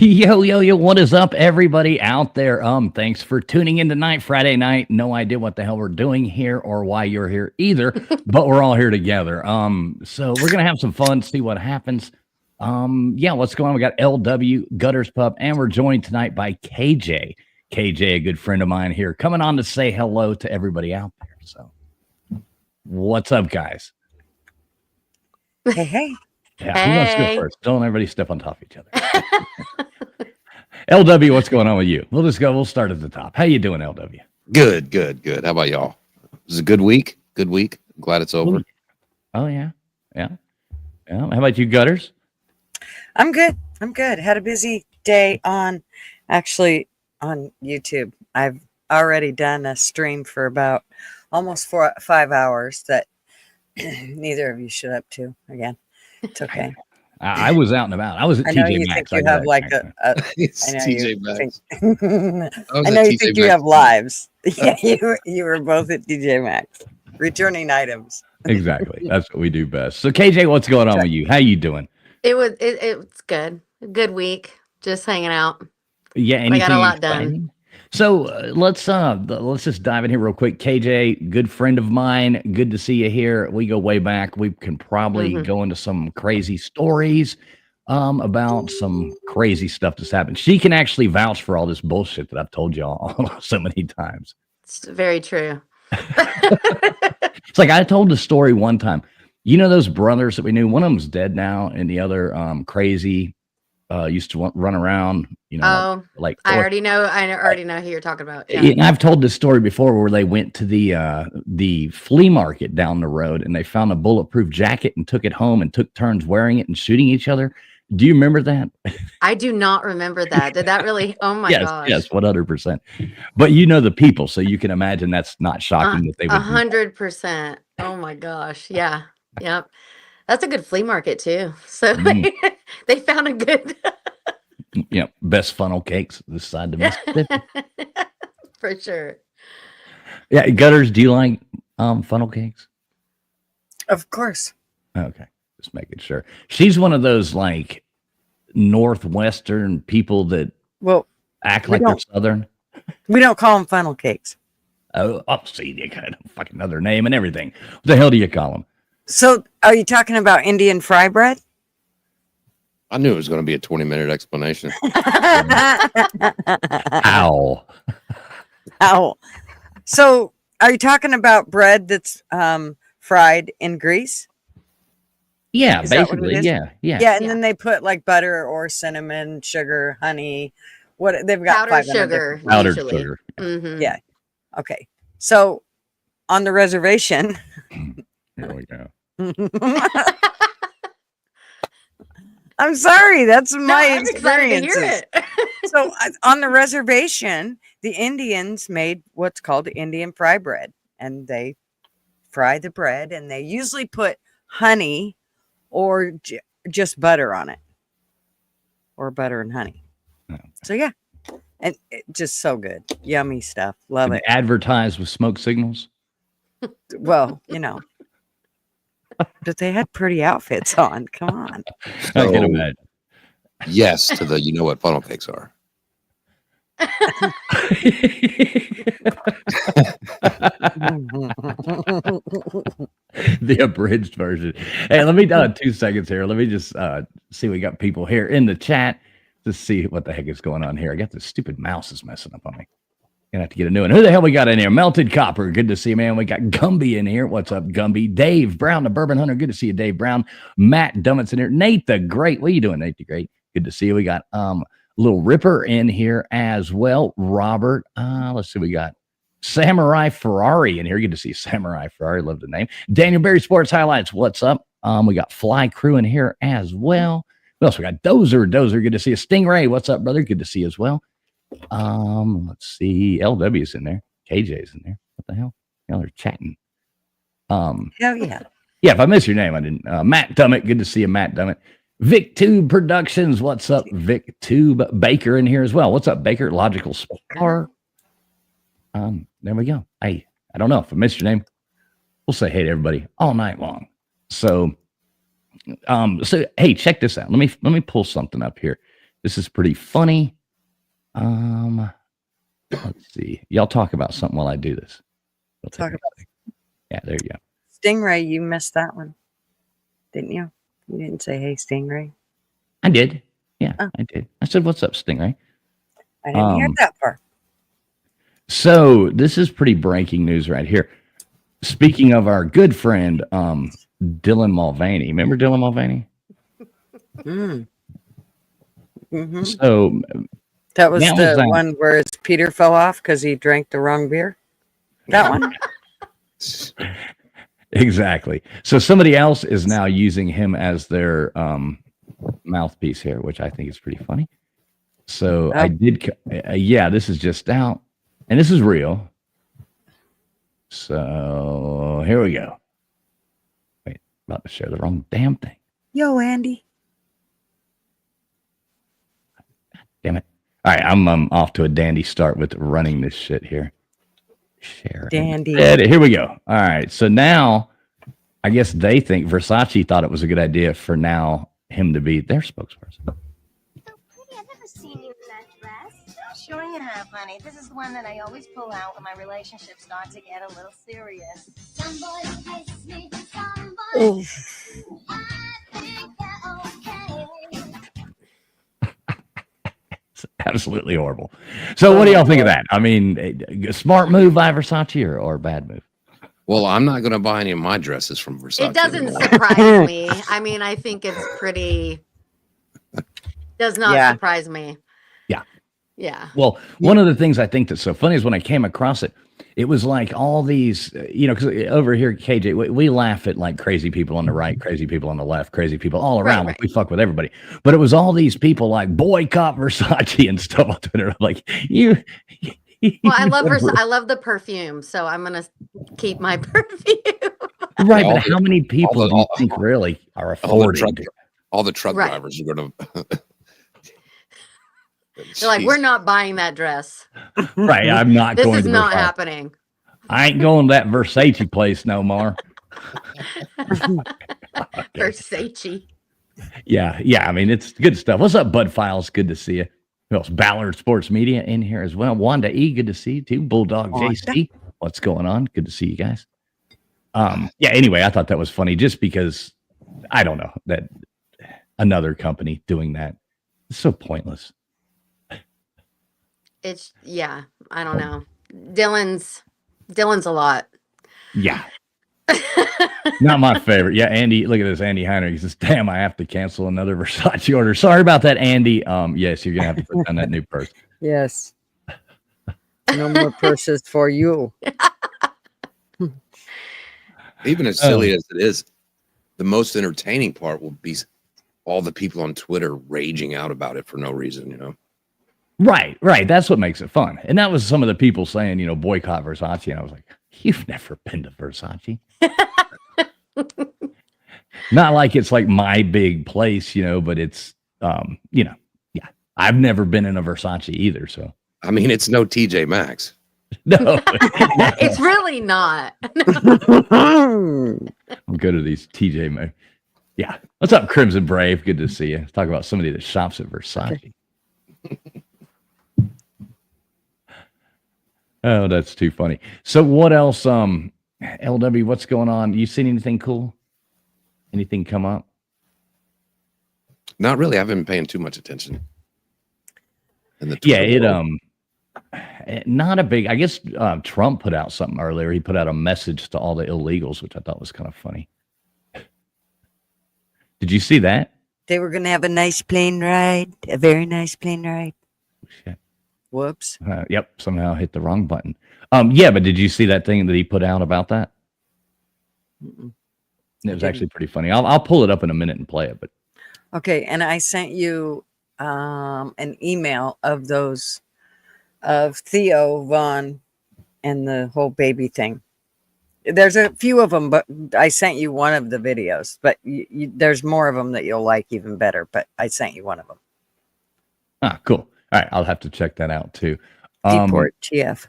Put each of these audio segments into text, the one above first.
Yo, yo, yo, what is up, everybody out there? Thanks for tuning in tonight, Friday night. No idea what the hell we're doing here or why you're here either, but we're all here together. So we're gonna have some fun, see what happens. Yeah, what's going on? We got LW Gutters Pup, and we're joined tonight by KJ. KJ, a good friend of mine here, coming on to say hello to everybody out there. So what's up, guys? Hey, hey. Yeah, who wants to go first? Don't everybody step on top of each other. LW, what's going on with you? We'll start at the top. How you doing, LW? Good. How about y'all? It was a good week. I'm glad it's over. Oh, yeah. How about you, Gutters? I'm good. Had a busy day on YouTube. I've already done a stream for about almost 5 hours that neither of you showed up to again. It's okay. I was out and about. I was at TJ Maxx. I know you think you have like a It's TJ Maxx. I know you think you have lives. Yeah, you were both at TJ Maxx, returning items. Exactly. That's what we do best. So KJ, what's going on with you? How you doing? It was good. A good week. Just hanging out. Yeah, I got a lot done. So let's just dive in here real quick. KJ, good friend of mine. Good to see you here. We go way back. We can probably go into some crazy stories about some crazy stuff that's happened. She can actually vouch for all this bullshit that I've told y'all so many times. It's very true. It's like I told the story one time. You know those brothers that we knew? One of them's dead now, and the other crazy used to run around. You know, like I already know who you're talking about. Yeah. And I've told this story before where they went to the flea market down the road and they found a bulletproof jacket and took it home and took turns wearing it and shooting each other. Do you remember that? I do not remember that. Did that really? Oh my gosh. Yes, 100%. But you know the people, so you can imagine that's not shocking that they would. 100%. Oh my gosh. Yeah. Yep. That's a good flea market too. So they found a good. Best funnel cakes this side of Mississippi. For sure. Yeah, Gutters, do you like funnel cakes? Of course. Okay, just making sure. She's one of those like Northwestern people that act like they're Southern. We don't call them funnel cakes. Oh, see, you got a fucking other name and everything. What the hell do you call them? So, are you talking about Indian fry bread? I knew it was going to be a 20-minute explanation. Ow. So, are you talking about bread that's fried in grease? Yeah, Is basically. Yeah. And then they put like butter or cinnamon, sugar, honey. What they've got powdered sugar. Powdered sugar. Mm-hmm. Yeah. Okay. So, on the reservation. Here we go. I'm sorry. That's my experience. It. So on the reservation, the Indians made what's called Indian fry bread, and they fry the bread, and they usually put honey or just butter on it, or butter and honey. So yeah, and just so good, yummy stuff. Love it. Advertised with smoke signals. Well, but they had pretty outfits on. Come on. I can imagine. Yes to the you know what funnel cakes are. The abridged version. Hey, let me 2 seconds here. Let me just see we got people here in the chat to see what the heck is going on here. I got this stupid mouse is messing up on me. Gonna have to get a new one. Who the hell we got in here? Melted Copper. Good to see you, man. We got Gumby in here. What's up, Gumby? Dave Brown, the Bourbon Hunter. Good to see you, Dave Brown. Matt Dummett's in here. Nate the Great. What are you doing, Nate the Great? Good to see you. We got Little Ripper in here as well. Robert. Let's see. We got Samurai Ferrari in here. Good to see Samurai Ferrari. Love the name. Daniel Berry Sports Highlights. What's up? We got Fly Crew in here as well. What else? We got Dozer. Good to see you. Stingray. What's up, brother? Good to see you as well. Let's see. LW's in there. KJ's in there. What the hell? Y'all are chatting. Hell yeah. Yeah, if I miss your name, I didn't. Matt Dummett. Good to see you, Matt Dummett. Vic Tube Productions. What's up, Vic Tube? Baker in here as well. What's up, Baker? Logical Spark. There we go. Hey, I don't know if I missed your name. We'll say hey to everybody all night long. So hey, check this out. Let me pull something up here. This is pretty funny. Let's see. Y'all talk about something while I do this. Talk about Yeah, there you go. Stingray. You missed that one, didn't you? You didn't say, "Hey, Stingray." I did. Yeah, Oh. I did. I said, "What's up, Stingray?" I didn't hear that part. So this is pretty breaking news right here. Speaking of our good friend, Dylan Mulvaney. Remember Dylan Mulvaney? Mm-hmm. So That was the one where his Peter fell off because he drank the wrong beer. That one. Exactly. So somebody else is now using him as their mouthpiece here, which I think is pretty funny. So I did. Yeah, this is just out, and this is real. So here we go. Wait, about to share the wrong damn thing. Yo, Andy. Damn it. All right, I'm off to a dandy start with running this shit here. Share. Dandy. Here we go. All right, so now I guess they think Versace thought it was a good idea for now him to be their spokesperson. So pretty. I've never seen you in that dress. Sure you have, honey. This is the one that I always pull out when my relationships start to get a little serious. Some boys kiss me, some boys I think they're okay. It's absolutely horrible. So what do y'all think of that? I mean, a smart move by Versace or a bad move? Well, I'm not going to buy any of my dresses from Versace. It doesn't anymore. surprise me. I mean, I think it's pretty. Does not surprise me. Yeah. Yeah. Well, one of the things I think that's so funny is when I came across it, it was like all these, because over here, KJ, we laugh at like crazy people on the right, crazy people on the left, crazy people all around. Right. Like we fuck with everybody. But it was all these people like boycott Versace and stuff on Twitter. Like you. Well, I love the perfume, so I'm gonna keep my perfume. Right, but how many people do you think really are affording? All the truck Right. drivers are going to. They're like, we're not buying that dress. Right, I'm not This going is to not Versace. happening. I ain't going to that Versace place no more. Versace. Yeah. I mean, it's good stuff. What's up, Bud Files? Good to see you. Who else? Ballard Sports Media in here as well. Wanda E, good to see you too. Bulldog JC, what's going on? Good to see you guys. Yeah. Anyway, I thought that was funny, just because I don't know that another company doing that is so pointless. It's I don't know. Dylan's a lot. Yeah. Not my favorite. Yeah, Andy, look at this. Andy Heiner. He says, damn, I have to cancel another Versace order. Sorry about that, Andy. Yes, you're going to have to put down that new purse. Yes. No more purses for you. Even as silly as it is, the most entertaining part will be all the people on Twitter raging out about it for no reason, Right. That's what makes it fun. And that was some of the people saying, boycott Versace. And I was like, you've never been to Versace. Not like it's like my big place, but it's, yeah. I've never been in a Versace either. So, I mean, it's no TJ Maxx. no. It's really not. I'm good at these TJ Maxx. Yeah. What's up, Crimson Brave? Good to see you. Let's talk about somebody that shops at Versace. Oh, that's too funny. So what else? LW, what's going on? You seen anything cool? Anything come up? Not really. I haven't been paying too much attention. Not a big, I guess Trump put out something earlier. He put out a message to all the illegals, which I thought was kind of funny. Did you see that? They were going to have a nice plane ride, a very nice plane ride. Shit. Whoops. Yep, somehow hit the wrong button. Yeah, but did you see that thing that he put out about that? Mm-mm. It was actually pretty funny. I'll pull it up in a minute and play it. But okay, and I sent you an email of those of Theo, Vaughn, and the whole baby thing. There's a few of them, but I sent you one of the videos. But there's more of them that you'll like even better. But I sent you one of them. Cool. All right, I'll have to check that out too. Deport TF.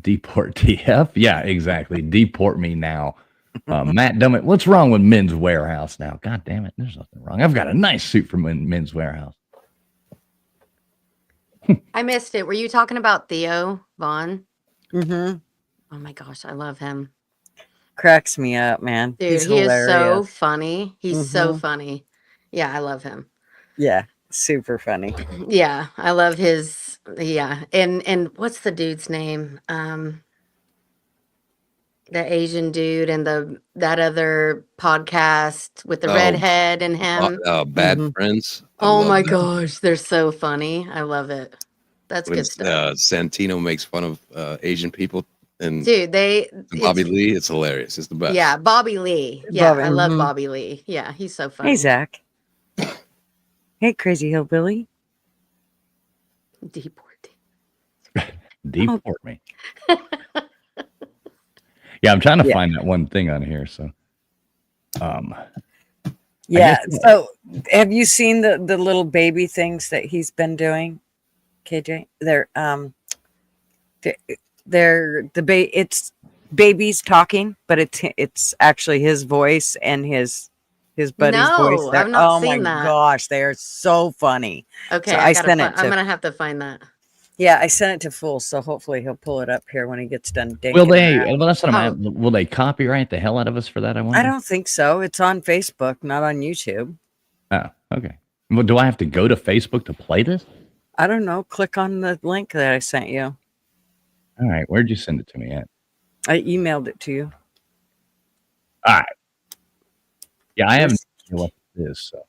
Deport TF. Yeah, exactly. Deport me now. Matt Dummett, what's wrong with Men's Warehouse now? God damn it, there's nothing wrong. I've got a nice suit from Men's Warehouse. I missed it. Were you talking about Theo Vaughn? Mm-hmm. Oh my gosh, I love him. Cracks me up, man. Dude, He's he is so hilarious. funny. He's so Mhm. funny. Yeah, I love him. Yeah, super funny. Yeah, I love his and what's the dude's name? The Asian dude and that other podcast with the Oh, redhead and him. Bad Mhm. Friends. I Oh love my that. gosh, they're so funny. I love it. That's When good stuff. Santino makes fun of Asian people and Dude, Bobby it's Lee, it's hilarious. It's the best. yeah, Bobby Lee. Yeah, Bobby, I love mhm. Bobby Lee. Yeah, he's so funny. Hey, Zach. Hey, crazy hillbilly. Deport. Deport me. Yeah, I'm trying to Yeah. find that one thing on here. So, Yeah. guess- So, have you seen the little baby things that he's been doing, KJ? It's babies talking, but it's actually his voice and his buddy's voice. No, I've not Oh my seen that. gosh, they are so funny. Okay, So I I gotta sent it I'm to- gonna have to find that. Yeah, I sent it to Fool, so hopefully he'll pull it up here when he gets done. will dinking they? around. Well, that's what I'm Oh. at. Will they copyright the hell out of us for that? I wonder. I don't think so. It's on Facebook, not on YouTube. Oh, okay. Well, do I have to go to Facebook to play this? I don't know. Click on the link that I sent you. All right. Where'd you send it to me at? I emailed it to you. All right. Yeah, I haven't seen what it is, so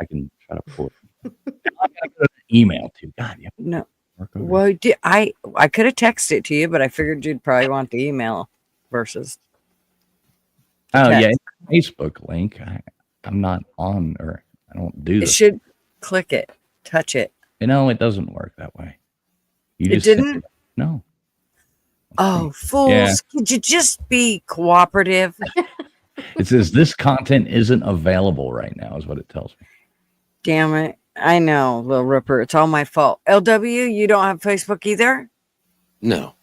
I can try to pull it. I gotta go to the email too. God, yeah. No. Work over. Well, I could have texted it to you, but I figured you'd probably want the email versus. the Oh yeah, text. Facebook link. I'm not on, or I don't do It this. should click it, touch it. You know, it doesn't work that way. You It send didn't? No. Oh, fools! Yeah. Could you just be cooperative? It says this content isn't available right now, is what it tells me. Damn it! I know, little Ripper. It's all my fault. LW, you don't have Facebook either. No.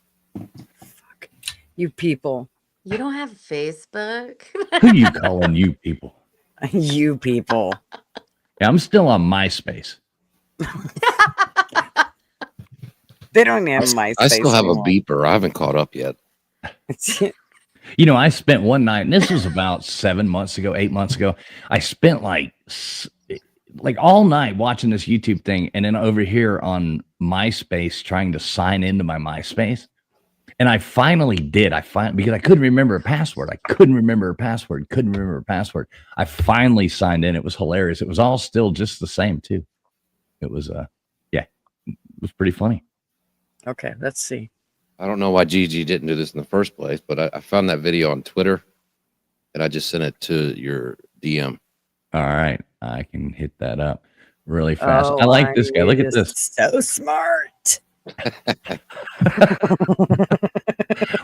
You people. You don't have Facebook? Who you calling you people? You people. Yeah, I'm still on MySpace. They don't have MySpace. I still have a anymore. beeper. I haven't caught up yet. You know, I spent one night, and this was about 7 months ago, 8 months ago. I spent like all night watching this YouTube thing, and then over here on MySpace trying to sign into my MySpace. And I finally did. Because I couldn't remember a password. Couldn't remember a password. I finally signed in. It was hilarious. It was all still just the same too. It was it was pretty funny. Okay, let's see. I don't know why Gigi didn't do this in the first place, but I found that video on Twitter and I just sent it to your DM. All right. I can hit that up really fast. Oh, I like this guy. Look at you're this. So smart.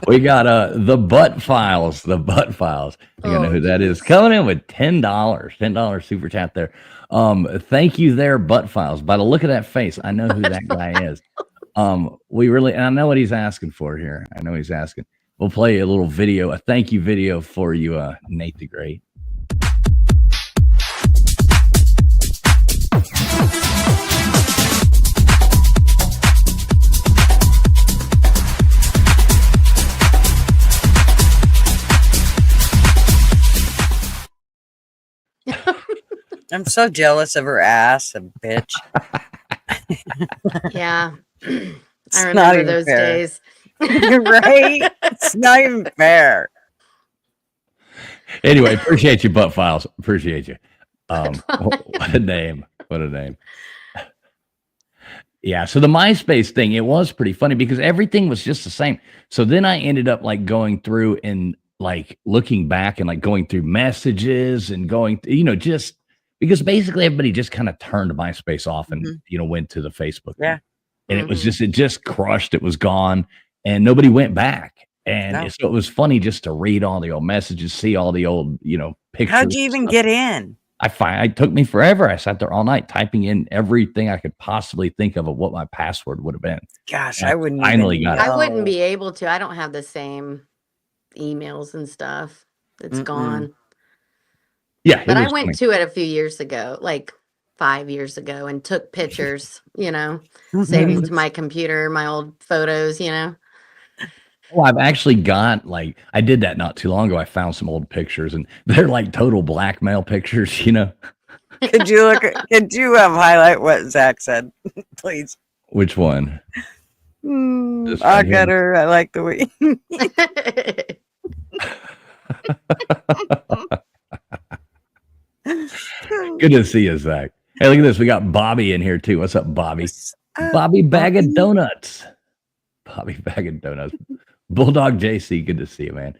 We got the butt files. The butt files. You gotta know who that is. Coming in with $10 super chat there. Thank you there, butt files. By the look of that face, I know who that guy is. We really, and I know what he's asking for here. I know he's asking. We'll play a little video, a thank you video for you, Nate the Great. I'm so jealous of her ass, a bitch. Yeah. It's I not remember even those fair. days. You're right. It's not even fair. Anyway, appreciate you, butt files. Appreciate you. What a name. What a name. Yeah, so the MySpace thing, it was pretty funny because everything was just the same. So then I ended up like going through and like looking back and like going through messages and going, just because basically everybody just kind of turned MySpace off and, went to the Facebook. Yeah. And it just crushed. It was gone and nobody went back. And so it was funny just to read all the old messages, see all the old, pictures. How'd you even get in? It took me forever. I sat there all night typing in everything I could possibly think of what my password would have been. Gosh, And I wouldn't finally even got it. I wouldn't know. be able to. I don't have the same emails and stuff. It's gone. Yeah. But I went to it a few years ago, like 5 years ago and took pictures, saving to my computer, my old photos, Well, I've actually got like I did that not too long ago. I found some old pictures, and they're like total blackmail pictures. Could you highlight what Zach said, please? Which one? This I right here. got her. I like the way. Good to see you, Zach. Hey, look at this. We got Bobby in here too. What's up, Bobby? Bobby Bag of Donuts. Bobby Bag of Donuts. Bulldog JC. Good to see you, man.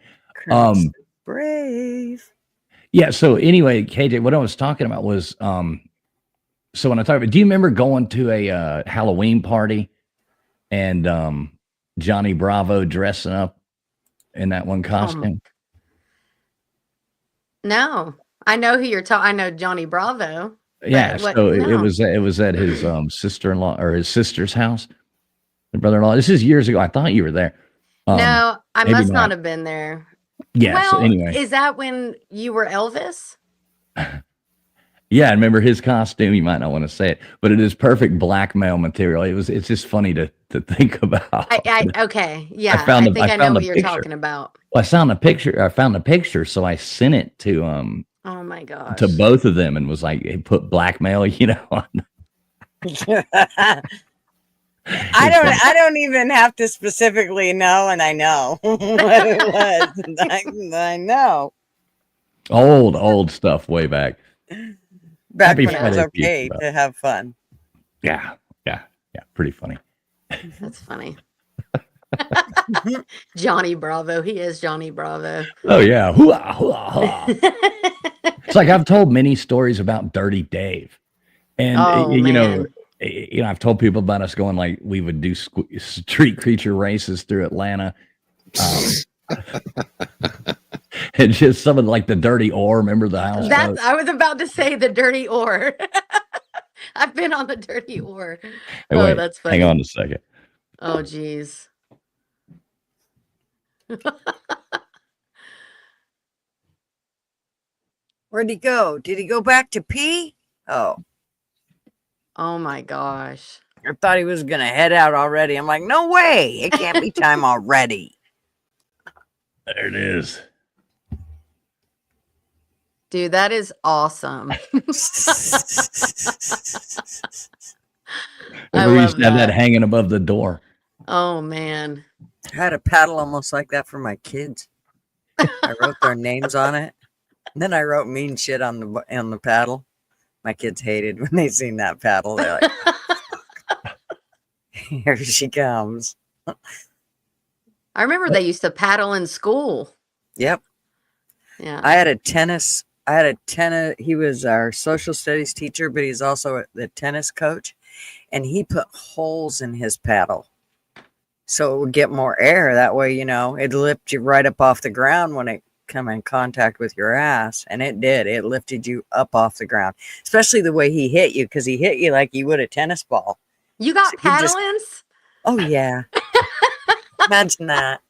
Brave. Yeah. So anyway, KJ, what I was talking about was so when I talk about, do you remember going to a Halloween party and Johnny Bravo dressing up in that one costume? No, I know who you're talking. I know Johnny Bravo. Yeah, but so no. it was at his sister-in-law or his sister's house, the brother-in-law. This is years ago. I thought you were there. No, I maybe must not not. have been there. Yeah. Well, So anyway, is that when you were Elvis? yeah, I remember his costume. You might not want to say it, but it is perfect blackmail material. It's just funny to think about. Okay, yeah, I found I think I know found what the you're picture. talking about. Well, I found the picture, so I sent it to Oh my gosh. to both of them and was like, hey, put blackmail, on. I don't even have to specifically know, and I know what it was. I know. Old stuff way back. Back Happy when it was Friday to you, okay bro. to have fun. Yeah. Pretty funny. That's funny. Johnny Bravo. He is Johnny Bravo. Oh yeah. Hoo-ah, hoo-ah, hoo-ah. It's like I've told many stories about Dirty Dave, and man. I've told people about us going like we would do street creature races through Atlanta, and just some of like the dirty ore. Remember the house? I was about to say the dirty ore. I've been on the dirty ore. Hey, wait, that's funny. hang on a second. Oh geez. Where'd he go? Did he go back to pee? Oh, my gosh. I thought he was gonna head out already. I'm like, no way! It can't be time already. There it is. Dude, that is awesome. I We love used to have that that. hanging above the door. Oh man. I had a paddle almost like that for my kids. I wrote their names on it. And then I wrote mean shit on the paddle. My kids hated when they seen that paddle. They're like, here she comes. I remember they used to paddle in school. Yep. Yeah. I had a tennis. He was our social studies teacher, but he's also the tennis coach. And he put holes in his paddle so it would get more air. That way, it'd lift you right up off the ground when it come in contact with your ass. And it did. It lifted you up off the ground, especially the way he hit you, because he hit you like you would a tennis ball. You got So paddle-ins? Oh, yeah. Imagine that.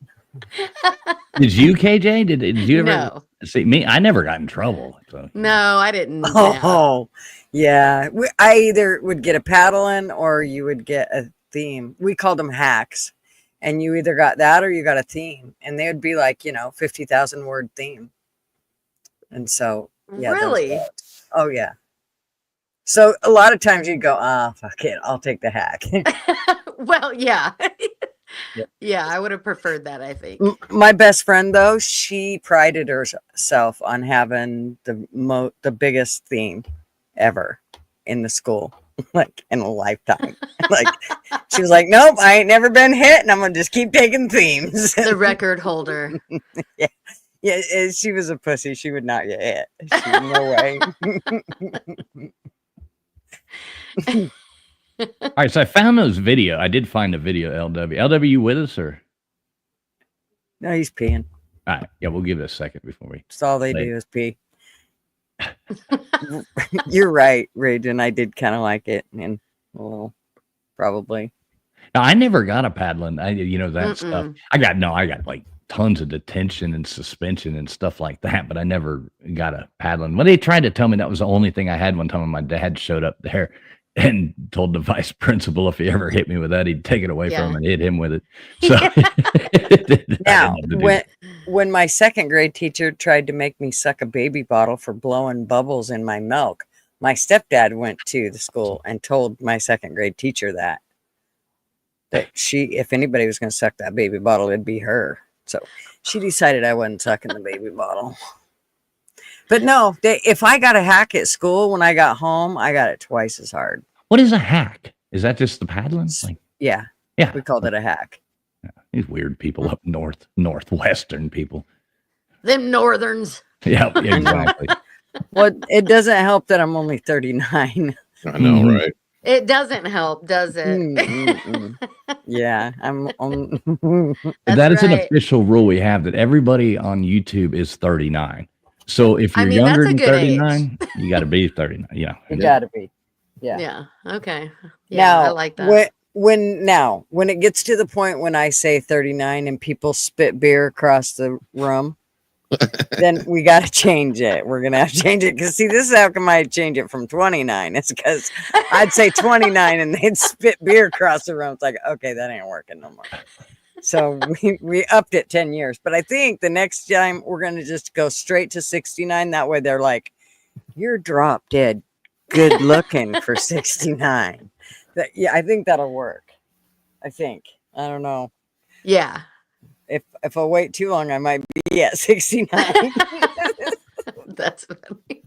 Did you, KJ? Did you ever No. see me? I never got in trouble. So. No, I didn't. Oh, yeah. I either would get a paddle-in or you would get a theme. We called them hacks. And you either got that or you got a theme. And they would be like, 50,000 word theme. And so, yeah. Really? Oh, yeah. So a lot of times you'd go, fuck it. I'll take the hack. Well, yeah. Yep. Yeah, I would have preferred that, I think. My best friend, though, she prided herself on having the biggest theme ever in the school, like in a lifetime. Like she was like, nope, I ain't never been hit, and I'm gonna just keep taking themes. The record holder. Yeah, she was a pussy. She would not get hit. No way. All right, so I found those video. I did find a video, LW. LW, you with us or? No, he's peeing. All right, yeah, we'll give it a second before we. That's all they do is pee. You're right, Raiden. I did kind of like it, and well, probably. Now, I never got a paddling. That stuff. I got like tons of detention and suspension and stuff like that, but I never got a paddling. When they tried to tell me that was the only thing I had one time when my dad showed up there and told the vice principal if he ever hit me with that, he'd take it away from him and hit him with it. So now, when my second grade teacher tried to make me suck a baby bottle for blowing bubbles in my milk, my stepdad went to the school and told my second grade teacher that if anybody was going to suck that baby bottle, it'd be her. So she decided I wasn't sucking the baby bottle. But no, if I got a hack at school when I got home, I got it twice as hard. What is a hack? Is that just the paddling? Yeah. We called it a hack. Yeah, these weird people up northwestern people. Them northerns. Yeah, exactly. Well, it doesn't help that I'm only 39. I know, right? It doesn't help, does it? Yeah, that is an official rule we have that everybody on YouTube is 39. So if you're younger than 39, you got to be 39. Yeah, you got to be. Yeah. Okay. Yeah, now, I like that. When it gets to the point when I say 39 and people spit beer across the room, then we got to change it. We're going to have to change it because see, this is how come I change it from 29. It's because I'd say 29 and they'd spit beer across the room. It's like, okay, that ain't working no more. So we upped it 10 years. But I think the next time we're going to just go straight to 69. That way they're like, you're drop dead good looking for 69. I think that'll work. I don't know. Yeah. If I wait too long, I might be at 69. That's funny.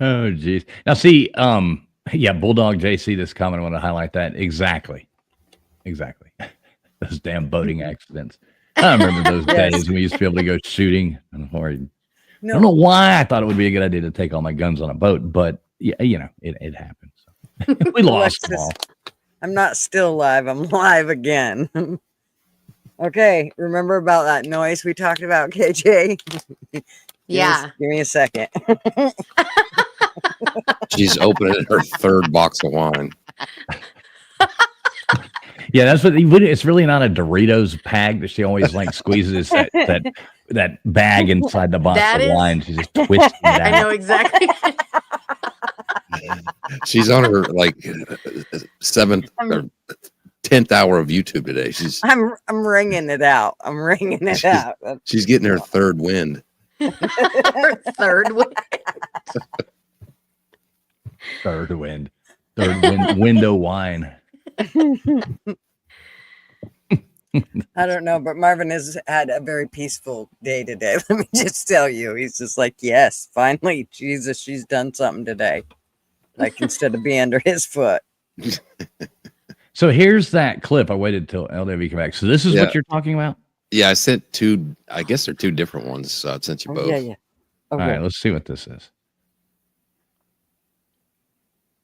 Oh, geez. Now, see, Bulldog JC, this comment, I want to highlight that. Exactly. Those damn boating accidents. I remember those days when we used to be able to go shooting. I don't know why I thought it would be a good idea to take all my guns on a boat, but it happened. So. We lost them all. I'm not still live. I'm live again. Okay, remember about that noise we talked about, KJ? Yeah. Give me a second. She's opening her third box of wine. Yeah, that's what it's really not a Doritos bag that she always squeezes that bag inside the box of wine. She just twists it out. I know exactly. She's on her 7th or 10th hour of YouTube today. I'm wringing it out. She's getting her third wind. Her third wind. Third window wine. I don't know, but Marvin has had a very peaceful day today. Let me just tell you, he's just like, yes, finally, Jesus, she's done something today. Instead of being under his foot. So here's that clip. I waited till LW came back. So this is what you're talking about? Yeah, I sent two. I guess they're two different ones. I sent you both. Yeah. Okay. All right, let's see what this is.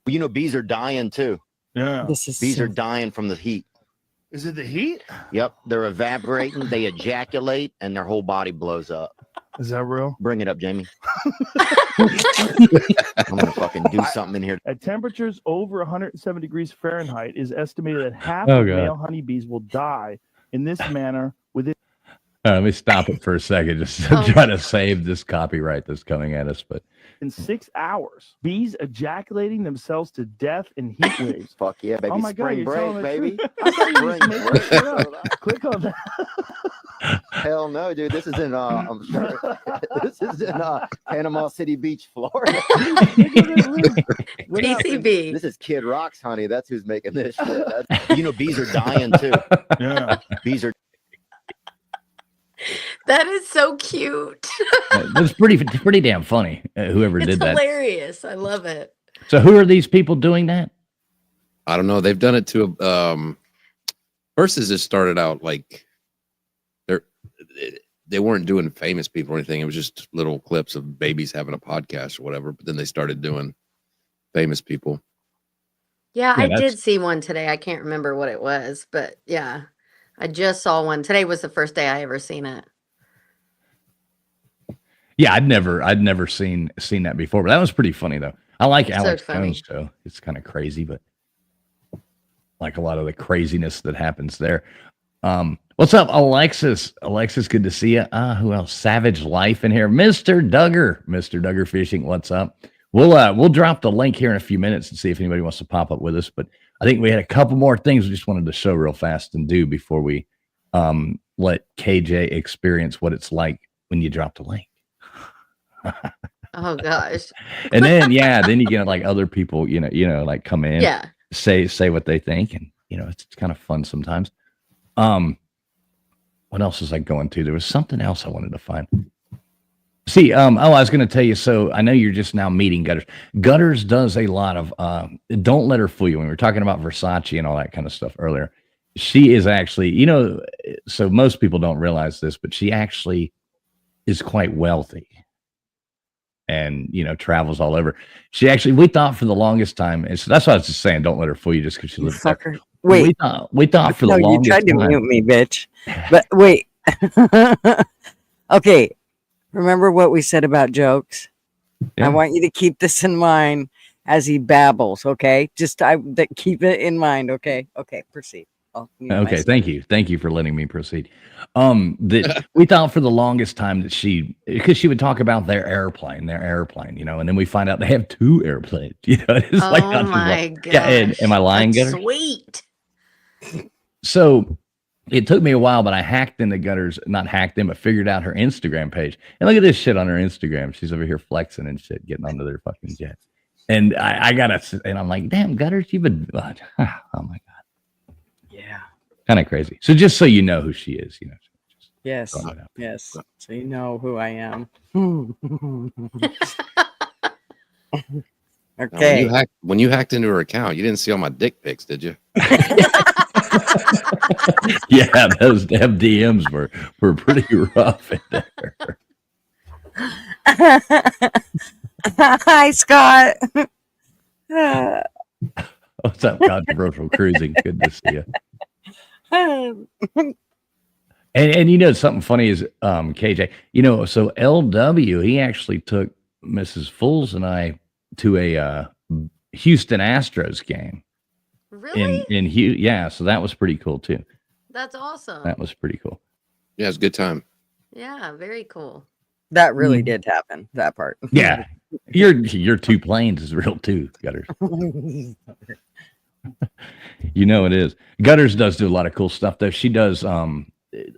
Bees are dying too. Yeah. Bees are dying from the heat. Is it the heat? Yep. They're evaporating, they ejaculate, and their whole body blows up. Is that real? Bring it up, Jamie. I'm gonna fucking do something in here. At temperatures over 107 degrees Fahrenheit, is estimated that half of male honeybees will die in this manner within. Let me stop it for a second, just to try to save this copyright that's coming at us. But in 6 hours, bees ejaculating themselves to death in heat waves. Fuck yeah, baby! Oh my Spring God, break, baby! Spring break. Click on that. Hell no, dude! This is in I'm sure this is in Panama City Beach, Florida. PCB. This is Kid Rock's honey. That's who's making this shit. Bees are dying too. Yeah, bees are. That is so cute. That's pretty damn funny. Whoever did that. It's hilarious. I love it. So who are these people doing that? I don't know. They've done it to first it just started out they weren't doing famous people or anything. It was just little clips of babies having a podcast or whatever. But then they started doing famous people. Yeah, I did see one today. I can't remember what it was, but yeah. I just saw one. Today was the first day I ever seen it. Yeah, I'd never seen that before, but that was pretty funny though. I like Alex Jones show. It's kind of crazy, but like a lot of the craziness that happens there. What's up, Alexis? Alexis, good to see you. Who else? Savage Life in here. Mr. Duggar Fishing. What's up? We'll drop the link here in a few minutes and see if anybody wants to pop up with us. But I think we had a couple more things we just wanted to show real fast and do before we let KJ experience what it's like when you drop the link. Oh gosh. And then then you get like other people, like come in, say what they think, and it's kind of fun sometimes. What else was I going to? There was something else I wanted to find. See, I was going to tell you. So I know you're just now meeting Gutters. Gutters does a lot of. Don't let her fool you. When we were talking about Versace and all that kind of stuff earlier, she is actually, so most people don't realize this, but she actually is quite wealthy. And travels all over. We thought for the longest time, and so that's why I was just saying, don't let her fool you just because she lives there. Wait, we thought for the longest time. You tried to mute me, bitch. But wait. Okay, remember what we said about jokes? Yeah. I want you to keep this in mind as he babbles. Okay, just keep it in mind. Okay, proceed. Okay, thank you for letting me proceed. That we thought for the longest time that because she would talk about their airplane, and then we find out they have 2 airplanes. It's like, oh my god! Yeah, am I lying? That's sweet. So it took me a while, but I hacked into Gutters, not hacked in, but figured out her Instagram page. And look at this shit on her Instagram. She's over here flexing and shit, getting onto their fucking jets. And and I'm like, damn, Gutters, you've been, oh my god. Yeah. Kind of crazy. So just so you know who she is, Yes. So you know who I am. Okay. When you hacked into her account, you didn't see all my dick pics, did you? Yeah, those damn DMs were pretty rough in there. Hi, Scott. What's up, Controversial Cruising? Good to see you. And something funny is KJ, so LW, he actually took Mrs. Fools and I to a Houston Astros game. Really? Yeah, so that was pretty cool too. That's awesome. That was pretty cool. Yeah, it's a good time. Yeah, very cool. That really did happen, that part. Yeah. Your 2 planes is real too, Gutters. It is. Gutters does do a lot of cool stuff though. She does a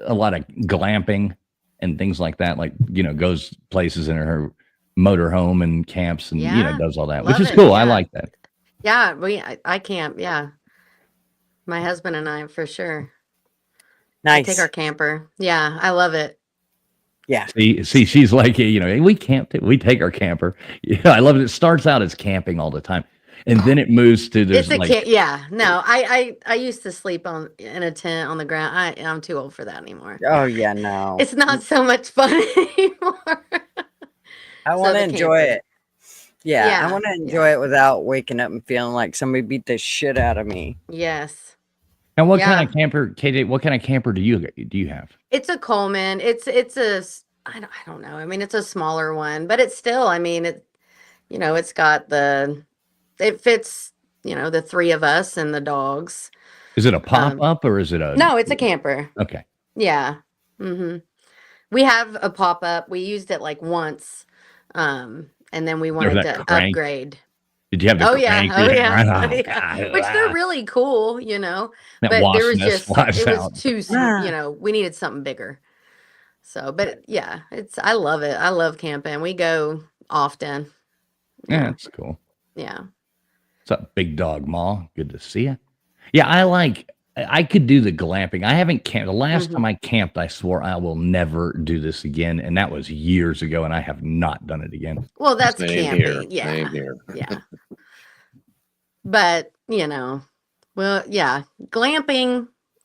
lot of glamping and things like that, like goes places in her motorhome and camps and does all that, which is cool. I like that. Yeah, I camp. Yeah, my husband and I for sure. Nice. We take our camper. Yeah, I love it. Yeah. See, she's like, we camp. We take our camper. Yeah, I love it. It starts out as camping all the time, and then it moves to this. No, I used to sleep in a tent on the ground. I'm too old for that anymore. Oh yeah, no. It's not so much fun anymore. I want to enjoy it. Yeah, I want to enjoy it without waking up and feeling like somebody beat the shit out of me. Yes. And what kind of camper, KJ? What kind of camper do you have? It's a Coleman. It's a I don't know. I mean, it's a smaller one, but it's still. I mean, it's got it fits. The 3 of us and the dogs. Is it a pop up or is it a? No, it's a camper. Okay. Yeah. Mm-hmm. We have a pop up. We used it like once. And then we wanted to upgrade. Did you have the crank? Oh yeah. Which they're really cool, but there was just it was too we needed something bigger. So, but yeah, I love it. I love camping. We go often. Yeah, that's cool. Yeah. What's up, Big Dog Ma? Good to see you. Yeah, I could do the glamping. I haven't camped. The last time I camped, I swore I will never do this again. And that was years ago, and I have not done it again. Well, that's Same camping. Here. Yeah. Same here. Yeah. But, glamping,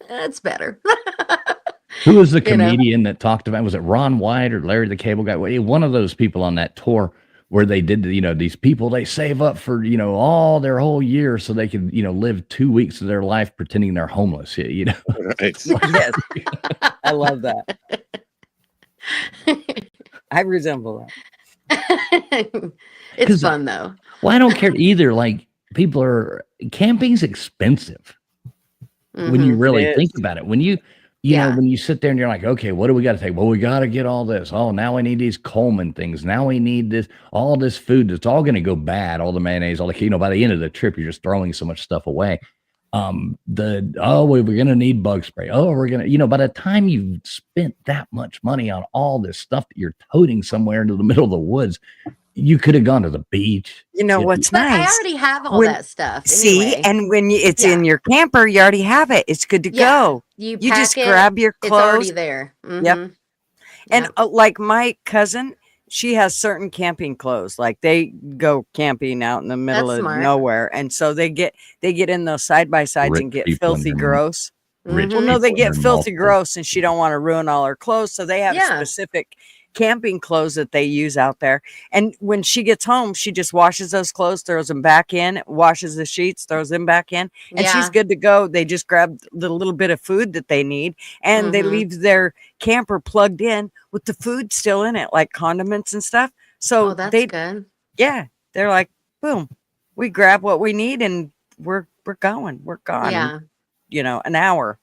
it's better. Who was the comedian that talked about, was it Ron White or Larry the Cable Guy? One of those people on that tour where they did, these people, they save up for, all their whole year so they can, live 2 weeks of their life pretending they're homeless. Right. Yes. I love that. I resemble that. It's fun though. Well, I don't care either. Like camping's expensive when you really think about it. When you know, when you sit there and you're like, okay, what do we got to take? Well, we got to get all this. Oh, now we need these Coleman things. Now we need this, all this food. It's all going to go bad. All the mayonnaise, all the, you know, by the end of the trip, you're just throwing so much stuff away. We're going to need bug spray. Oh, we're going to, you know, by the time you've spent that much money on all this stuff that you're toting somewhere into the middle of the woods, you could have gone to the beach. You know what's nice? I already have all that stuff. See, anyway. and when it's in your camper, you already have it. It's good to go. You just grab your clothes. It's already there. Yep. And like my cousin, she has certain camping clothes. Like they go camping out in the middle of nowhere, and so they get in those side by sides and get filthy gross. Well, no, they get filthy gross, and she don't want to ruin all her clothes, so they have specific camping clothes that they use out there. And when she gets home, she just washes those clothes, throws them back in, washes the sheets, throws them back in, and she's good to go. They just grab the little bit of food that they need, and they leave their camper plugged in with the food still in it, like condiments and stuff. So that's good. Yeah, they're like, boom, we grab what we need, and we're gone. We're gone. Yeah, you know, an hour.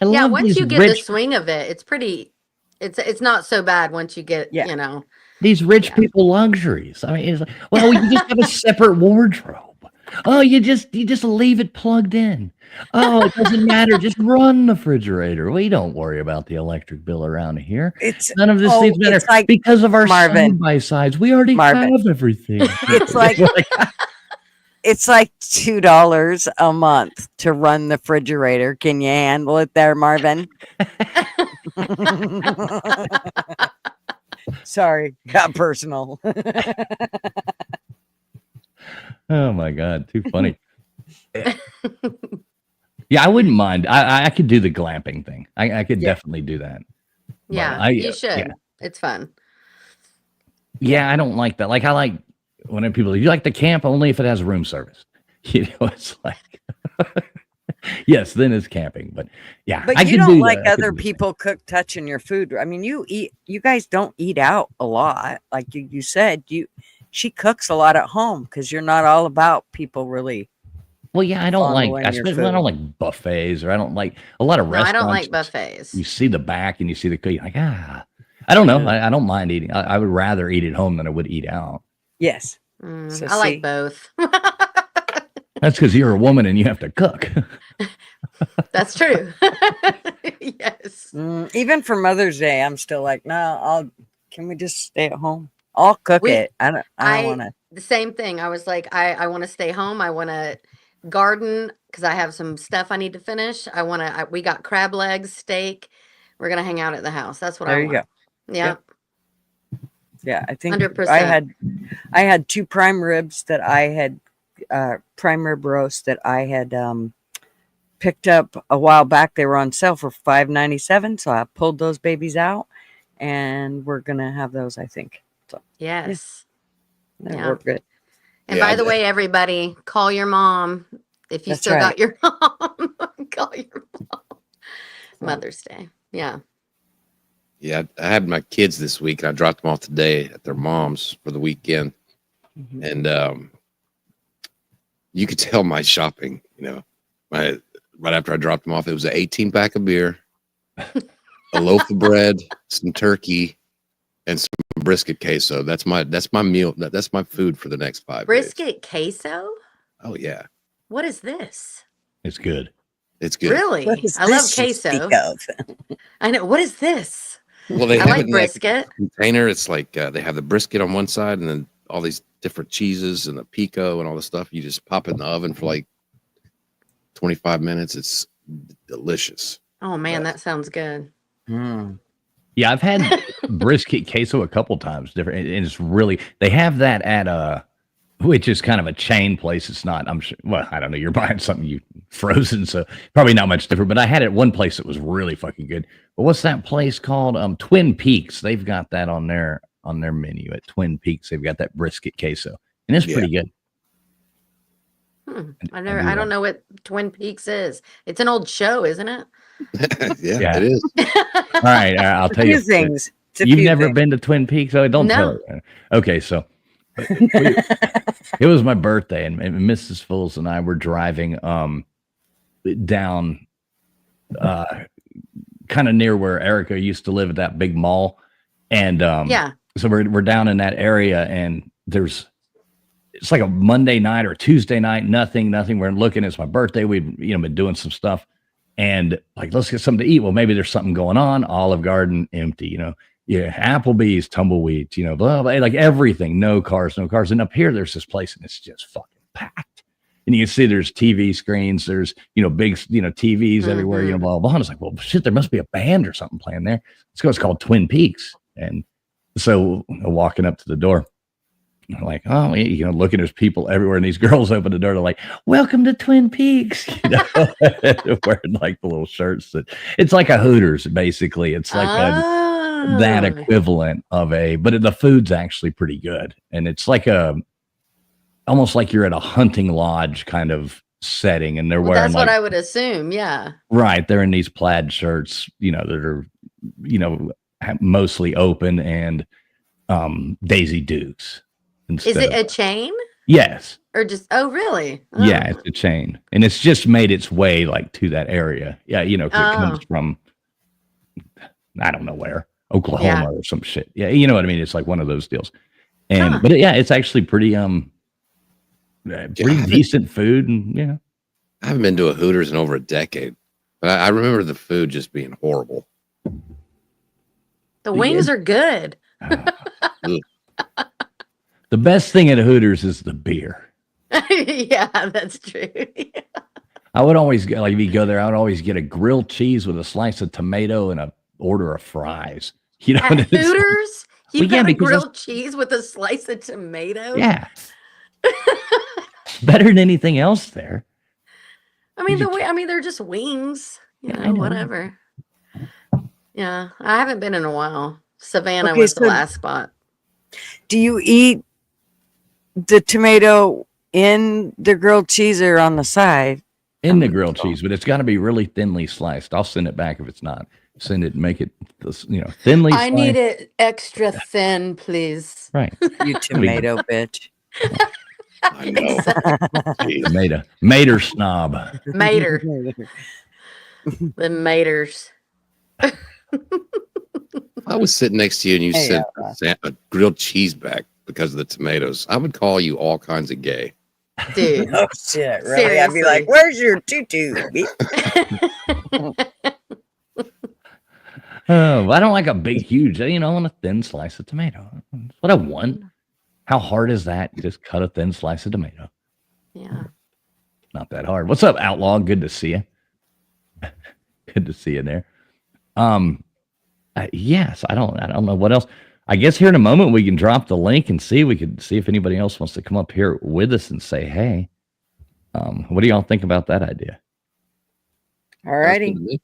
Once you get the swing of it, it's pretty. It's not so bad once you get, you know, these rich people luxuries. I mean, it's like, well, you just have a separate wardrobe. Oh, you just leave it plugged in. Oh, it doesn't matter. Just run the refrigerator. We don't worry about the electric bill around here. None of this things matter like because of our side by sides. We already have everything. It's like it's like $2 a month to run the refrigerator. Can you handle it there, Marvin? Sorry, got personal. Oh my God, too funny. Yeah, I wouldn't mind. I could do the glamping thing. I could definitely do that. Yeah, you should. Yeah. It's fun. Yeah, I don't like that. Like I like when people, you like to camp only if it has room service. You know, it's like yes, then it's camping. But yeah, but you don't like other people touching your food. I mean, you guys don't eat out a lot. Like you said, she cooks a lot at home because you're not all about people really. Well, yeah, I don't like buffets, or I don't like a lot of restaurants. I don't like buffets. You see the back and you see the cook. You're like, I don't know. I don't mind eating. I would rather eat at home than I would eat out. Yes. So I like both. That's because you're a woman and you have to cook. That's true. Yes. Even for Mother's Day, I'm still like, no, can we just stay at home? I'll cook it. I don't want to. The same thing. I was like, I want to stay home. I want to garden because I have some stuff I need to finish. We got crab legs, steak. We're going to hang out at the house. That's what I want. There you go. Yeah. Yep. Yeah, I think 100%. I had 2 prime ribs that I had prime rib roast that I had picked up a while back. They were on sale for $5.97, so I pulled those babies out, and we're gonna have those, I think. So yes, they work good. And by the way, everybody, call your mom if you still got your mom. Call your mom. Mother's Day. Yeah. Yeah, I had my kids this week, and I dropped them off today at their mom's for the weekend. And you could tell my shopping, you know, right after I dropped them off, it was an 18-pack of beer, a loaf of bread, some turkey, and some brisket queso. That's my meal. That's my food for the next 5 days. Brisket queso? Oh yeah. What is this? It's good. It's good. Really? I love queso. I know. What is this? Well, I like brisket. Container. It's like they have the brisket on one side, and then all these different cheeses and the pico and all the stuff. You just pop it in the oven for like 25 minutes. It's delicious. Oh man, that sounds good. Yeah, I've had brisket queso a couple times. Different, and it's really, they have that at which is kind of a chain place. It's not, I'm sure. Well, I don't know. You're buying something frozen, so probably not much different. But I had it one place that was really fucking good. But what's that place called? Twin Peaks. They've got that on their menu at Twin Peaks. They've got that brisket queso, and it's pretty good. I don't know what Twin Peaks is. It's an old show, isn't it? Yeah, it is. All right, I'll tell you things. You've never been to Twin Peaks? Oh, don't tell her. Okay, so it was my birthday, and Mrs. Fools and I were driving down kind of near where Erica used to live at that big mall. And Yeah. so we're down in that area, and it's like a Monday night or Tuesday night, nothing. We're looking, it's my birthday. We've, been doing some stuff, and like, let's get something to eat. Well, maybe there's something going on. Olive Garden, empty, Applebee's, tumbleweeds, blah, blah, like everything, no cars. And up here, there's this place, and it's just fucking packed. And you can see there's TV screens, there's, big, TVs everywhere, blah, blah, blah. And it's like, well, shit, there must be a band or something playing there. It's called Twin Peaks. And so walking up to the door, I'm like, oh, looking, there's people everywhere. And these girls open the door. They're like, welcome to Twin Peaks, wearing like the little shirts it's like a Hooters, basically. It's like that equivalent of but the food's actually pretty good. And it's like almost like you're at a hunting lodge kind of setting. And they're wearing that's what I would assume. Yeah. Right. They're in these plaid shirts, that are, mostly open, and Daisy Dukes. Is it a chain? Yes. Or just, oh, really? Oh. Yeah, it's a chain. And it's just made its way like to that area. Yeah, 'cause it comes from, I don't know where, Oklahoma or some shit. Yeah, you know what I mean? It's like one of those deals. And but it's actually pretty decent food, and I haven't been to a Hooters in over a decade, but I remember the food just being horrible. The wings are good. The best thing at a Hooters is the beer. Yeah, that's true. I would always get, like, if you go there, I would always get a grilled cheese with a slice of tomato and a order of fries. At Hooters, you got a grilled cheese with a slice of tomato. Yeah, better than anything else there. I mean, they're just wings. Whatever. Yeah, I haven't been in a while. Savannah was the last spot. Do you eat the tomato in the grilled cheese or on the side? In the grilled cheese, but it's got to be really thinly sliced. I'll send it back if it's not. Send it, make it, thinly sliced. I need it extra thin, please. Right. You tomato bitch. I know. Mater snob. Mater. The maters. I was sitting next to you and you said a grilled cheese back because of the tomatoes, I would call you all kinds of gay. Dude. Oh shit, really? Seriously. I'd be like, where's your tutu? I don't like a big, huge, I want a thin slice of tomato. That's what I want. How hard is that? You just cut a thin slice of tomato. Yeah. Not that hard. What's up, Outlaw? Good to see you. Good to see you there. Yes, I don't know what else. I guess here in a moment we can drop the link and see if anybody else wants to come up here with us and say hey. What do y'all think about that idea? All righty.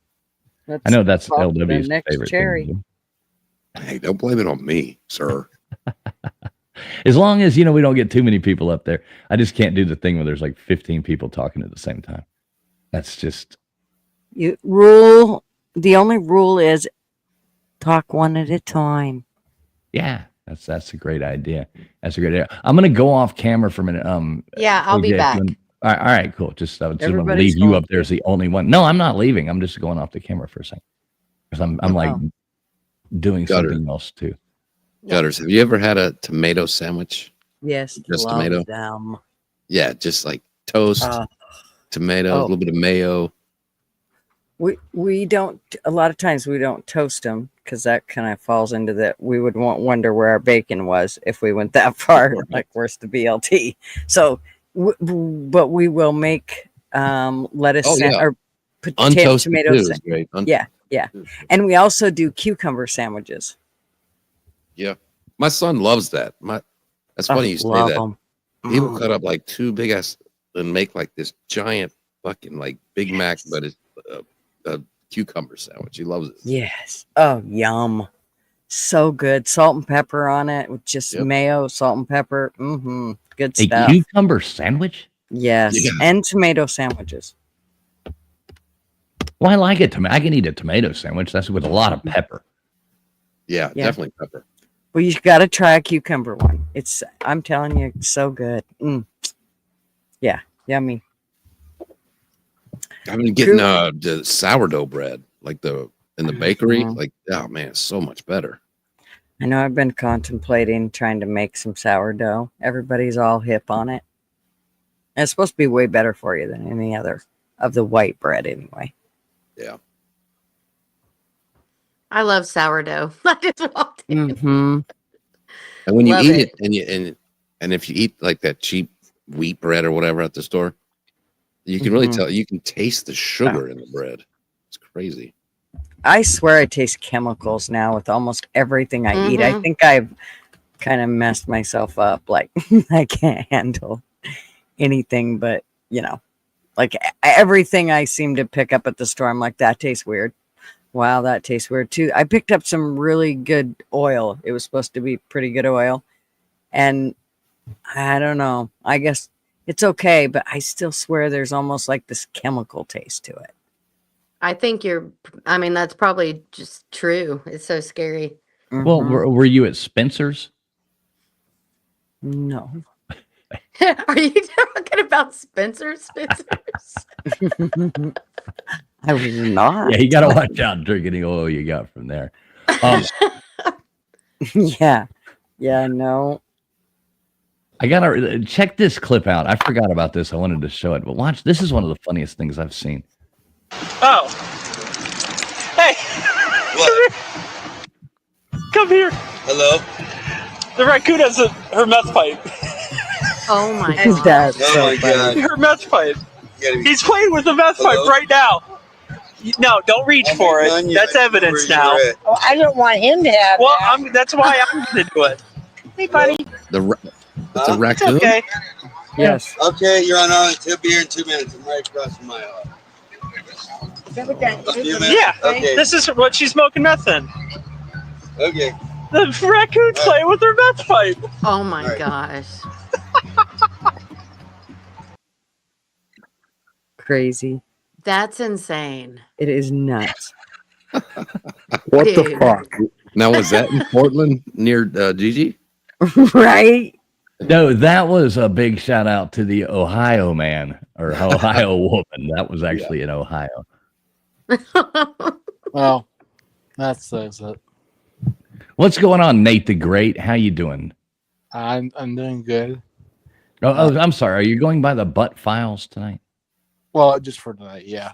I know that's LW's next favorite cherry. thing. Hey, don't blame it on me, sir. As long as we don't get too many people up there. I just can't do the thing where there's like 15 people talking at the same time. That's just The only rule is talk one at a time. yeah. That's a great idea. That's a great idea. I'm gonna go off camera for a minute. Yeah, I'll be back. All right, cool. Just want to leave you up there as the only one. No, I'm not leaving. I'm just going off the camera for a second because I'm like doing something else too. Gutters, have you ever had a tomato sandwich? Yes, Just tomato. Them. Yeah, just like toast, tomato, a little bit of mayo. We don't. A lot of times we don't toast them because that kind of falls into that. We would wonder where our bacon was if we went that far. Like, where's the BLT? So, but we will make lettuce or potato tomatoes. Yeah, and we also do cucumber sandwiches. Yeah, my son loves that. That's funny you say that. Them. He will cut up like two big ass and make like this giant fucking like Big Mac, but it's a cucumber sandwich. He loves it. Yes. Oh, yum. So good. Salt and pepper on it with just mayo, salt and pepper. Good stuff. A cucumber sandwich? Yes. Yeah. And tomato sandwiches. Well, I like it. I can eat a tomato sandwich. That's with a lot of pepper. Yeah, definitely pepper. Well, you got to try a cucumber one. I'm telling you, it's so good. Yeah, yummy. I've been getting the sourdough bread, like the in the bakery. Mhm. Like, oh man, it's so much better. I know I've been contemplating trying to make some sourdough. Everybody's all hip on it. And it's supposed to be way better for you than any other of the white bread anyway. Yeah. I love sourdough. I just walked in. Mm-hmm. And when you Love eat it. it, and if you eat like that cheap wheat bread or whatever at the store, you can really Mhm. tell. You can taste the sugar in the bread. It's crazy. I swear I taste chemicals now with almost everything I eat. I Mhm. think I've kind of messed myself up. Like I can't handle anything but, like everything I seem to pick up at the store. I'm like, that tastes weird. Wow, that tastes weird too. I picked up some really good oil. It was supposed to be pretty good oil. And I don't know. I guess it's okay, but I still swear there's almost like this chemical taste to it. I think that's probably just true. It's so scary. Well, Mhm. were you at Spencer's? No. Are you talking about Spencer's? I was not. Yeah, you got to watch out drinking any oil you got from there. Yeah. Yeah, no. I gotta check this clip out. I forgot about this. I wanted to show it, but watch. This is one of the funniest things I've seen. Oh. Hey. What? Come here. Hello. The raccoon has her meth pipe. Oh my And god. that's Oh so my funny. God. Her meth pipe. You gotta be- He's playing with the meth pipe Hello? right now. No, don't reach I'm for telling it. you, That's I know evidence where now. you're at. Oh, I don't want him to have Well, that. that's why I'm going to do it. Hey, buddy. It's a It's raccoon. okay. Yes. Okay, you're on our. He'll be here in 2 minutes. I'm right across from my office. Is that what that A few is? minutes. Yeah. Okay. This is what she's smoking meth in. Okay. The raccoon's playing with her meth pipe. Oh my All right. gosh. Crazy. That's insane. It is nuts. What the fuck? Now was that in Portland near Gigi? Right? No, that was a big shout out to the Ohio man or Ohio woman. That was actually in Ohio. Well, that says it. What's going on, Nate the Great? How you doing? I'm doing good. Oh, I'm sorry. Are you going by the butt files tonight? Well, just for tonight, yeah.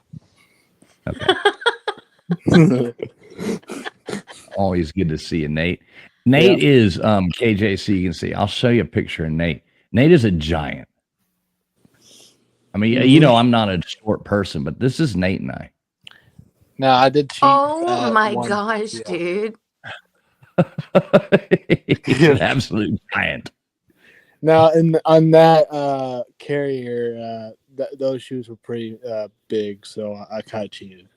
Okay. Always good to see you, Nate. Nate is KJ, so you can see. I'll show you a picture of Nate. Nate is a giant. I mean, you know, I'm not a short person, but this is Nate and I. No, I did cheat. Oh my one. gosh, dude. He's an absolute giant. Now, on that carrier, those shoes were pretty big, so I kind of cheated.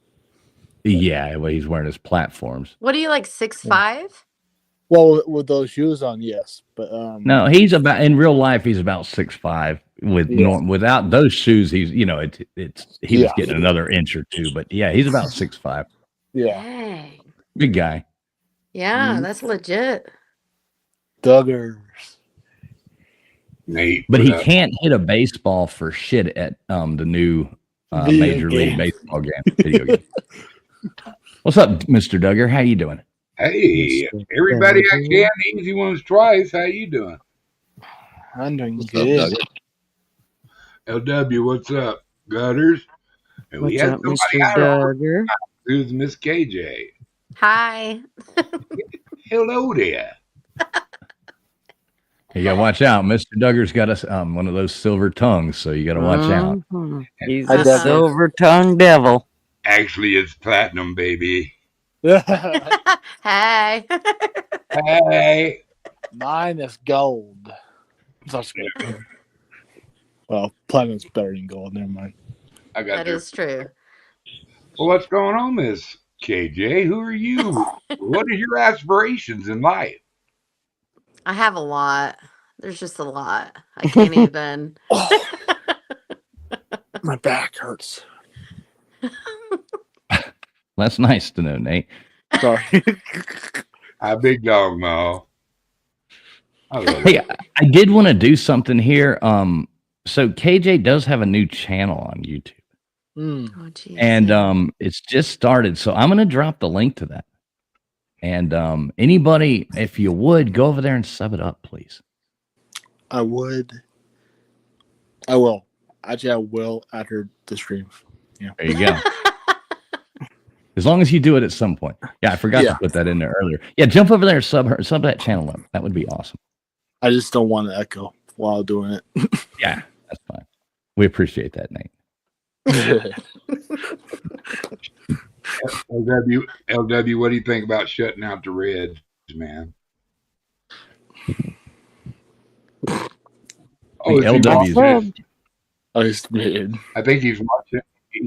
Yeah, well, he's wearing his platforms. What are you, like 6'5"? Well, with those shoes on, yes, but No, he's about in real life. He's about 6'5". With without those shoes, he's he was getting another inch or two. But yeah, he's about 6'5". Yeah, Dang. Big guy. Yeah, that's legit. Duggars. Nate, But he can't hit a baseball for shit at the new Major League Baseball video game. What's up, Mr. Duggar? How you doing? Hey, everybody I can, easy ones twice. How you doing? I'm doing What's good. up, Doug? LW, what's up, Gutters? And we What's had up, somebody Mr. out of Duggar? who's Miss KJ. Hi. Hello there. You gotta watch out. Mr. Duggar's got us one of those silver tongues, so you gotta watch out. Mhm. He's I a definitely- silver-tongued devil. Actually, it's platinum, baby. Hey. Hey. Mine is gold. That's good. Well, platinum's better than gold. Never mind. I got That there. is true. Well, what's going on, Miss KJ? Who are you? What are your aspirations in life? I have a lot. There's just a lot. I can't even. My back hurts. That's nice to know, Nate. Sorry. Hi, big dog, Mo. I love Hey, it. I did want to do something here. So KJ does have a new channel on YouTube. Oh, geez, And it's just started. So I'm going to drop the link to that. And anybody, if you would, go over there and sub it up, please. I would. I will. Actually, I will after the stream. Yeah. There you go. As long as you do it at some point. Yeah, I forgot to put that in there earlier. Yeah, jump over there and sub that channel up. That would be awesome. I just don't want to echo while doing it. Yeah, that's fine. We appreciate that, Nate. LW, what do you think about shutting out the Reds, man? Oh, LW. I think he's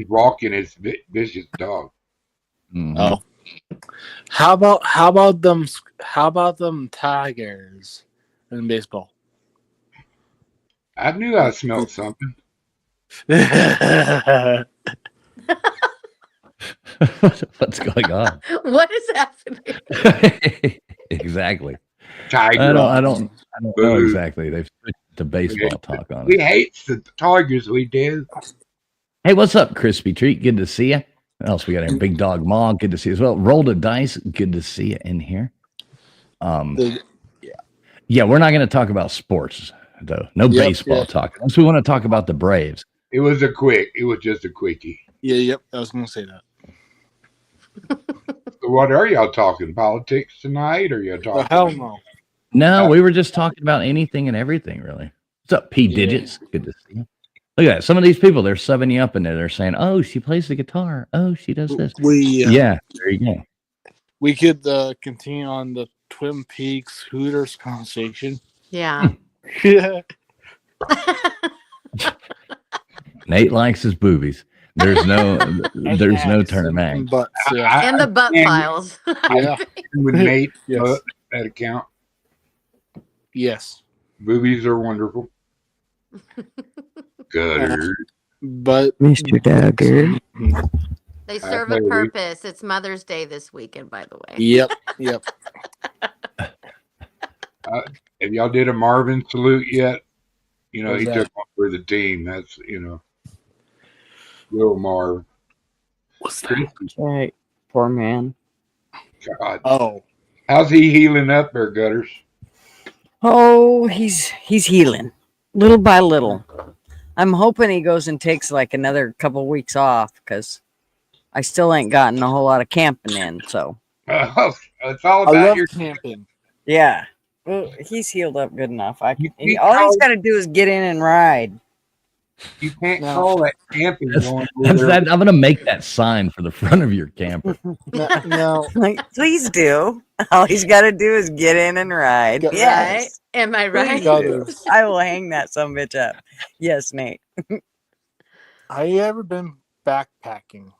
walking his vicious dog. Mm-hmm. Oh, how about them Tigers in baseball? I knew I smelled something. What's going on? What is happening? Exactly. Tiger. I don't know exactly. They've switched to baseball talk on We it. hate the Tigers. We do. Hey, what's up, Crispy Treat? Good to see you. What else we got here? Big Dog Ma, good to see you as well. Roll the Dice, good to see you in here. Yeah, we're not going to talk about sports though. No baseball talk. Unless we want to talk about the Braves. It was just a quickie. Yep. I was going to say that. So what are y'all talking? Politics tonight, or you talking? Hell no. No, we were just talking about anything and everything, really. What's up, P Digits? Good to see you. Look at that. Some of these people, they're subbing you up in there. They're saying, "Oh, she plays the guitar. Oh, she does this." Yeah, there you go. We could continue on the Twin Peaks Hooters conversation. Yeah. Yeah. Nate likes his boobies. There's no turning back. But and the butt files. Yeah. With Nate, that account. Yes. Boobies are wonderful. Good. But Mr. Duggar. They serve a purpose. It's Mother's Day this weekend, by the way. Yep. Have y'all did a Marvin salute yet? You know, What's he that? took one for the team. That's, little Marv. What's that? Right. Poor man. God. Oh. How's he healing up there, Gutters? Oh, he's healing little by little. I'm hoping he goes and takes like another couple weeks off because I still ain't gotten a whole lot of camping in. So it's all I about love your camping. yeah, well, he's healed up good enough. All he's got to do is get in and ride. You can't call that camping. I'm going to make that sign for the front of your camper. No. Like, please do. All he's got to do is get in and ride. Right? Yes. Am I right? I will hang that sumbitch up. Yes, Nate. Have you ever been backpacking?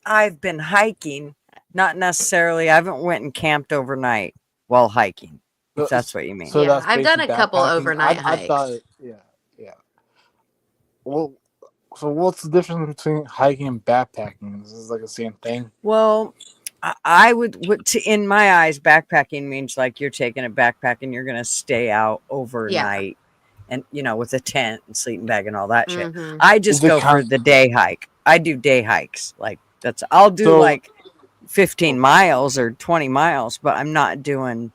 I've been hiking, not necessarily. I haven't went and camped overnight while hiking. If that's what you mean. So that's I've done a basically couple backpacking. overnight I hikes. thought, yeah. Well, so what's the difference between hiking and backpacking? Is this like the same thing? Well, I would in my eyes, backpacking means like you're taking a backpack and you're going to stay out overnight and, with a tent and sleeping bag and all that shit. I just go for the day hike. I do day hikes. Like I'll do like 15 miles or 20 miles, but I'm not doing.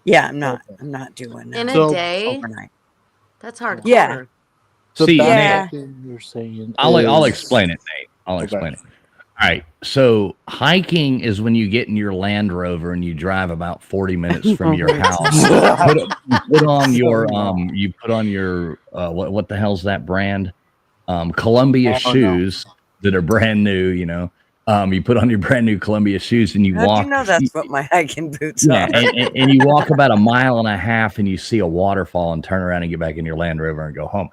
Yeah, I'm not doing in a day overnight. That's hard. Yeah. So See, Nate, you're saying I'll explain it, Nate. I'll explain it. All right. So hiking is when you get in your Land Rover and you drive about 40 minutes from your house. You put on your what the hell's that brand? Columbia shoes that are brand new, you put on your brand new Columbia shoes and you walk. How'd you know that's what my hiking boots are? and you walk about 1.5 miles and you see a waterfall and turn around and get back in your Land Rover and go home.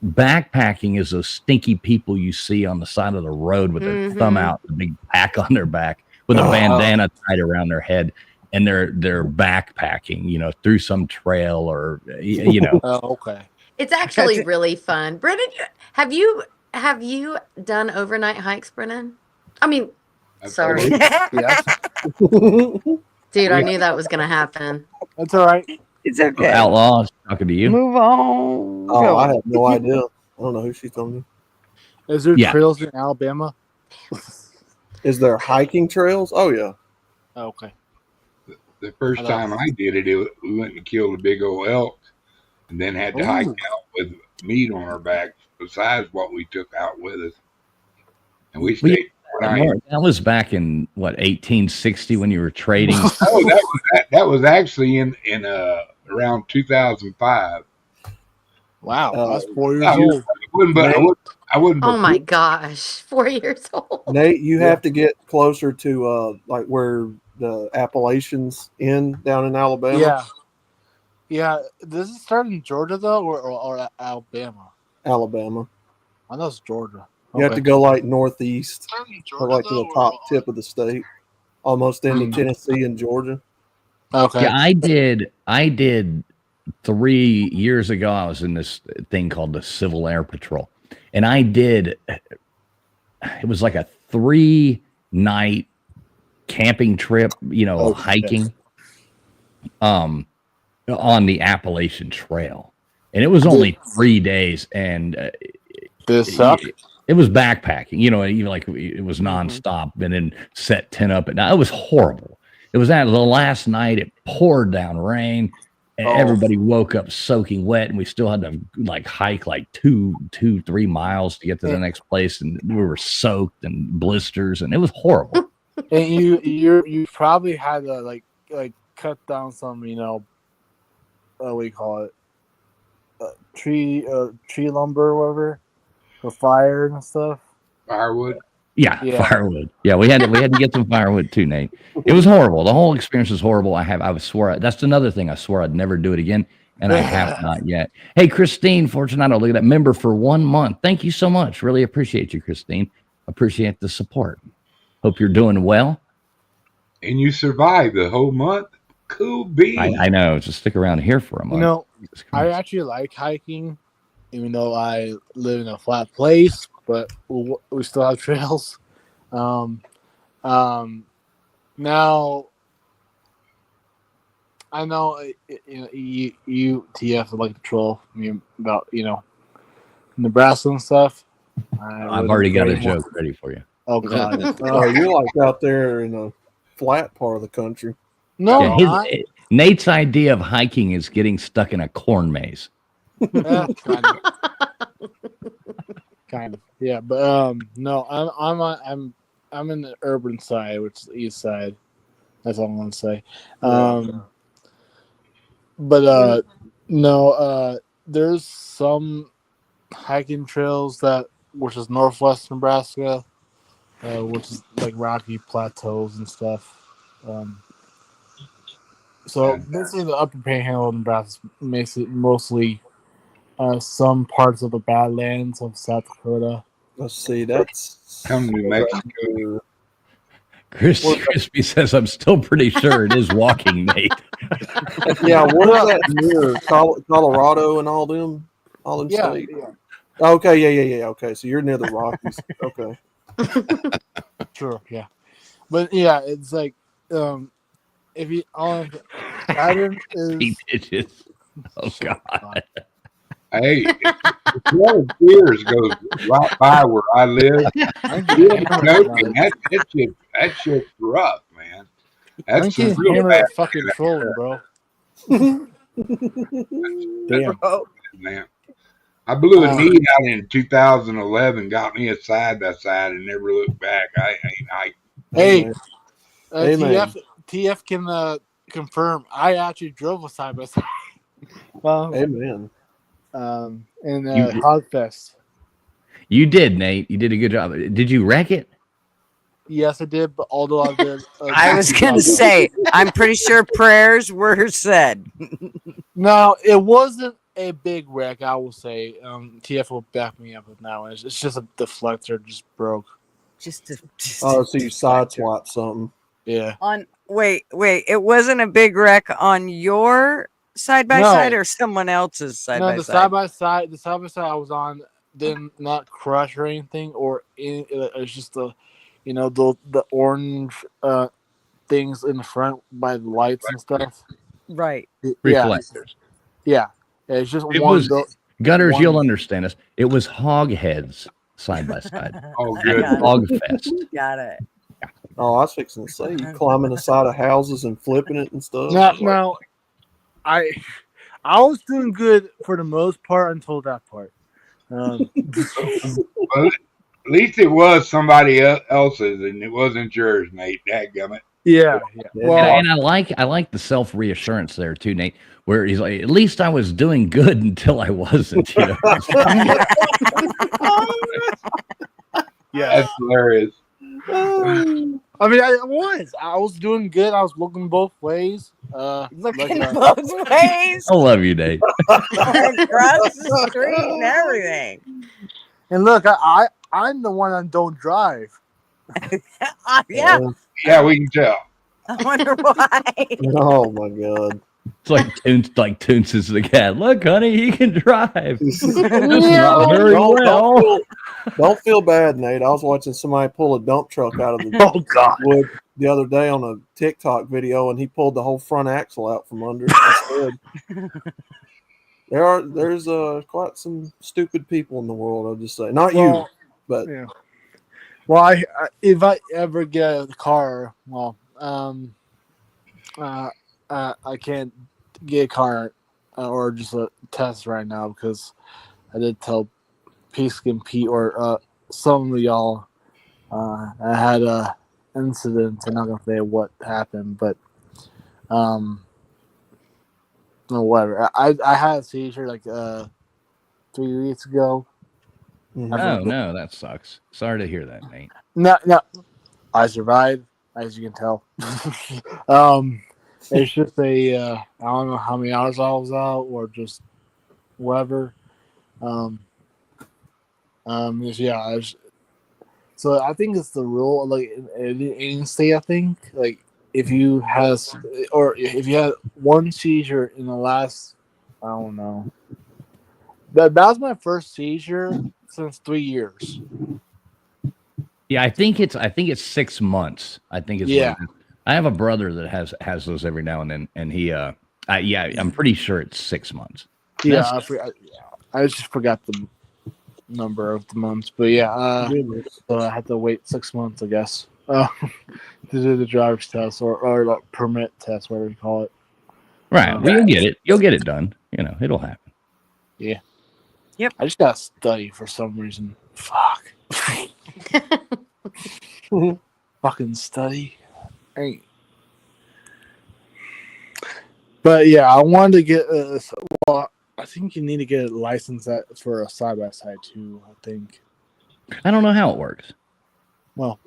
Backpacking is those stinky people you see on the side of the road with their thumb out, the big pack on their back with a bandana tied around their head, and they're backpacking, through some trail or Oh, okay. It's actually really fun. Brennan, have you done overnight hikes, Brennan? I mean, sorry. Yeah. Dude, I knew that was going to happen. That's all right. It's okay. Outlaws talking to you. Move on. Oh, I have no idea. I don't know who she's talking to. Is there trails in Alabama? Is there hiking trails? Oh yeah. Oh, okay. The first time I did it, we went and killed a big old elk, and then had to hike out with meat on our backs besides what we took out with us. And we stayed. That was back in what 1860 when you were trading. No, that was actually in around 2005. Wow, I was 4 years old. I wouldn't. Oh my gosh, 4 years old. Nate, you have to get closer to like where the Appalachians end down in Alabama. Yeah. Yeah. Does it start in Georgia though, or Alabama? Alabama. I know it's Georgia. You have to go like northeast, or like to the top tip of the state, almost into Tennessee and Georgia. Okay. Yeah, I did 3 years ago. I was in this thing called the Civil Air Patrol, and I did. It was like a 3-night camping trip, hiking, on the Appalachian Trail, and it was only 3 days, and this sucked. It was backpacking, even like it was nonstop, and then set tent up. And it was horrible. It was the last night. It poured down rain, and everybody woke up soaking wet, and we still had to like hike like 3 miles to get to the next place, and we were soaked and blisters, and it was horrible. And you probably had to like cut down some, what do you call it, tree lumber or whatever. For fire and stuff. Firewood. Yeah, firewood. Yeah, we had to get some firewood too, Nate. It was horrible. The whole experience was horrible. I swore that's another thing. I swore I'd never do it again, and I have not yet. Hey, Christine Fortunato, look at that, member for 1 month. Thank you so much. Really appreciate you, Christine. Appreciate the support. Hope you're doing well. And you survived the whole month. Cool beans. I know. Just stick around here for a month. I actually like hiking. Even though I live in a flat place, but we still have trails. Now, I know you TF like to troll me about Nebraska and stuff. I've already got a joke ready for you. Oh God! You're like out there in a flat part of the country. No, Nate's idea of hiking is getting stuck in a corn maze. Yeah, kind of, yeah, but no, I'm in the urban side, which is the east side. That's all I'm gonna say. But no, there's some hiking trails which is northwest Nebraska, which is like rocky plateaus and stuff. So basically, the upper panhandle of Nebraska makes it mostly. Some parts of the Badlands of South Dakota. Let's see, that's come to Mexico. Crispy says, "I'm still pretty sure it is walking, Nate." Yeah, what is that near Colorado and all them states? Yeah. Okay, yeah. Okay, so you're near the Rockies. Okay. Sure, yeah, but yeah, it's like if you pattern is digits. Oh God. Hey, the 12 years goes right by where I live. That shit's rough, man. That's some real bad fucking trolling, bro. Damn, man. I blew a knee out in 2011, got me a side by side, and never looked back. Hey, TF can confirm. I actually drove a side by side. Amen. And Hogfest. You did, Nate. You did a good job. Did you wreck it? Yes, I did. But although I did, I was going to say, I'm pretty sure prayers were said. No, it wasn't a big wreck. I will say. TF will back me up with now. It's just a deflector just broke. So you sideswiped something. Yeah. Wait. It wasn't a big wreck on your side by side or someone else's side by side? The side by side I was on didn't not crush or anything, it's just the orange things in the front by the lights and stuff. Right. Reflectors. Yeah. It's just Gutters, you'll understand us. It was hog heads side by side. Oh, good. Hog fest. Got it. Oh, I was fixing to say, you climbing the side of houses and flipping it and stuff. No, I was doing good for the most part until that part. Well, at least it was somebody else's, and it wasn't yours, Nate. Dadgummit. Yeah. Well, and I like the self reassurance there too, Nate. Where he's like, at least I was doing good until I wasn't. You know? Yeah, that's hilarious. I mean, I was doing good. I was looking both ways. Looking both ways. I love you, Nate. Across the street and everything. And look, I'm the one that don't drive. Yeah. Yeah, we can tell. I wonder why. Oh my God. It's like Toons is the cat. Look, honey, he can drive. Not very well. Don't feel bad, Nate. I was watching somebody pull a dump truck out of the wood the other day on a TikTok video, and he pulled the whole front axle out from under it. There's quite some stupid people in the world. I'll just say, not you, but yeah. Well, if I ever get a car, I can't get a car or just a test right now because I did tell Peaskin Pete or some of y'all I had a incident. I'm not gonna say what happened, but no, whatever. I had a seizure like 3 weeks ago. Oh no, that sucks. Sorry to hear that, Nate. No, I survived, as you can tell. It's just I don't know how many hours I was out or just whatever. So I think it's the rule, like in any state. I think like if you had one seizure in the last, I don't know. That was my first seizure since 3 years. Yeah, I think it's 6 months. I think it's I have a brother that has those every now and then, and he I'm pretty sure it's 6 months. Yeah, I just forgot the number of the months, but so I had to wait 6 months, I guess, to do the driver's test or the permit test, whatever you call it. Right, well, you'll get it. You'll get it done. You know, it'll happen. Yeah. Yep. I just gotta study for some reason. Fuck. Fucking study. Hey. But yeah, I wanted to get I think you need to get a license for a side by side too. I think. I don't know how it works. Well,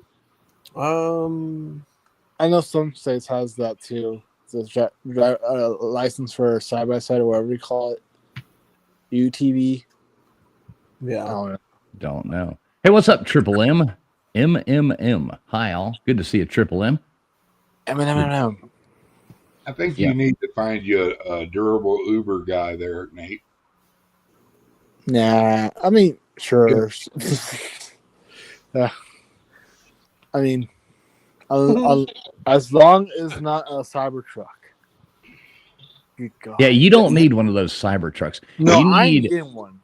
I know some states has that too. The license for side by side or whatever you call it. UTV. Yeah. Don't know. Hey, what's up, Triple M? MMM. Hi, all. Good to see you, Triple M. M. I think you need to find you a durable Uber guy there, Nate. Nah, I mean, sure. I mean, as long as not a Cybertruck. Good God. Yeah, you don't need one of those Cybertrucks. No, you I ain't getting one.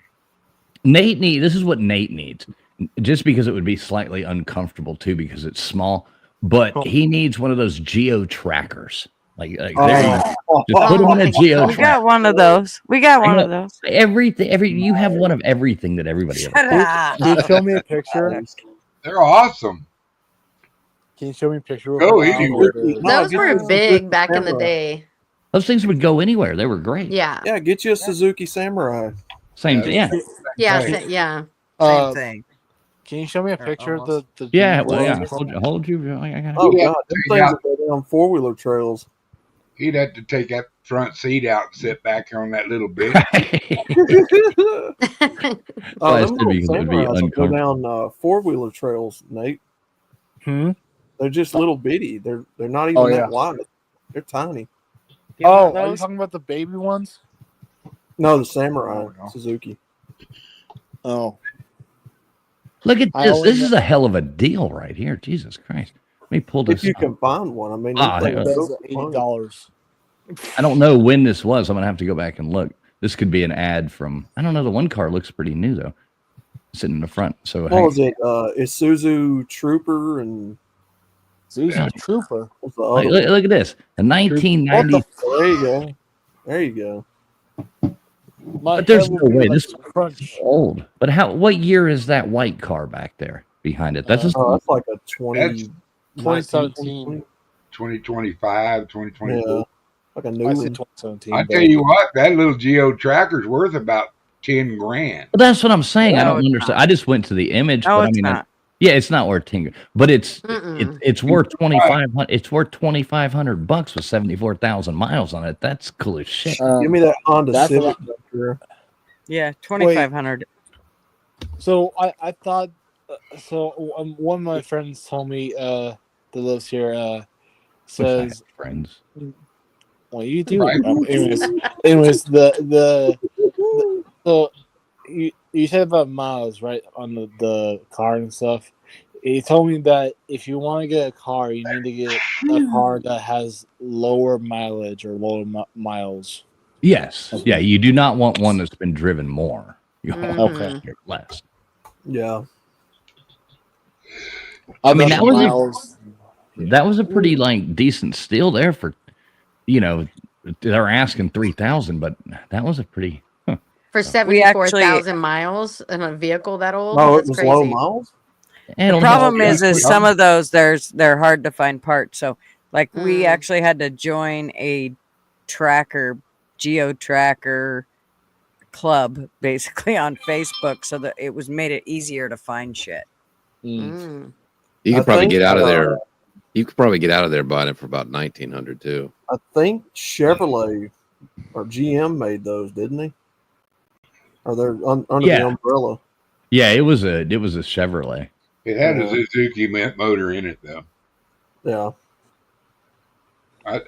This is what Nate needs. Just because it would be slightly uncomfortable too, because it's small, but he needs one of those geo trackers. Like there you just put him in a geo tracker. We got one of those. You have one of everything that everybody ever. Can you show me a picture? They're awesome. Can you show me a picture? Go anywhere. Those were big back in the day. Those things would go anywhere. They were great. Yeah. Yeah, get you a Suzuki Samurai. Same thing. Yeah. Yeah. Same thing. Can you show me a picture of the Yeah, well, yeah. Hold you. I got Oh God, them things go down 4-wheeler trails. He'd have to take that front seat out and sit back on that little bit. Them little Samurais will go down 4-wheeler trails, Nate. They're just little bitty. They're not even that wide. They're tiny. Oh, are you talking about the baby ones? No, the Samurai Suzuki. Oh. Look at this. This is a hell of a deal right here. Jesus Christ. Let me pull this If you up. can find one. I mean, $80. I don't know when this was. I'm going to have to go back and look. This could be an ad from, I don't know. The one car looks pretty new though, sitting in the front. So what was it? Isuzu Trooper and Isuzu Trooper. What's the other look at this. A 1990. There you go. There you go. But there's no way this is old. But what year is that white car back there behind it? That's just that's like a 2017, 2025, 2024. Yeah, like a new one. 2017. I tell you what, that little Geo tracker's worth about 10 grand. Well, that's what I'm saying. I No, don't it's understand. not. I just went to the image. No, but I it's mean, not. yeah, it's not worth 10, but it's worth 2,500. It's worth $2,500 with 74,000 miles on it. That's cool as shit. Give me that Honda that's Civic. Yeah, 2,500. So I thought one of my friends told me that lives here says friends. Well, you do. Right. Anyways, so you said about miles, right, on the car and stuff. He told me that if you want to get a car, you need to get a car that has lower mileage or lower miles. Yes. Yeah, you do not want one that's been driven more. You want Okay. less. Yeah. I mean, that was a pretty decent steal there for, they're asking 3,000, but that was a pretty For 74,000 miles in a vehicle that old. No, That's it was crazy. low miles. The problem is some of those they're hard to find parts. So like we actually had to join a geo tracker club basically on Facebook so that it made it easier to find shit. You could probably get out of there. You could probably get out of there buying it for about 1,900 too. I think Chevrolet or GM made those, didn't they? Or they're under the umbrella. Yeah, it was a Chevrolet. It had a Suzuki motor in it though. Yeah.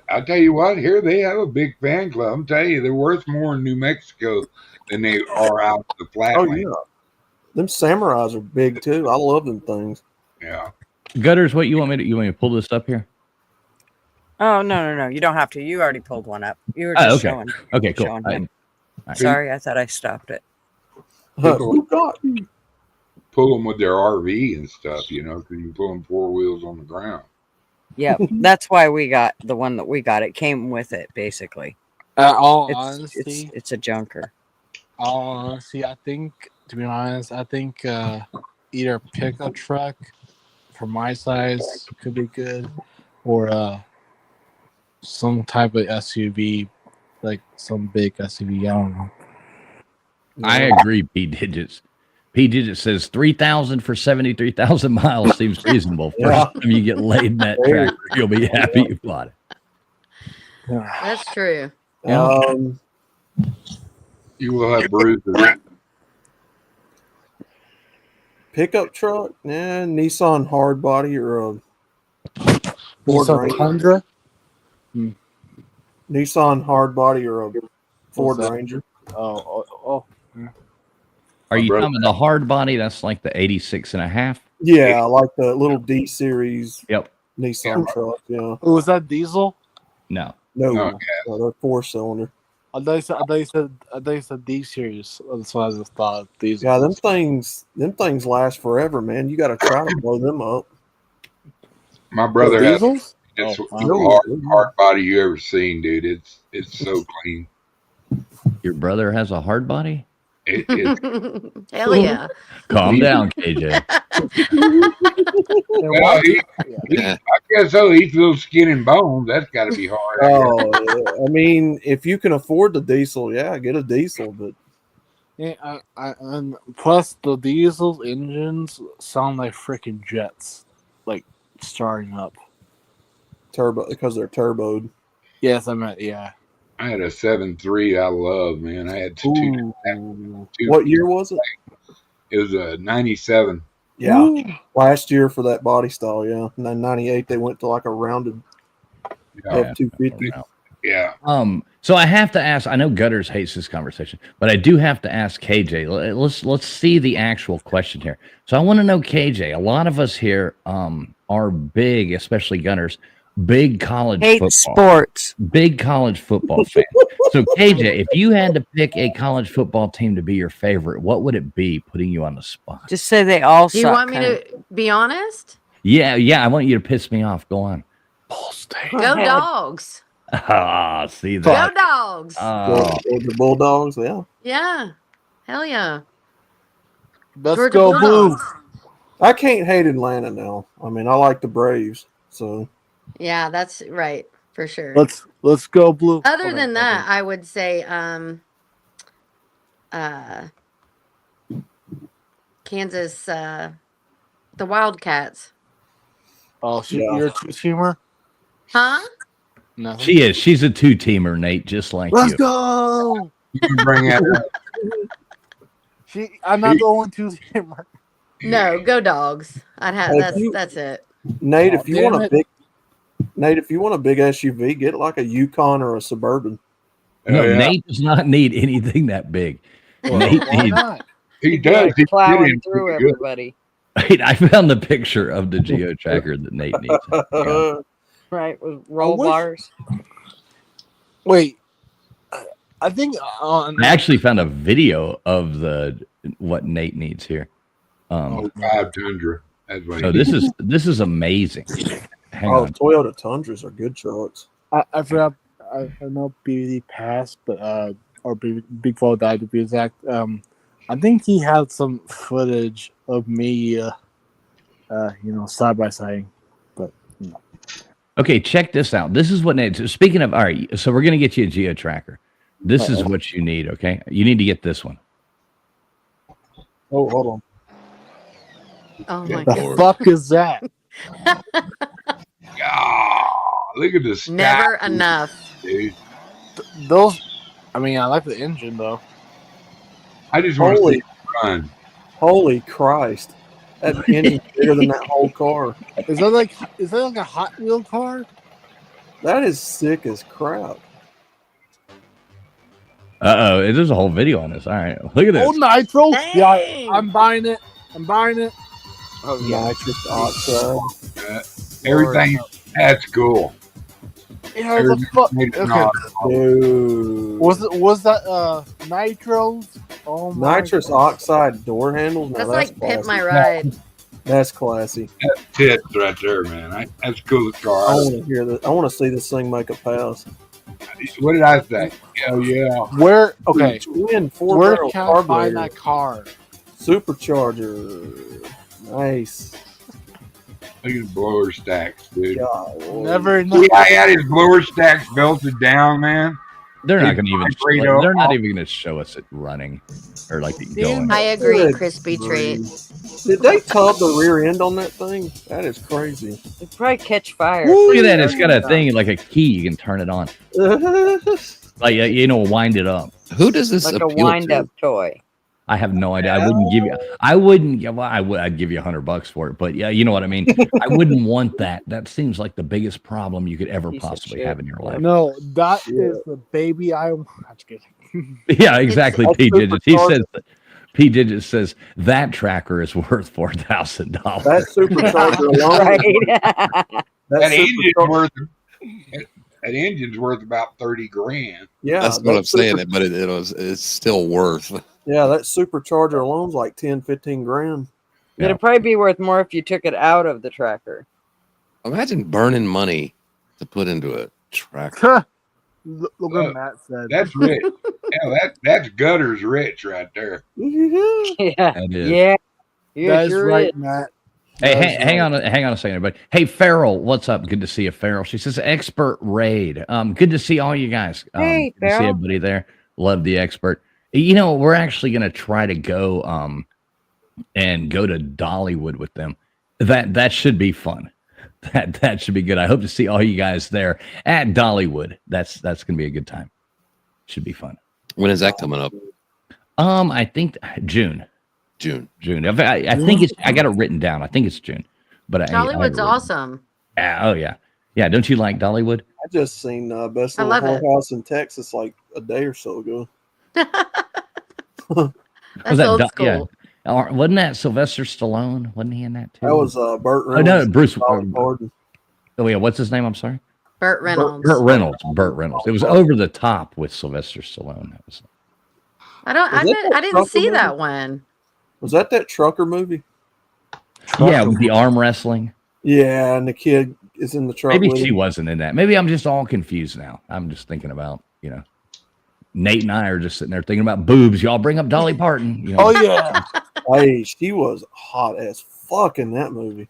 I tell you what, here they have a big fan club. I'm telling you, they're worth more in New Mexico than they are out the Blackmail. Oh yeah. Them Samurais are big too. I love them things. Yeah. Gutters, what you want me to pull this up here? Oh no. You don't have to. You already pulled one up. You were just showing. Okay, cool. Showing him. Sorry, I thought I stopped it. Pull them with their RV and stuff, because you pull them 4 wheels on the ground. Yeah, that's why we got the one that we got. It came with it, basically. Honesty, it's a junker. All honesty, I think, to be honest, either a pickup truck for my size could be good, or some type of SUV, like some big SUV. I don't know. I agree, P Digits. P Digits says 3,000 for 73,000 miles seems reasonable. First time you get laid in that tractor, you'll be happy you bought it. That's true. You will have bruises. Pickup truck, Nissan hard body or a Ford Nissan Ranger. Tundra. Nissan hard body or a Ford Ranger. Oh. Are you talking about the hard body? That's like the 86.5. Yeah, like the little D series. Yep. Nissan truck. Yeah. Oh, was that diesel? No. No, they're 4-cylinder. I thought you said D series. That's what I just thought. Diesel. Yeah, them things last forever, man. You got to try to blow them up. My brother has diesels? it's the hard body you ever seen, dude. It's so clean. Your brother has a hard body? Hell yeah. Calm down, KJ. Well, I guess so. He's little skin and bones. That's got to be hard. Oh, I mean, if you can afford the diesel, get a diesel. But yeah, and plus the diesel engines sound like freaking jets, like starting up. Turbo, because they're turboed. Yes, I meant I had a 7.3 I love, man. I had two. What year was it? It was a 97. Yeah. Ooh. Last year for that body style, yeah. And then 98 they went to like a rounded F250. Yeah. So I have to ask, I know Gutters hates this conversation, but I do have to ask KJ. Let's see the actual question here. So I want to know, KJ, a lot of us here are big, especially Gunners, big college Hate football. sports. Big college football fan. So KJ, if you had to pick a college football team to be your favorite, what would it be? Putting you on the spot. Just say they all Do you suck. want me to be honest? Yeah. I want you to piss me off. Go on. Go Dogs. Ah, see that. Go Dogs. The Bulldogs, yeah. Yeah. Hell yeah. Let's Georgia go Blue. Bulldogs. I can't hate Atlanta now. I mean, I like the Braves, so Yeah, that's right for sure. Let's go Blue. Other than that, I would say Kansas the Wildcats. Oh, you're a two-teamer? Huh? No. She is. She's a two-teamer, Nate, just like Let's you. go. You can bring that up. I'm not the only two-teamer. No, go Dogs. I'd have that's it. Nate, if you want damn a big SUV, get like a Yukon or a Suburban. No, yeah. Nate does not need anything that big. Well, Nate why needs. not? He does. He plowing did through it good. everybody. Wait, I found the picture of the geo tracker that Nate needs. Yeah. Right, with roll wish- bars. Wait, I think on I actually found a video of what Nate needs here. 5 Tundra. That's what So he this is amazing. Hang Oh, on. Toyota Tundras are good trucks. I forgot. I know BD passed, but or Big Fall died to be exact. I think he had some footage of me, side by side. But Okay, check this out. This is what Nate. So speaking of, all right, so we're gonna get you a geo tracker. This is what you need. Okay, you need to get this one. Oh, hold on. Oh my the god. fuck is that? look at this. Never enough. Dude. Those. I mean, I like the engine though. I just want to Holy- see it run. Holy Christ. That engine's bigger than that whole car. Is that like a Hot Wheel car? That is sick as crap. There's a whole video on this. All right, look at this. Oh, nitro! Dang. Yeah, I'm buying it. Oh yeah, Nitrous oxide. Everything. That's cool. yeah. The fuck. Made it Okay. not- Dude. Was that nitros? Oh my Nitrous God. oxide door handles? Now That's that's like Pimp classy. My Ride. That's classy. That's tits right there, man. That's cool I car. want to hear that. I want to see this thing make a pass. What did I say? Oh yeah. Where? Okay. Twin Where 4-barrel can I find carburetor. that car? Supercharger. Nice. Look at the blower stacks, dude. God, Never See know. how he had his blower stacks belted down, man? They're not Hey, going to even. Fredo. They're not even going to show us it running or like it going. I agree, Good crispy treat. Did they tub the rear end on that thing? That is crazy. They probably catch fire. Look at that! It's got a thing like a key. You can turn it on. Like wind it up. Who does this Like a appeal wind-up to? toy. I have no idea. I wouldn't give you. I wouldn't. Well, I would. I'd give you $100 for it. But yeah, you know what I mean. I wouldn't want that. That seems like the biggest problem you could ever Piece of possibly shit. have in your life. No, that is the baby I want. That's good. Yeah, exactly. That's P digits. He supercharged. says. P digits says that tracker is worth $4,000. That supercharger alone. Right. That engine's supercharger- worth. That engine's worth about $30,000. Yeah, That's what that I'm saying. super- But it's still worth. Yeah, that supercharger alone's like 10-15 grand. Yeah. It'd probably be worth more if you took it out of the tracker. Imagine burning money to put into a tractor. Look what Matt said. That's rich. Yeah, that's gutters rich right there. Yeah. That is. Yeah. That Yeah, is sure right, is. Matt. Hey, That is hang right. on a second, everybody. Hey, Farrell, what's up? Good to see you, Farrell. She says expert raid. Good to see all you guys. Hey, good to see Farrell. everybody there. Love the expert. We're actually gonna try to go and go to Dollywood with them. That should be fun. That should be good. I hope to see all you guys there at Dollywood. That's gonna be a good time. Should be fun. When is that coming up? I think June. June. I think it's. I got it written down. I think it's June. But I have it Dollywood's written. awesome. Oh yeah. Don't you like Dollywood? I just seen Best I Little love it. Whorehouse in Texas like a day or so ago. That's old school. Wasn't that Sylvester Stallone? Wasn't he in that too? That was Burt Oh Reynolds. no, Bruce. Dolly Parton. Oh yeah, what's his name? I'm sorry. Burt Reynolds. Burt Reynolds. It was over the top with Sylvester Stallone. That was. I didn't see that one. Was that trucker movie? Yeah, with the arm wrestling. Yeah, and the kid is in the truck. Maybe she wasn't in that. Maybe I'm just all confused now. I'm just thinking about, Nate and I are just sitting there thinking about boobs. Y'all bring up Dolly Parton. Oh yeah. Hey, she was hot as fuck in that movie.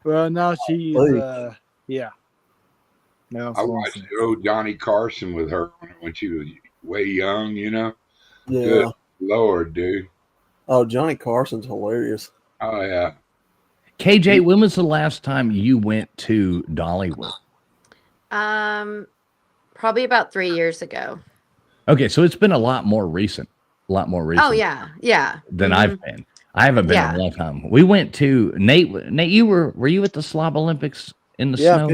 Well, now she's yeah. No, I watched old Johnny Carson with her when she was way young, Yeah. Good Lord, dude. Oh, Johnny Carson's hilarious. Oh yeah. KJ, when was the last time you went to Dollywood? Probably about 3 years ago. Okay, so it's been a lot more recent. Oh yeah, yeah. Than I've been. I haven't been in a long time. We went to Nate. Nate, were you at the Slob Olympics in the snow?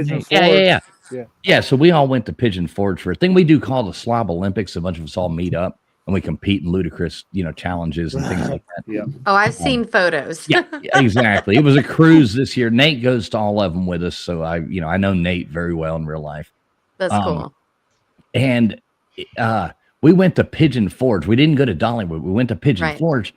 Yeah. So we all went to Pigeon Forge for a thing we do called the Slob Olympics. A bunch of us all meet up and we compete in ludicrous, challenges and things like that. Yeah. Oh, I've seen photos. Yeah, exactly. It was a cruise this year. Nate goes to all of them with us, so I know Nate very well in real life. That's cool. And we went to Pigeon Forge. We didn't go to Dollywood. We went to Pigeon Forge,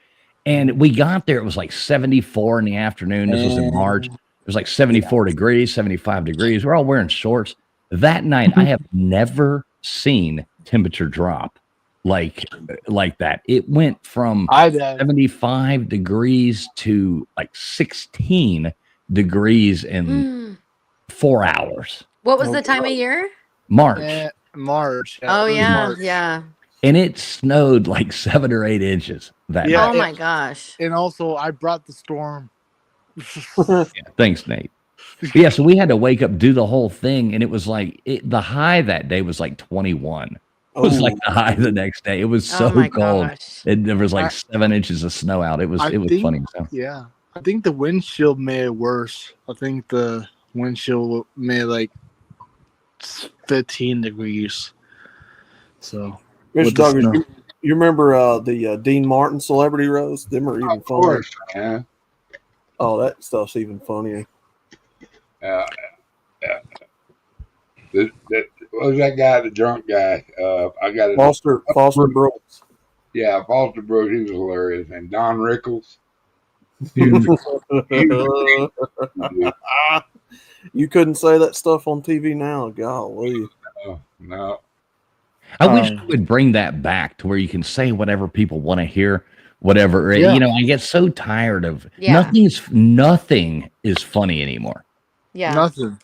and we got there. It was like 74 in the afternoon. This was in March. It was like 74 degrees, 75 degrees. We're all wearing shorts. That night, I have never seen temperature drop like that. It went from 75 degrees to like 16 degrees in 4 hours. What was the time of year? March. March. Oh yeah, March. yeah. And it snowed like 7 or 8 inches that night. Oh my gosh. And also, I brought the storm. Thanks, Nate. But yeah, so we had to wake up, do the whole thing, and it was like the high that day was like 21. It was like the high the next day. It was so cold. There was like 7 inches of snow out. It was funny. So. Yeah, I think the windshield made it worse. I think the windshield made like 15 degrees. So, Mr. Douglas, you remember the Dean Martin Celebrity Roast? Them are even funnier. Of course, yeah. Oh, that stuff's even funnier. What was that guy, the drunk guy? I got it. Foster Brooks. Yeah, Foster Brooks. He was hilarious. And Don Rickles. You couldn't say that stuff on TV now. Golly. No. I wish we would bring that back to where you can say whatever people want to hear, whatever. I get so tired of nothing is funny anymore. Yeah. Nothing.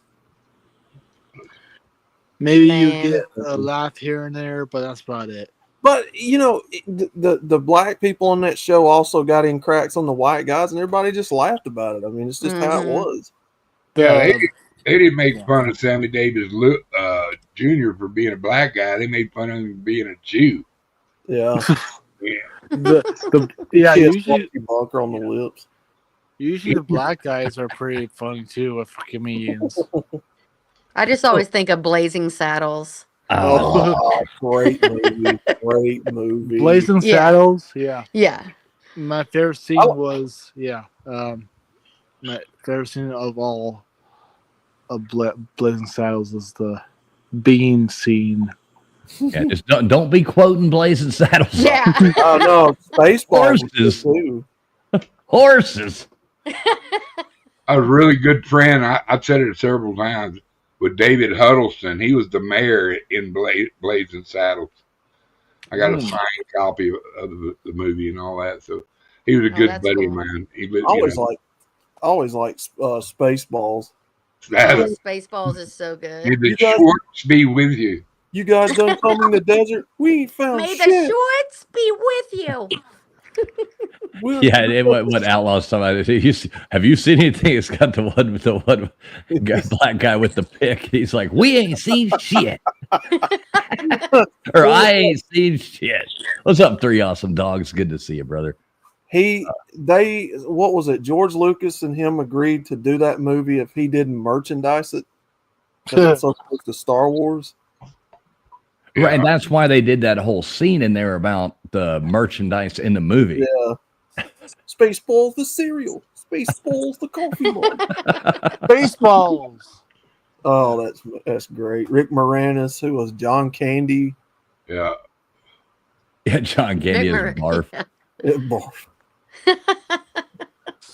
Maybe you get a laugh here and there, but that's about it. But the black people on that show also got in cracks on the white guys, and everybody just laughed about it. I mean, it's just how it was. Yeah, they didn't make fun of Sammy Davis Jr. for being a black guy. They made fun of him being a Jew. Yeah. Usually bunker on the lips. Usually the black guys are pretty funny too with comedians. I just always think of Blazing Saddles. Oh, great movie. Great movie. Blazing Saddles, yeah. Yeah. My favorite scene was, my favorite scene of all of Blazing Saddles is the bean scene. Yeah, just don't be quoting Blazing Saddles. Yeah. Oh no, Spaceballs. Horses. A really good friend. I've said it several times. With David Huddleston, he was the mayor in Blazing Saddles. I got a signed copy of the movie and all that. So he was a good buddy of mine. Always liked Spaceballs. Spaceballs is so good. May the Schwartz be with you. You guys done come in the desert? We ain't found May shit. the Schwartz be with you. Yeah, what Outlaw's talking about? Have you seen anything? It's got the one black guy with the pick. He's like, we ain't seen shit, or I ain't seen shit. What's up, Three Awesome Dogs? Good to see you, brother. What was it? George Lucas and him agreed to do that movie if he didn't merchandise it. It's so close to Star Wars. Right, and that's why they did that whole scene in there about the merchandise in the movie. Yeah. Spaceballs the cereal. Baseballs, the coffee mug. Baseballs. Oh, that's great. Rick Moranis, who was John Candy. Yeah. Yeah, John Candy is barf. Barf.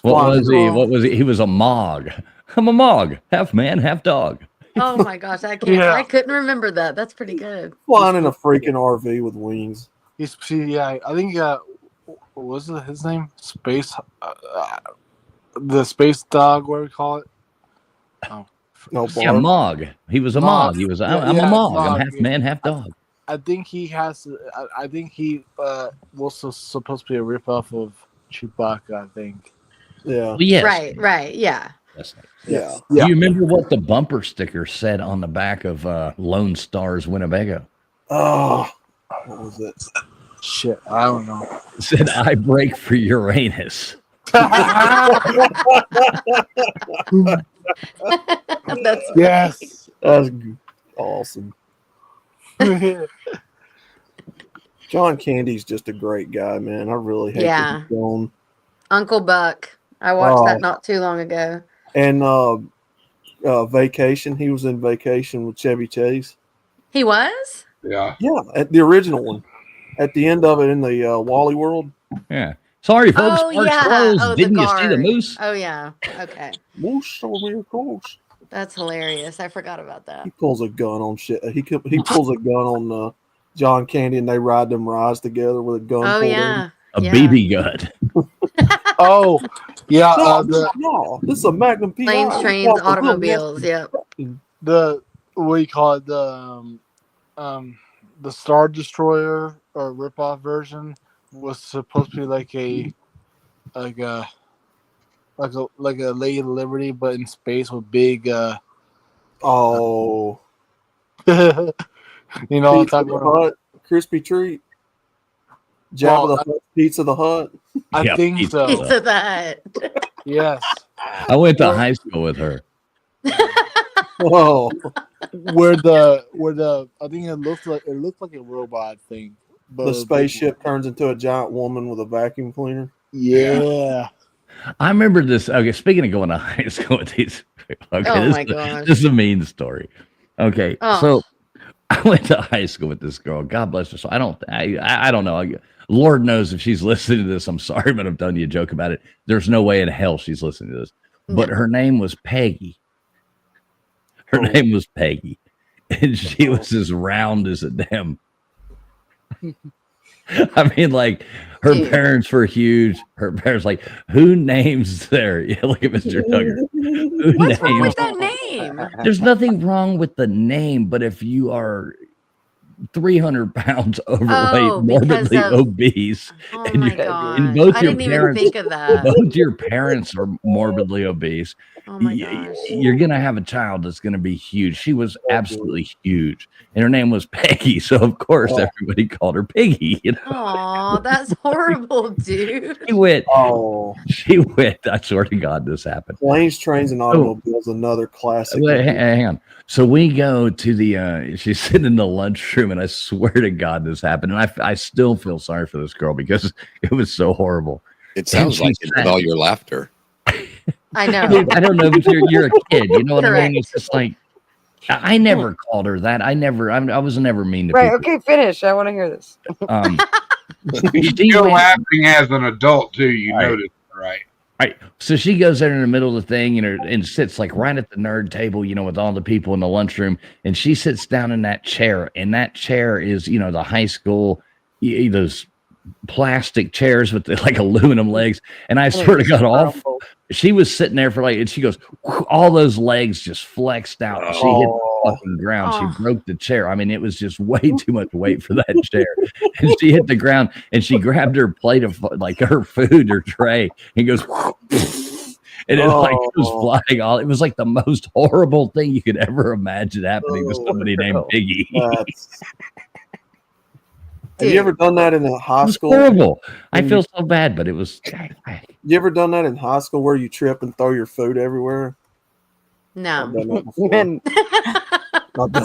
What was he? What was he? He was a Mog. I'm a Mog, half man, half dog. Oh my gosh, I can't. I couldn't remember that. That's pretty good. Flying in a freaking RV with wings. I think what was his name? Space, the space dog. What do we call it? Oh, no, yeah, Mog. He was a Mog. He was. I'm a Mog. I'm half man, half dog. I think he has. I think he was supposed to be a ripoff of Chewbacca. I think. Yeah. Well, yes. Right. Yeah. Yeah. Do you remember what the bumper sticker said on the back of Lone Stars Winnebago? Oh, what was it? Shit, I don't know. It said, "I break for Uranus." Yes, that's awesome. John Candy's just a great guy, man. I really hate that he's gone. Uncle Buck. I watched that not too long ago. And Vacation. He was in Vacation with Chevy Chase. He was? Yeah. Yeah, at the original one. At the end of it in the Wally World. Yeah. Sorry, folks. Oh, Park's yeah. closed. Oh, Didn't the you see the guard. moose? Oh, yeah. Okay. Moose over here, course. That's hilarious. I forgot about that. He pulls a gun on shit. He pulls a gun on John Candy, and they ride them rides together with a gun. Oh, pulled yeah. in. A BB gun. Oh, yeah. No, this is a Magnum PI. Planes, trains, automobiles. Yep. The what do you call it? The Star Destroyer or ripoff version was supposed to be like a Lady Liberty, but in space with big. Oh. You know what I'm talking about? Crispy treat. Jabba the Hutt, Pizza the Hut. I think so. Pizza the Hut. Yes. I went to high school with her. Whoa. Where the I think it looked like a robot thing. But The spaceship turns into a giant woman with a vacuum cleaner. Yeah. I remember this. Okay, speaking of going to high school with these people. Okay, Oh, my gosh. This is a mean story. Okay, Oh. so I went to high school with this girl. God bless her. So I don't know. Lord knows if she's listening to this. I'm sorry, but I'm telling you a joke about it. There's no way in hell she's listening to this. But her name was Peggy. Her name was Peggy, and she was as round as a damn. I mean, like, her parents were huge. Her parents, like, who names their? Yeah, look at Mr. Tugger. What's wrong with that name? There's nothing wrong with the name, but if you are 300 pounds overweight, morbidly obese, and my gosh. and both I your didn't even parents, think of that. both your parents are morbidly obese, Oh my gosh. you're gonna have a child that's gonna be huge. She was absolutely huge, and her name was Peggy. So of course everybody called her Piggy. You know? Oh, that's horrible, dude. She went. Oh, she went. I swear to God, this happened. Planes, Trains, and Automobiles, another classic. Wait, hang on. So we go to the. She's sitting in the lunchroom, and I swear to God, this happened. And I still feel sorry for this girl because it was so horrible. It sounds like it with all your laughter. I know. Dude, I don't know, but you're a kid. You know what I mean? Correct. It's just like I never called her that. I was never mean to Right. people. Okay. Finish. I want to hear this. You're still laughing as an adult too. You notice, right? Right. So she goes there in the middle of the thing, and sits like right at the nerd table, with all the people in the lunchroom. And she sits down in that chair, and that chair is, the high school, those plastic chairs with the like aluminum legs. And I swear to God, she was sitting there for and she goes, all those legs just flexed out. She hit the fucking ground. She broke the chair. I mean, it was just way too much weight for that chair. And she hit the ground, and she grabbed her plate of her food, her tray, and goes, and it was flying all. It was like the most horrible thing you could ever imagine happening to somebody named Piggy. Have you ever done that in a high school? Horrible. I feel so bad, but it was. You ever done that in high school where you trip and throw your food everywhere? No.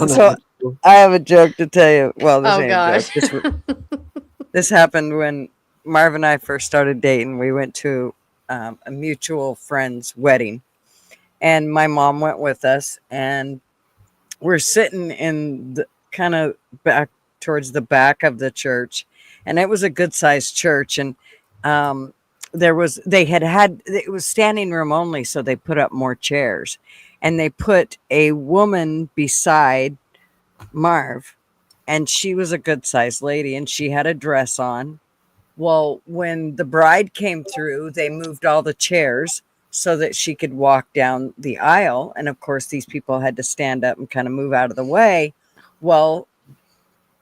So I have a joke to tell you. Well, this Oh, ain't gosh. a joke. This happened when Marv and I first started dating. We went to a mutual friend's wedding, and my mom went with us, and we're sitting in the kind of back towards the back of the church, and it was a good sized church, and it was standing room only, so they put up more chairs, and they put a woman beside Marv, and she was a good sized lady, and she had a dress on. Well, when the bride came through, they moved all the chairs so that she could walk down the aisle. And of course, these people had to stand up and kind of move out of the way. Well,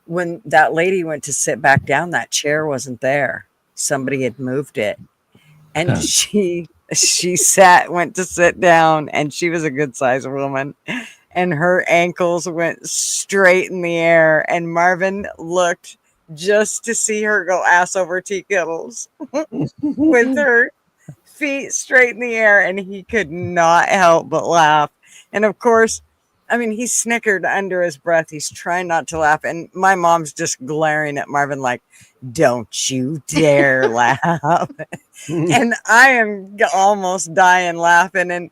when that lady went to sit back down, that chair wasn't there. Somebody had moved it. And she went to sit down, and she was a good sized woman, and her ankles went straight in the air. And Marvin looked just to see her go ass over tea kettles with her feet straight in the air, and he could not help but laugh. And of course, I mean, he snickered under his breath. He's trying not to laugh, and my mom's just glaring at Marvin like, "Don't you dare laugh." And I am almost dying laughing. And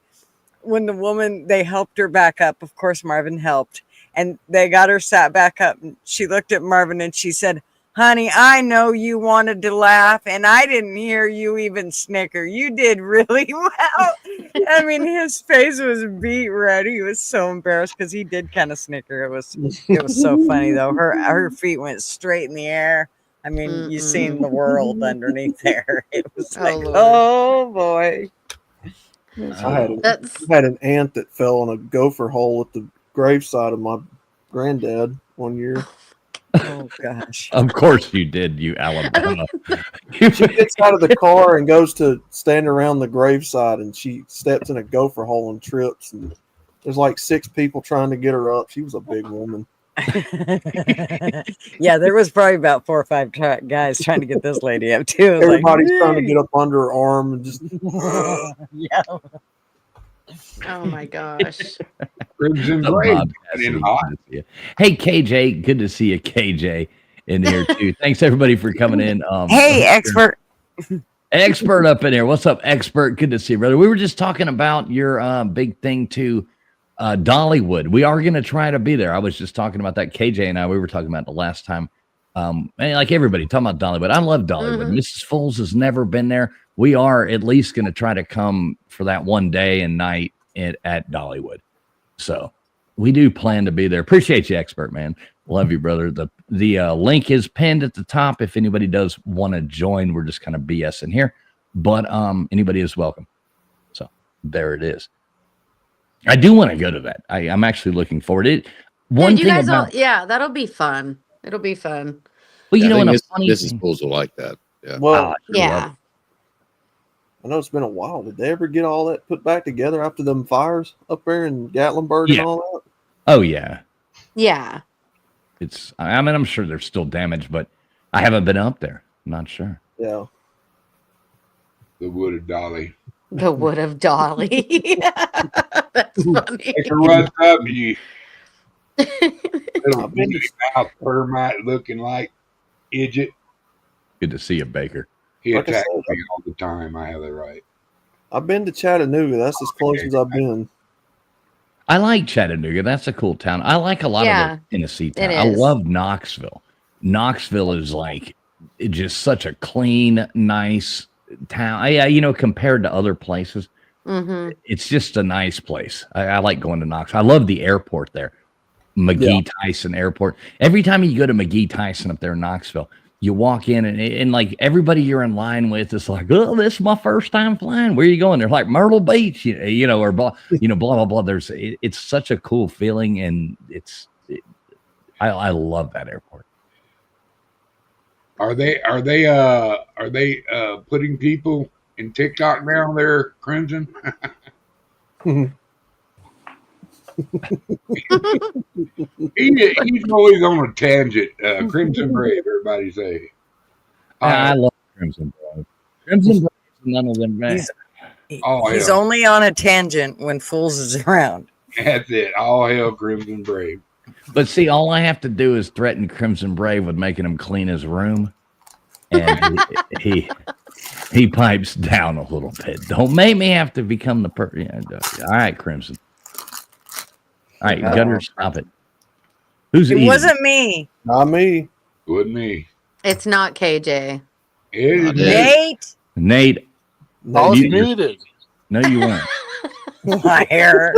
when the woman, they helped her back up, of course Marvin helped, and they got her sat back up, and she looked at Marvin and she said, "Honey, I know you wanted to laugh, and I didn't hear you even snicker. You did really well." I mean, his face was beet red. He was so embarrassed because he did kind of snicker. It was so funny though. Her feet went straight in the air. I mean, you seen the world underneath there. It was oh boy. I had an aunt that fell in a gopher hole at the graveside of my granddad one year. Oh gosh! Of course you did, you Alabama. She gets out of the car and goes to stand around the graveside, and she steps in a gopher hole and trips. And there's like 6 people trying to get her up. She was a big woman. Yeah, there was probably about 4 or 5 guys trying to get this lady up too. Everybody's trying to get up under her arm and just yeah. Oh my gosh. Crimson Oh, Brave. Bob, In hot. good to see you. Hey KJ, good to see you, KJ, in here too. Thanks everybody for coming in. Hey, expert. Expert up in here. What's up, expert? Good to see you, brother. We were just talking about your big thing too, Dollywood. We are going to try to be there. I was just talking about that. KJ and I, we were talking about the last time. And like everybody talking about Dollywood. I love Dollywood. Mrs. Foles has never been there. We are at least going to try to come for that one day and night at Dollywood. So we do plan to be there. Appreciate you, expert, man. Love you, brother. The link is pinned at the top. If anybody does want to join, we're just kind of BSing here, but anybody is welcome. So there it is. I do want to go to that. I'm actually looking forward to it. One thing about, that'll be fun. It'll be fun. Well, you know, Mrs. Bulls will like that. Yeah. Well, yeah. I know it's been a while. Did they ever get all that put back together after them fires up there in Gatlinburg and all that? Oh yeah. Yeah. It's. I mean, I'm sure there's still damage, but I haven't been up there. I'm not sure. Yeah. The Wood of Dolly. The Wood of Dolly. That's funny. What's up, you? Little mouth termite looking like idiot. Good to see you, Baker. He Like I attacks said, me all the time. I have it right. I've been to Chattanooga. That's as close as I've been. I like Chattanooga. That's a cool town. I like a lot of the Tennessee town. I love Knoxville. Knoxville is like just such a clean, nice town. You know, compared to other places, it's just a nice place. I like going to Knoxville. I love the airport there, McGee Tyson Airport. Every time you go to McGee Tyson up there in Knoxville, you walk in and like everybody you're in line with is like, "Oh, this is my first time flying. Where are you going?" They're like Myrtle Beach, you know, or blah, blah, blah, blah. It's such a cool feeling, and I love that airport. Are they putting people in TikTok now there, Crimson? He's always on a tangent. Crimson Brave, everybody say. I love Crimson Brave. Crimson Brave, none of them. He's only on a tangent when Fools is around. That's it. All hail Crimson Brave. But see, all I have to do is threaten Crimson Brave with making him clean his room, and he He pipes down a little bit. Don't make me have to become the person. Yeah, all right, Crimson. All right, Gunner, stop it. Who's eating? It wasn't me. Not me. Wasn't me. It's not KJ. It is Nate. Nate. I was muted. No, you weren't. Liar.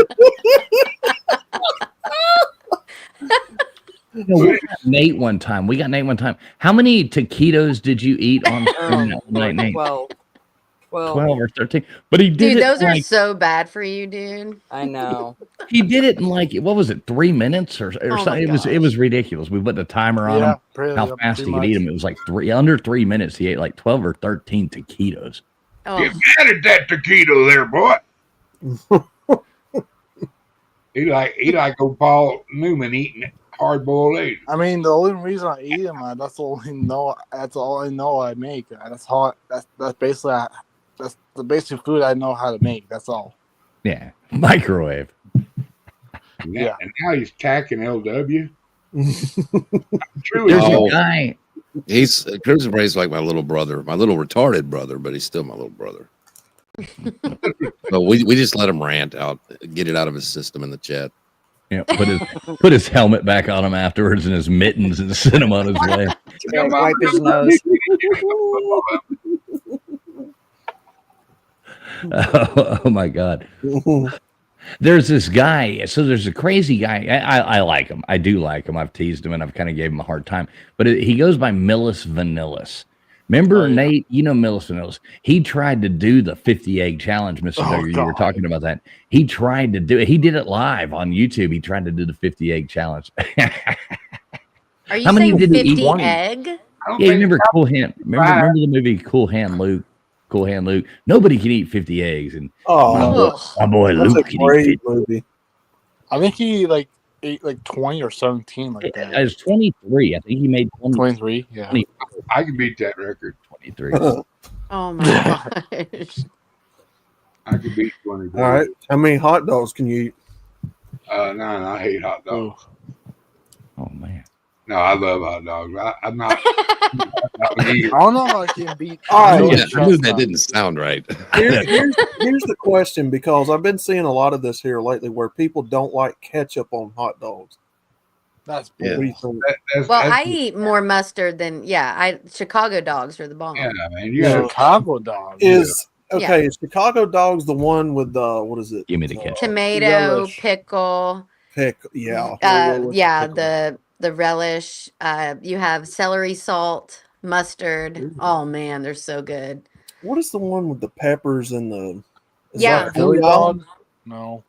No, we got Nate one time. How many taquitos did you eat on stream that night, Nate? 12 or 13. But he did Dude, it those are like, so bad for you, dude. I know. he did it in like, what was it, 3 minutes or Oh something? It was ridiculous. We put the timer on him. How fast he could eat them. It was like under 3 minutes. He ate like 12 or 13 taquitos. Oh. Get mad at that taquito there, boy. he like old Paul Newman eating hard-boiled eggs. I mean, the only reason I eat them, that's all I know I make. That's basically that's the basic food I know how to make. That's all. Yeah, microwave. Yeah, and now he's tacking LW. True. There's a guy. He's Crimson Ray's like my little brother, my little retarded brother, but he's still my little brother. So we just let him rant out, get it out of his system in the chat. Yeah, put his helmet back on him afterwards and his mittens and send him on his way. Wipe his nose. Oh my God. There's this guy. So there's a crazy guy. I like him. I do like him. I've teased him and I've kind of gave him a hard time. But he goes by Millis Vanillis. Remember, Nate? You know Millis Vanillis. He tried to do the 50 egg challenge, Mr. Duggar. You were talking about that. He tried to do it. He did it live on YouTube. He tried to do the 50 egg challenge. Are you How many saying did he eat? 50 egg? Yeah, you remember Cool Hand? Remember the movie Cool Hand Luke? Cool Hand Luke. Nobody can eat 50 eggs, and my boy that's Luke a can great eat 50. movie. I think he ate like 20 or 17 like that. It was 23. I think he made 23. Yeah, 20. I can beat that record. 23. Oh my gosh. I can beat 23. All right. How many hot dogs can you eat? No, I hate hot dogs. Oh man. No, I love hot dogs. I'm not. I don't know if I can beat. All right. Yeah, I knew that didn't sound right. Here's the question, because I've been seeing a lot of this here lately where people don't like ketchup on hot dogs. That's Yeah. What do you think? Well, I eat more mustard than Chicago dogs are the bomb. Yeah, man. You got Chicago dog. Is Chicago dogs the one with the what is it? Give me the ketchup. Tomato, relish. pickle. Yeah. The relish. You have celery salt, mustard. Ooh. Oh man, they're so good. What is the one with the peppers and the? Is Yeah. that Philly dog? dog? No.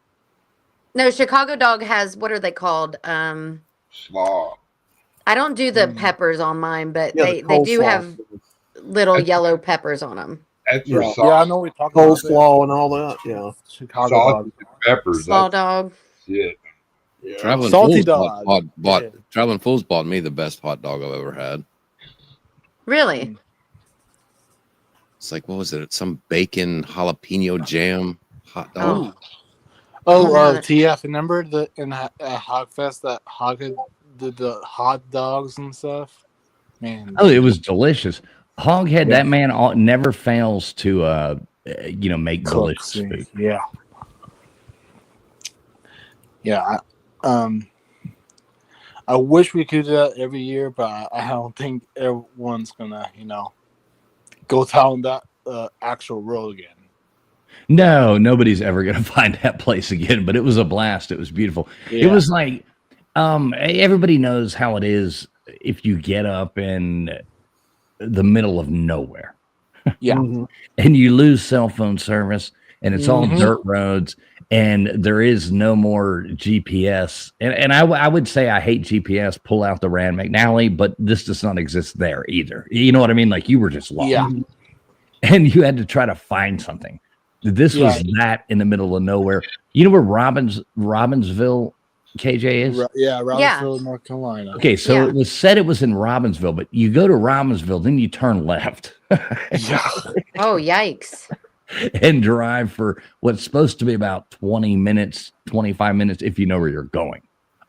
No, Chicago dog has, what are they called? slaw. I don't do the peppers on mine, but Yeah, they the do coleslaw. have little yellow peppers on them. That's for Yeah. sauce. Yeah, I know we talked about Coleslaw and all that. Yeah. Chicago Sauce dog. and peppers. Slaw That's dog. it. Yeah. Traveling Salty Fools dog. bought Yeah. Traveling Fools bought me the best hot dog I've ever had. Really? It's like, what was it? Some bacon jalapeno jam hot dog. TF, remember in Hogfest that Hog did the hot dogs and stuff? Man. Oh, it was delicious. Hoghead, that man never fails to make delicious food. Yeah. Yeah. I wish we could do that every year, but I don't think everyone's gonna, go down that actual road again. No, nobody's ever going to find that place again, but it was a blast. It was beautiful. Yeah. It was like, everybody knows how it is if you get up in the middle of nowhere. Yeah. Mhm. And you lose cell phone service and it's all Mhm. dirt roads and there is no more GPS. And I would say I hate GPS, pull out the Rand McNally, but this does not exist there either. You know what I mean? Like you were just lost. Yeah. And you had to try to find something. This was that in the middle of nowhere. You know where Robbinsville, KJ is? Robbinsville, North Carolina. Okay, so it was said it was in Robbinsville, but you go to Robbinsville, then you turn left. Yeah. Oh, yikes. And drive for what's supposed to be about 20 minutes, 25 minutes, if you know where you're going,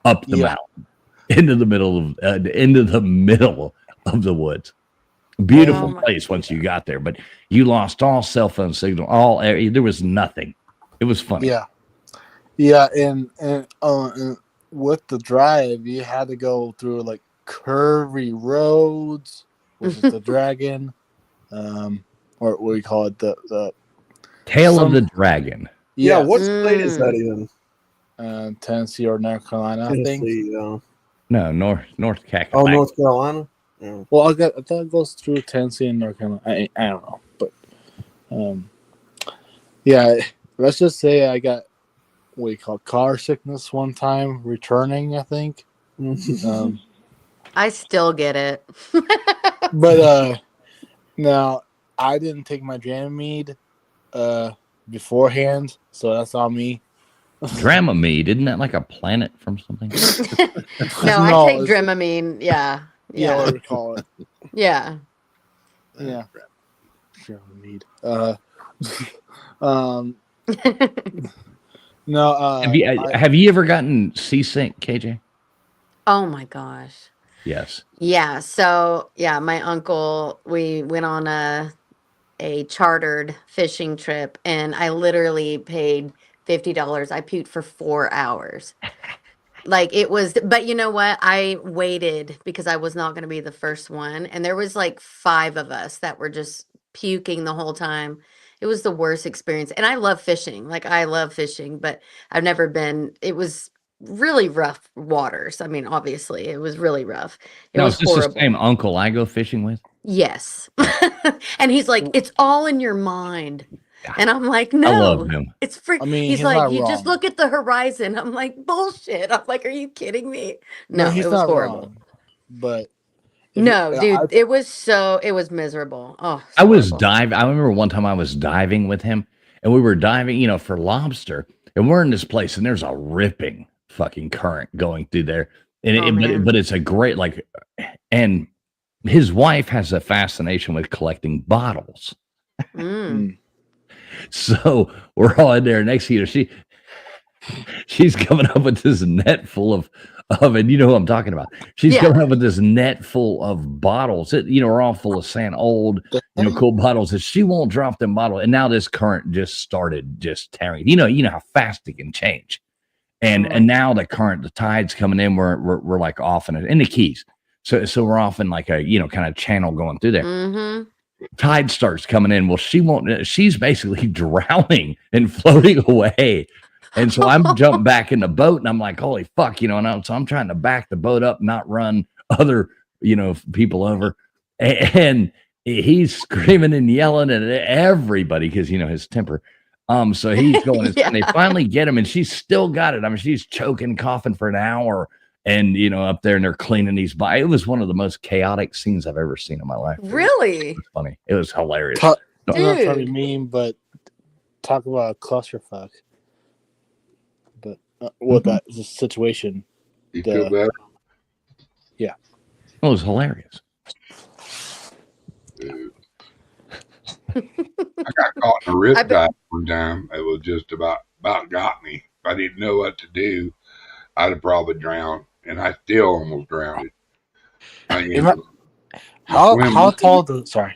up the mountain, into the middle of the woods. Beautiful place once you got there, but you lost all cell phone signal. There was nothing. It was funny. Yeah, and with the drive, you had to go through like curvy roads with the dragon, or what do you call it? The Tail of the Dragon. Yeah, what state is that in? Tennessee or North Carolina, I think. No, North Carolina. Oh, North Carolina. Yeah. Well, I thought it goes through Tennessee and North Carolina. I don't know, but yeah. Let's just say I got what you call car sickness one time returning. I think. I still get it. But now I didn't take my Dramamine beforehand, so that's on me. Dramamine, isn't that like a planet from something? No, I take Dramamine. Yeah. Yeah, what do we call it? Yeah. Yeah. Dramamine. No. Have you ever gotten seasick, KJ? Oh my gosh. Yes. Yeah. So yeah, my uncle, we went on a chartered fishing trip, and I literally paid $50. I puked for 4 hours. Like it was, but you know what? I waited because I was not going to be the first one. And there was like 5 of us that were just puking the whole time. It was the worst experience. And I love fishing. Like I love fishing, but I've never been, it was really rough waters. I mean, obviously it was really rough. It was is this horrible. the same uncle I go fishing with? Yes. And he's like, it's all in your mind. And I'm like, no, I love him. It's free. I mean, he's like, you just look at the horizon. I'm like, bullshit. I'm like, are you kidding me? No, he's it was not horrible. wrong, but no, dude, it was miserable. Oh, I was diving. I remember one time I was diving with him, and we were diving, for lobster, and we're in this place, and there's a ripping fucking current going through there, and but it's a great and his wife has a fascination with collecting bottles. So we're all in there next to you. She's coming up with this net full of and you know who I'm talking about. She's coming up with this net full of bottles. We're all full of sand, old, cool bottles. And she won't drop them bottles. And now this current just started just tearing. You know how fast it can change. And now the tide's coming in. We're like off in the Keys. So we're off in like a kind of channel going through there. Mm-hmm. Tide starts coming in. Well, she's basically drowning and floating away. And so I'm jumping back in the boat, and I'm like, holy fuck, so I'm trying to back the boat up, not run other, people over. And he's screaming and yelling at everybody because, his temper. So he's going, and they finally get him, and she's still got it. I mean, she's choking, coughing for an hour. And, up there, and they're cleaning these by. It was one of the most chaotic scenes I've ever seen in my life. Really? It was funny. It was hilarious. I'm not trying to be mean, but talk about a clusterfuck. But what that is a situation. You feel better? Yeah. It was hilarious. Dude. I got caught in a riptide one time. It was just about got me. If I didn't know what to do, I'd have probably drowned, and I still almost drowned. How tall? Sorry.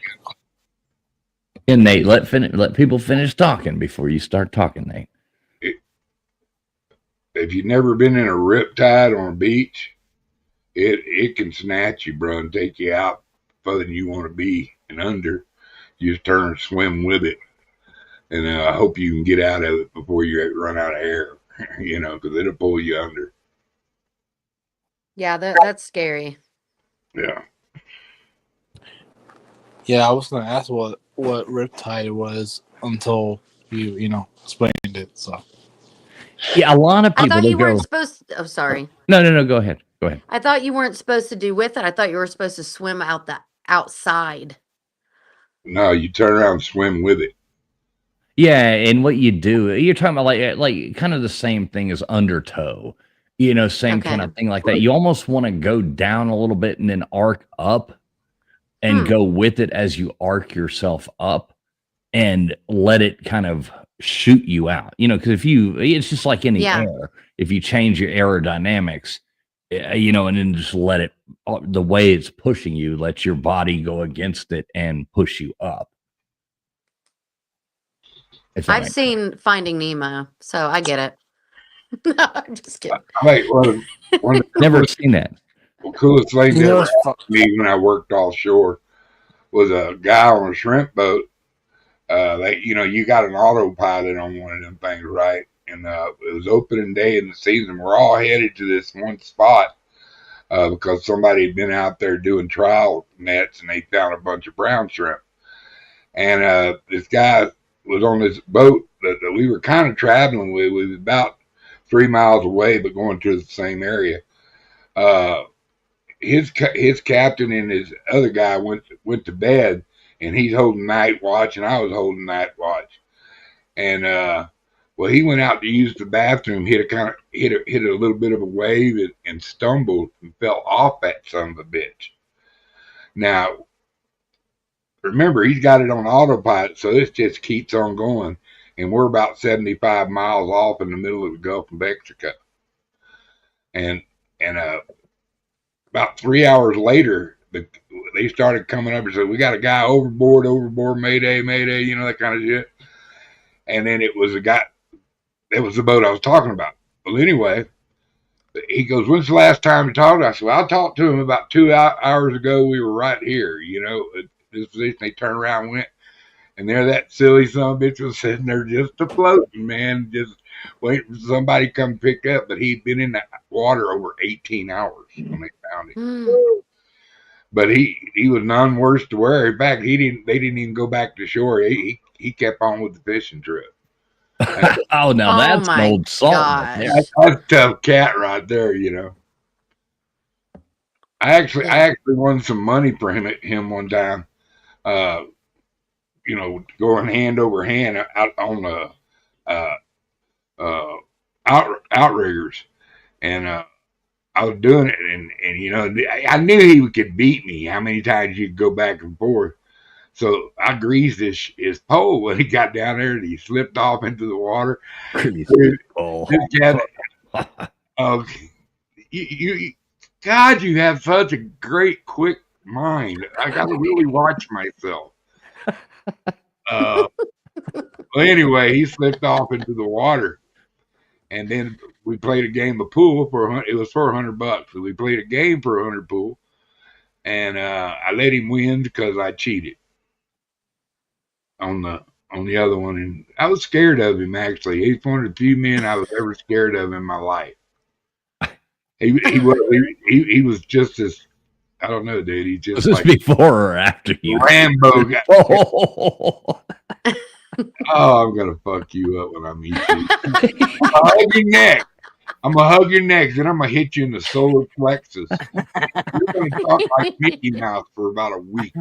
And Nate, let people finish talking before you start talking, Nate. If you've never been in a riptide on a beach, it can snatch you, bro, and take you out further than you want to be and under. You just turn and swim with it, and I hope you can get out of it before you run out of air. Because it'll pull you under. Yeah, that's scary. Yeah. Yeah, I was gonna ask what riptide was until you explained it. So. Yeah, a lot of people. I thought you weren't supposed to, sorry. No, go ahead. Go ahead. I thought you weren't supposed to do with it. I thought you were supposed to swim outside. No, you turn around and swim with it. Yeah, and what you do, you're talking about like kind of the same thing as undertow, same kind of thing like that. You almost want to go down a little bit and then arc up and go with it as you arc yourself up and let it kind of shoot you out, because it's just like any air. If you change your aerodynamics, you know, and then just let it, the way it's pushing you, let your body go against it and push you up. I've seen Finding Nemo, so I get it. No, I'm just kidding. Never seen that. The coolest thing that ever happened to me when I worked offshore was a guy on a shrimp boat. You got an autopilot on one of them things, right? And it was opening day in the season. We're all headed to this one spot because somebody had been out there doing trial nets and they found a bunch of brown shrimp. And this guy was on this boat that we were kind of traveling with. We was about 3 miles away, but going to the same area. His captain and his other guy went to bed, and he's holding night watch, and I was holding night watch. And well, he went out to use the bathroom, hit a little bit of a wave, and stumbled and fell off that son of a bitch. Now, remember, he's got it on autopilot, so this just keeps on going, and we're about 75 miles off in the middle of the Gulf of Mexico. And about 3 hours later, they started coming up and said, "We got a guy overboard, mayday, mayday," that kind of shit. And then it was a guy, it was the boat I was talking about. Well, anyway, he goes, "When's the last time you talked?" I said, "Well, I talked to him about 2 hours ago. We were right here, at this position." They turned around and went, and there that silly son of a bitch was sitting there just afloating, man, just waiting for somebody to come pick up. But he'd been in the water over 18 hours when they found him. But he was none worse to wear. In fact, they didn't even go back to shore. He kept on with the fishing trip. Oh, now that's an old song. That's a tough cat right there, I actually won some money for him one time. Going hand over hand out on the outriggers, and I was doing it, and I knew he could beat me. How many times you could go back and forth? So I greased his pole when he got down there, and he slipped off into the water. God, you have such a great, quick mind. I got to really watch myself. Well, anyway, he slipped off into the water, and then we played a game of pool it was for $100. So we played a game for $100 pool, and I let him win because I cheated on the other one, and I was scared of him. Actually, he's one of the few men I was ever scared of in my life. He was just as, I don't know, dude. He just was this before or after you? Rambo guy. Oh, I'm gonna fuck you up when I meet you. I'm gonna hug your neck. I'm gonna hug your neck, then I'm gonna hit you in the solar plexus. You're gonna talk like Mickey Mouse for about a week.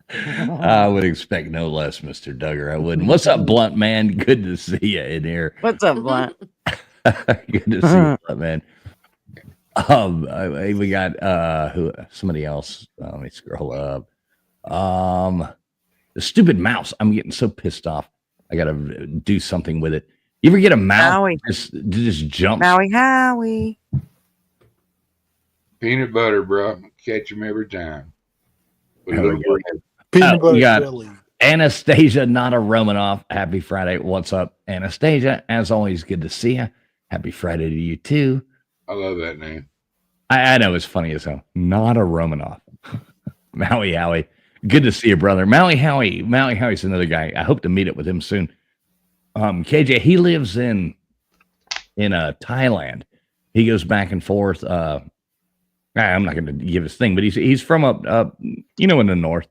I would expect no less, Mr. Duggar. I wouldn't. What's up, Blunt Man? Good to see you in here. What's up, Blunt? Good to see you, Blunt Man. We got somebody else. Let me scroll up. The stupid mouse. I'm getting so pissed off. I gotta do something with it. You ever get a mouse just jump? Maui Howie. Peanut butter, bro. Catch him every time. Peanut butter you got jelly. Anastasia, not a Romanoff. Happy Friday. What's up, Anastasia? As always, good to see you. Happy Friday to you too. I love that name. I know it's funny as hell. Not a Romanoff. Maui Howie. Good to see you, brother. Maui Howie's another guy. I hope to meet up with him soon. KJ, he lives in Thailand. He goes back and forth. I'm not going to give his thing, but he's from up in the north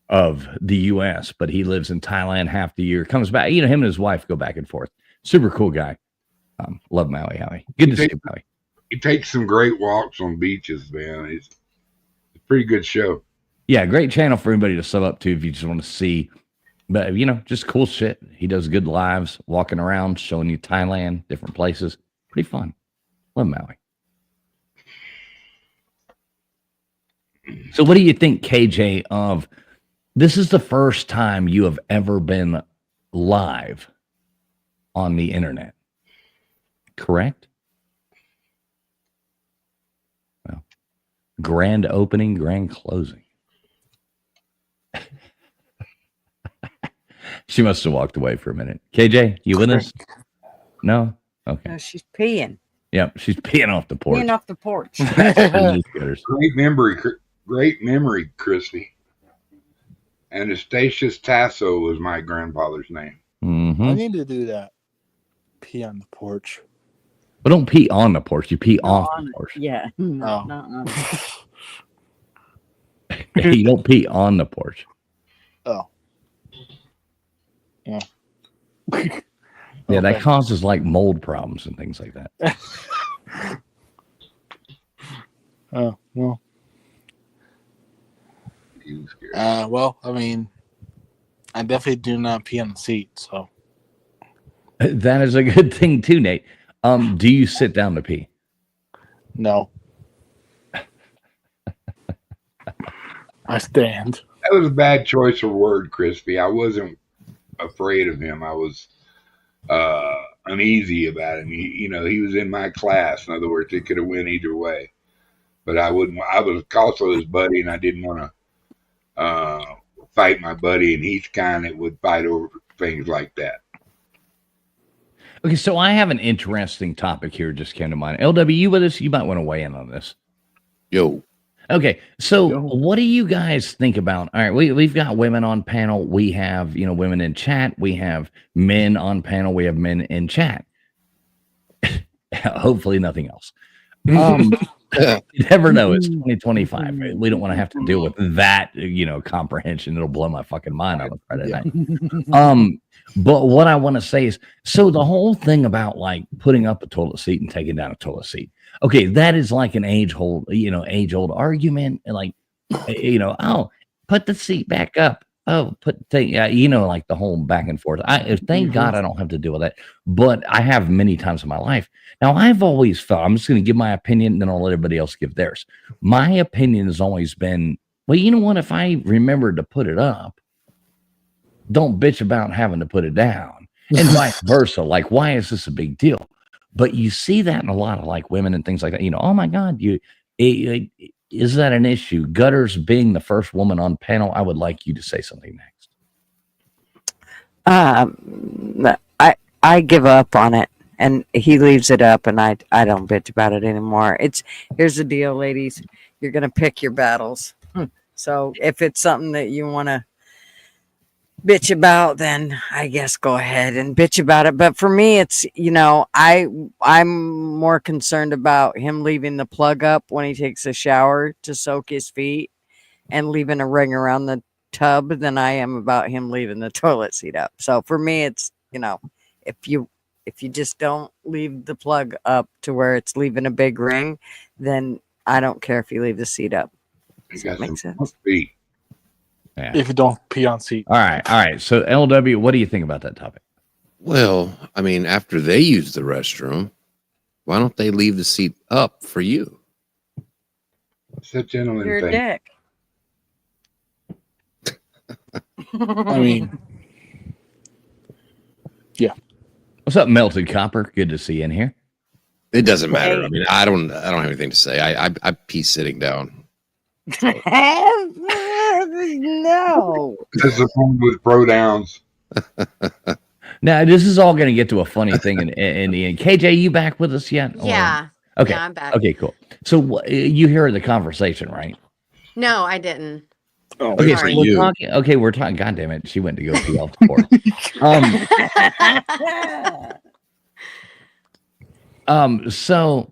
of the U.S., but he lives in Thailand half the year. Comes back. Him and his wife go back and forth. Super cool guy. Love Maui Howie. Good to see you, Maui. He takes some great walks on beaches, man. It's a pretty good show. Yeah, great channel for anybody to sub up to if you just want to see. But, just cool shit. He does good lives, walking around, showing you Thailand, different places. Pretty fun. Love Maui. So what do you think, KJ, of this is the first time you have ever been live on the internet, correct? Grand opening, grand closing. She must have walked away for a minute. KJ, you with us? No? Okay. No, she's peeing. Yep, she's peeing off the porch. Peeing off the porch. Great memory, Christy. Anastasius Tasso was my grandfather's name. Mm-hmm. I need to do that. Pee on the porch. But don't pee on the porch. You pee off the porch. Yeah. No. You don't pee on the porch. Oh. Yeah. Yeah, that causes like mold problems and things like that. Oh, well. Well, I mean, I definitely do not pee on the seat, so. That is a good thing too, Nate. Do you sit down to pee? No. I stand. That was a bad choice of word, Crispy. I wasn't afraid of him. I was uneasy about him. He was in my class. In other words, it could have went either way. But I wouldn't. I was also his buddy, and I didn't want to fight my buddy. And he's kind that would fight over things like that. Okay, so I have an interesting topic here. Just came to mind. LW, you with us? You might want to weigh in on this. Yo. Okay, so what do you guys think about? All right, we've got women on panel. We have women in chat. We have men on panel. We have men in chat. Hopefully, nothing else. You never know. It's 2025. We don't want to have to deal with that. Comprehension. It'll blow my fucking mind on a Friday night. But what I want to say is, so the whole thing about like putting up a toilet seat and taking down a toilet seat. Okay, that is like an age-old argument. And like, oh, put the seat back up. Oh, like the whole back and forth. Thank God I don't have to deal with that. But I have many times in my life. Now, I've always felt, I'm just going to give my opinion, and then I'll let everybody else give theirs. My opinion has always been, well, you know what? If I remember to put it up, don't bitch about having to put it down, and vice versa. Like, why is this a big deal? But you see that in a lot of like women and things like that. Oh my God, is that an issue? Gutters being the first woman on panel, I would like you to say something next. I give up on it, and he leaves it up, and I don't bitch about it anymore. Here's the deal, ladies. You're gonna pick your battles. So if it's something that you want to bitch about, then I guess go ahead and bitch about it. But for me, it's I'm more concerned about him leaving the plug up when he takes a shower to soak his feet and leaving a ring around the tub than I am about him leaving the toilet seat up. So for me, it's if you just don't leave the plug up to where it's leaving a big ring, then I don't care if you leave the seat up. Does that make sense? Yeah. If you don't pee on seat. All right. So LW, what do you think about that topic? Well, I mean, after they use the restroom, why don't they leave the seat up for you? It's a gentleman You're thing. a dick. I mean, yeah. What's up, Melted Copper? Good to see you in here. It doesn't matter. I mean, I don't have anything to say. I pee sitting down. No. This is the one with pronouns. Now, this is all going to get to a funny thing in the end. KJ, you back with us yet? Yeah. Okay. Yeah, I'm back. Okay, cool. So you hear the conversation, right? No, I didn't. Oh, okay, for so you. we're talking. God damn it, she went to go pee off the porch. So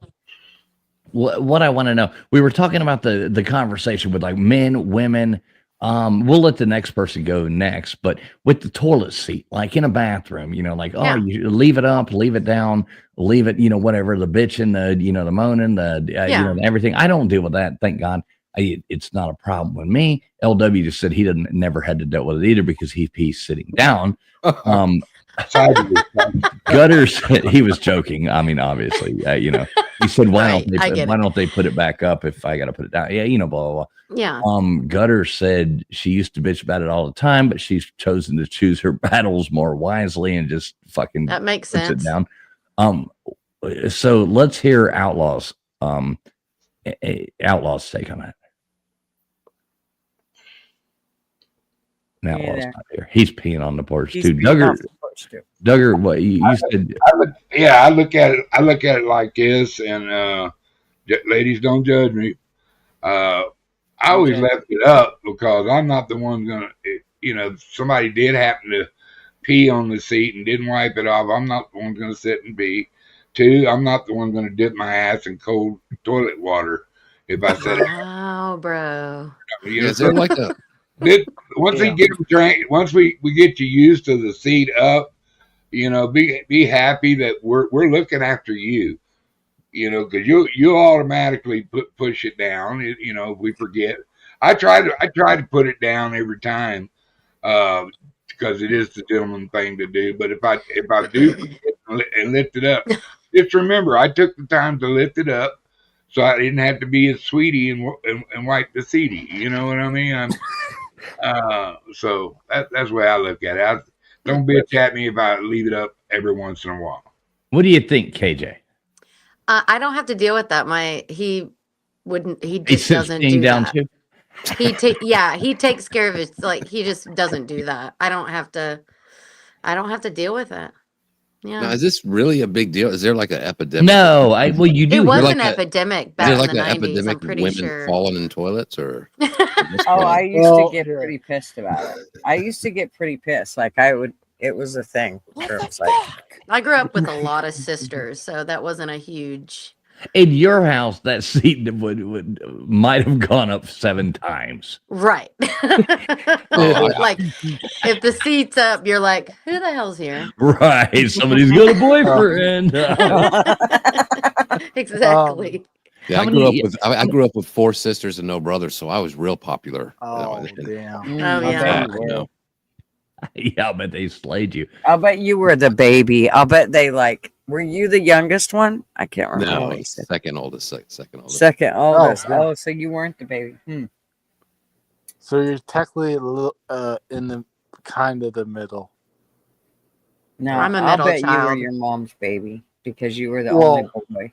what I want to know, we were talking about the conversation with like men, women. We'll let the next person go next, but with the toilet seat, like in a bathroom, you leave it up, leave it down, leave it, whatever, the bitching, the moaning, everything. I don't deal with that. Thank God. It's not a problem with me. LW just said he never had to deal with it either because he pees sitting down. Gutters, he was joking. I mean, obviously, he said, why don't they put it back up if I got to put it down? Yeah, blah, blah, blah. Yeah. Gutter said she used to bitch about it all the time, but she's chosen to choose her battles more wisely and just fucking that makes puts sense. it down. So let's hear Outlaws. Outlaw's take on that. Outlaw's Yeah. not here. He's peeing on the porch He's too. peeing off the porch, too. Duggar, what you said? I look at it like this, and ladies, don't judge me. I always left it up because I'm not the one gonna. Somebody did happen to pee on the seat and didn't wipe it off. I'm not the one gonna sit and pee. 2, I'm not the one gonna dip my ass in cold toilet water if I said it. Wow, bro. Is there like a once we get them trained, once we get you used to the seat up, be happy that we're looking after you, because you automatically push it down. If we forget. I try to put it down every time, because it is the gentleman thing to do. But if I do forget and lift it up, just remember I took the time to lift it up, so I didn't have to be a sweetie and wipe the seatie. You know what I mean? So that's the way I look at it. Don't bitch at me if I leave it up every once in a while. What do you think, KJ? I don't have to deal with that. He just doesn't do that. Too? He takes care of it. Like, he just doesn't do that. I don't have to deal with it. Yeah. Now, is this really a big deal? Is there like an epidemic? No, you do. It was like an epidemic back in the 90s. I'm pretty women sure. falling in toilets, or I used to get pretty pissed about it. I used to get pretty pissed. Like, it was a thing. I grew up with a lot of sisters, so that wasn't a huge. In your house, that seat might have gone up 7 times. Right. Like, if the seat's up, you're like, who the hell's here? Right. Somebody's got a boyfriend. Exactly. Yeah, I grew up with 4 sisters and no brothers, so I was real popular. Oh, damn. Oh, yeah. Yeah, I bet they slayed you. I'll bet you were the baby. I'll bet they were you the youngest one? I can't remember. No, second oldest. Second oldest. Second oldest. Oh, so you weren't the baby. So you're technically a little in the kind of the middle. No, I'm a I'll middle bet you were child. your mom's baby because you were the only boy.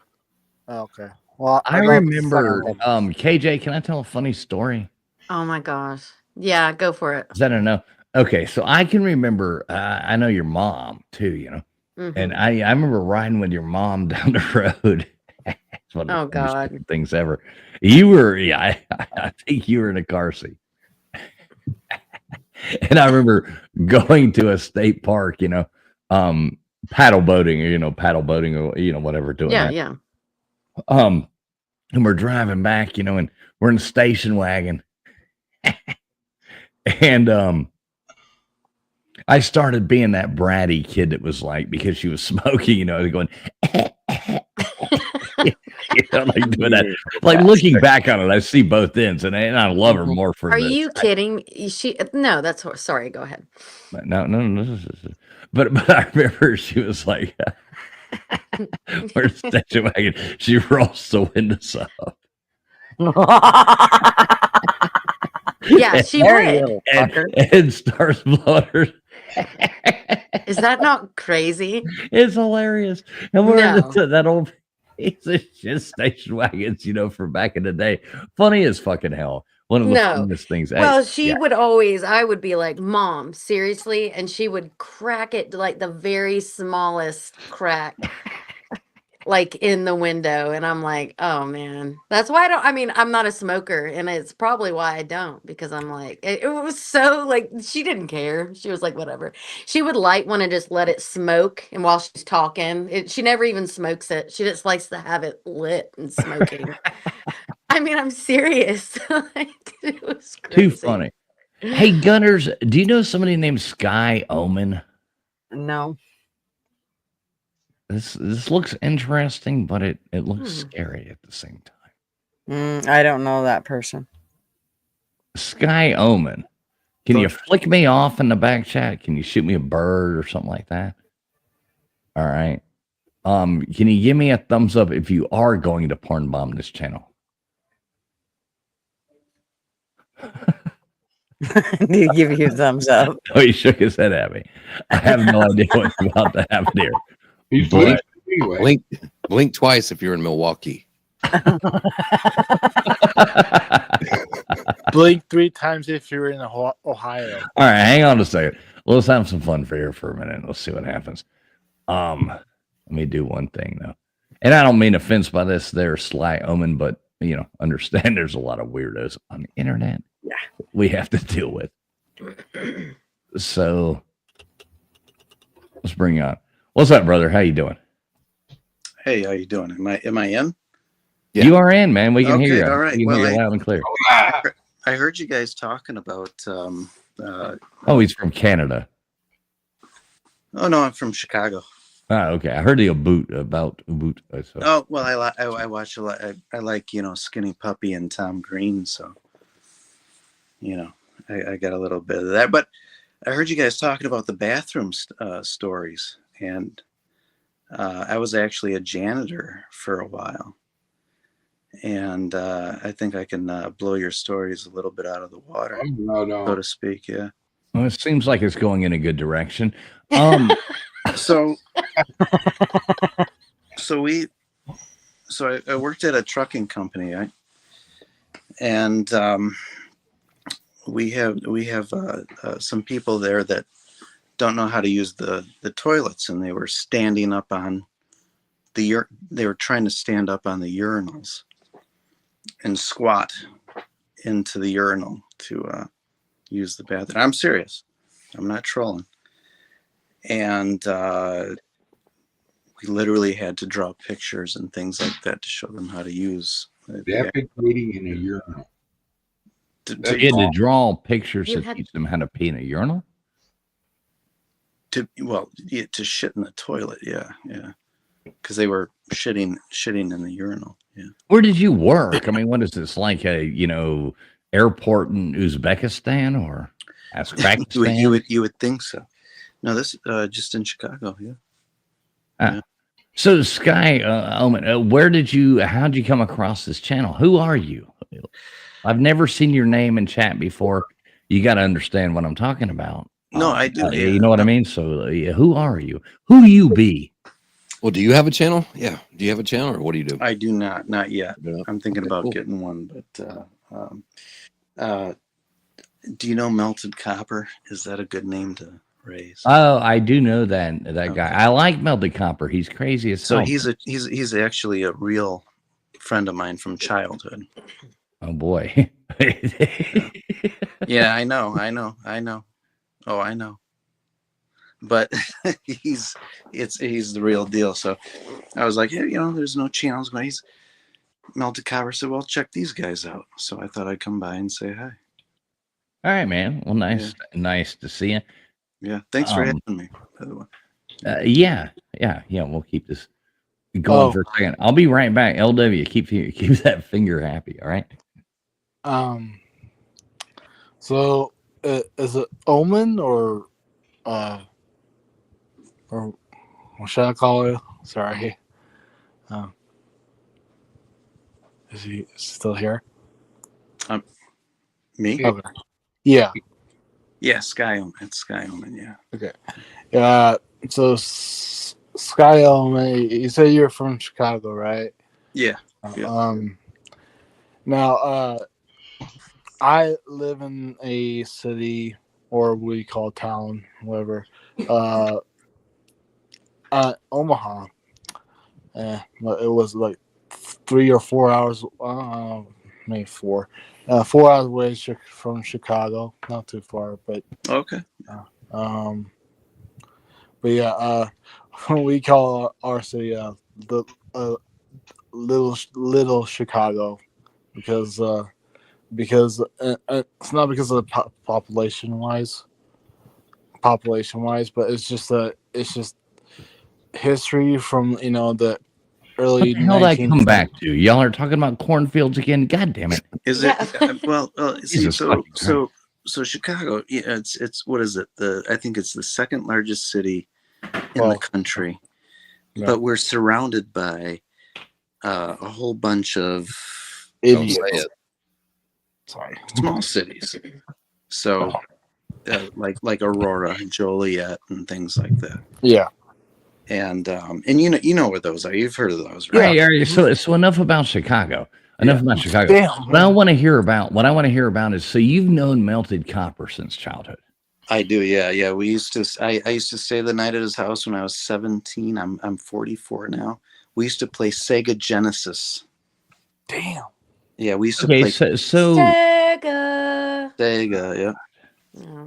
Okay. Well, I remember, KJ, can I tell a funny story? Oh my gosh. Yeah, go for it. Is that a no? Okay, so I can remember, I know your mom too, Mhm. and I remember riding with your mom down the road. It's one of the Oh, funniest God. things ever. You were, I think you were in a car seat. And I remember going to a state park, paddle boating or, whatever, doing Yeah, that. yeah. And we're driving back, and we're in the station wagon. And I started being that bratty kid that was like, because she was smoking, going, like doing that. Like, looking back on it, I see both ends, and I love her more for Are this. you kidding? No, that's sorry. Go ahead. No. But I remember she was like, we're in the station wagon. She rolls the windows up. Yeah, she would. And starts blowing her. Is that not crazy? It's hilarious. And we're in No. that old piece of shit station wagons, from back in the day. Funny as fucking hell. One of the funniest things. Well, she would always, I would be like, Mom, seriously? And she would crack it like the very smallest crack, like in the window. And I'm like, oh man, that's why I'm not a smoker. And it's probably why I don't, because I'm like, it was so like, she didn't care. She was like, whatever. She would light one and just let it smoke. And while she's talking, she never even smokes it. She just likes to have it lit and smoking. I'm serious. It was crazy. Too funny. Hey, Gunners, do you know somebody named Sky Omen? No. This looks interesting, but it looks scary at the same time. I don't know that person. Sky Omen. Can you flick me off in the back chat? Can you shoot me a bird or something like that? All right. Can you give me a thumbs up if you are going to porn bomb this channel? Do you give you a thumbs up? Oh, he shook his head at me. I have no idea what's about to happen here. Blink twice if you're in Milwaukee. Blink 3 times if you're in Ohio. All right, hang on a second. Let's have some fun for here for a minute. Let's see what happens. Let me do one thing though, and I don't mean offense by this there, Sly Omen, but understand there's a lot of weirdos on the internet. Yeah, we have to deal with. So let's bring you on. What's up, brother? How you doing? Hey, how you doing? Am I in? Yeah. You are in, man. We can hear you. All right. You can hear you loud and clear. I heard you guys talking about. Oh, he's from Canada. Oh no, I'm from Chicago. Ah, okay. I heard the about Ubud. So. Oh well, I watch a lot. I like Skinny Puppy and Tom Green, so I got a little bit of that. But I heard you guys talking about the bathroom stories, and I was actually a janitor for a while, and I think I can blow your stories a little bit out of the water, so to speak. Yeah. Well, it seems like it's going in a good direction. So I worked at a trucking company, and we have some people there that don't know how to use the toilets, and they were standing up on they were trying to stand up on the urinals and squat into the urinal to use the bathroom. I'm serious. I'm not trolling. And we literally had to draw pictures and things like that to show them how to use. Defecating in a urinal. You had to draw pictures to teach them how to pee in a urinal? To shit in the toilet, yeah. Because they were shitting in the urinal. Yeah. Where did you work? I mean, what is this, like a airport in Uzbekistan or Kazakhstan? you would think so. No, this just in Chicago. Yeah. Yeah. So Sky Omen, how'd you come across this channel? Who are you? I've never seen your name in chat before. You got to understand what I'm talking about. No, I do. You know what I mean? So who are you? Who you be? Well, do you have a channel? Yeah. Do you have a channel, or what do you do? I do not yet. I'm thinking about getting one, but do you know Melted Copper? Is that a good name to raise? Oh, I do know that guy. I like Melted Copper. He's crazy as so hell. He's actually a real friend of mine from childhood. Oh boy. Yeah, I know. Oh, I know. But he's the real deal. So I was like, hey, there's no channels. But he's Melted Copper said, well, check these guys out. So I thought I'd come by and say hi. All right, man. Well, nice to see you. Yeah, thanks for having me, by the way. Yeah. We'll keep this going for a second. I'll be right back. LW, keep that finger happy. All right. So is it Omen or what should I call it? Sorry. Is he still here? Me? Okay. Yeah. Yeah, Sky Omen. It's Sky Omen, yeah. Okay. So Sky Omen, you say you're from Chicago, right? Yeah. Now, I live in a city, or what you call town, whatever. Omaha. It was like 3 or 4 hours, maybe 4. 4 hours away from Chicago, not too far, but okay. But yeah, we call our city the little Chicago because it's not because of the population wise, but it's just history from the early. What the hell did I come back to? Y'all are talking about cornfields again. God damn it! Is it? See, so Chicago. Yeah, it's what is it? I think it's the second largest city in the country, but we're surrounded by a whole bunch of small cities. So, like Aurora, Joliet, and things like that. Yeah. And you know where those are. You've heard of those, right? Right. So enough about Chicago. Enough about Chicago. Damn, what I want to hear about is, so you've known Melted Copper since childhood. I do, yeah. We used to. I used to stay the night at his house when I was 17. I'm 44 now. We used to play Sega Genesis. Damn. Yeah, we used to play. So Sega. Sega, Yeah.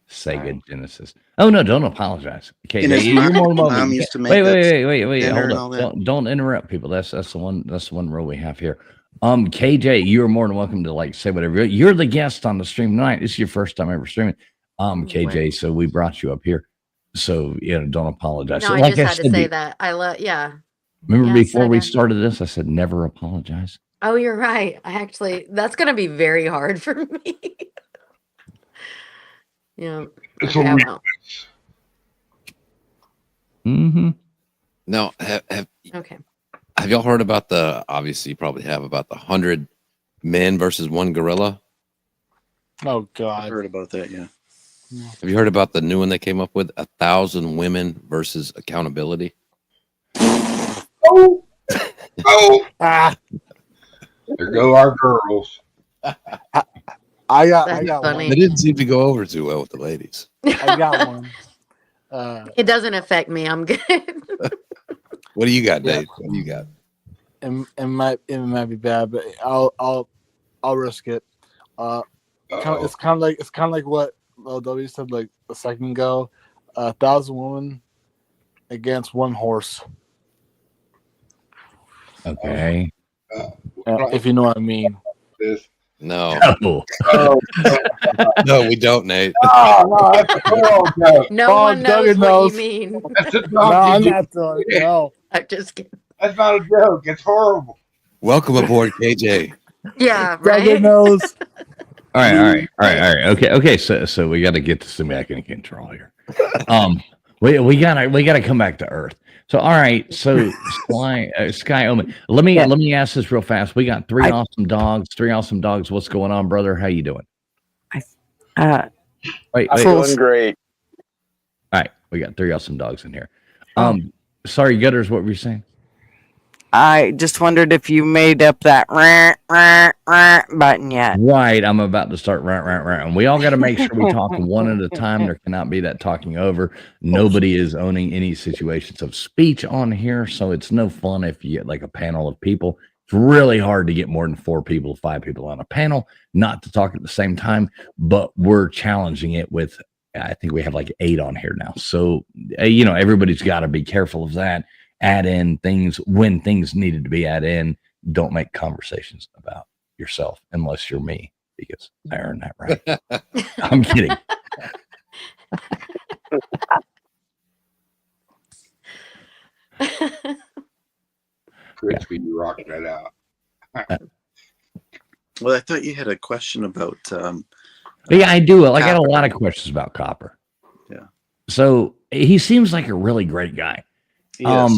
Sega Genesis. Oh no! Don't apologize. Okay, And his you're more than welcome. mom used to make Wait. dinner Hold and all up. that. Don't interrupt people. That's the one rule we have here. KJ, you're more than welcome to say whatever. You're the guest on the stream tonight. This is your first time ever streaming. KJ, so we brought you up here. So don't apologize. No, So, I just had to say that. Remember before we started this, I said never apologize. Oh, you're right. That's going to be very hard for me. Yeah. It's okay, a Mm-hmm. Now, okay. Have y'all heard about obviously you probably have, about the 100 men versus one gorilla? Oh God. I heard about that, yeah. Have you heard about the new one they came up with? 1,000 women versus accountability. Oh, there go our girls. I got funny. It didn't seem to go over too well with the ladies. I got one. It doesn't affect me. I'm good. What do you got, Dave? What do you got? It might be bad, but I'll risk it. It's kind of like what LW said like a second ago. 1,000 women against one horse. Okay. If you know what I mean. No. Oh. No, we don't, Nate. No, that's a horrible joke. No one knows what you mean. That's a No, I'm donkey not joke. doing it. No. I'm just kidding. That's not a joke. It's horrible. Welcome aboard, KJ. Yeah, Duggan right. knows. All right. Okay. So we got to get this back in control here. We gotta come back to Earth. So all right. So Sky Omen. Let me ask this real fast. We got three awesome dogs. What's going on, brother? How you doing? Wait. I'm doing great. All right. We got three awesome dogs in here. Sorry, Gutters. What were you saying? I just wondered if you made up that button yet. Right, I'm about to start and we all got to make sure we talk one at a time. There cannot be that talking over. Nobody is owning any situations of speech on here, so it's no fun if you get like a panel of people. It's really hard to get more than 4 people, 5 people on a panel, not to talk at the same time, but we're challenging it with, I think we have like 8 on here now. So, everybody's got to be careful of that. Add in things when things needed to be added in. Don't make conversations about yourself unless you're me, because I earned that right. I'm kidding. Crispy, you rocked that out. Well, I thought you had a question about. Yeah, I do. I got a lot of questions about Copper. Yeah. So he seems like a really great guy. Yes.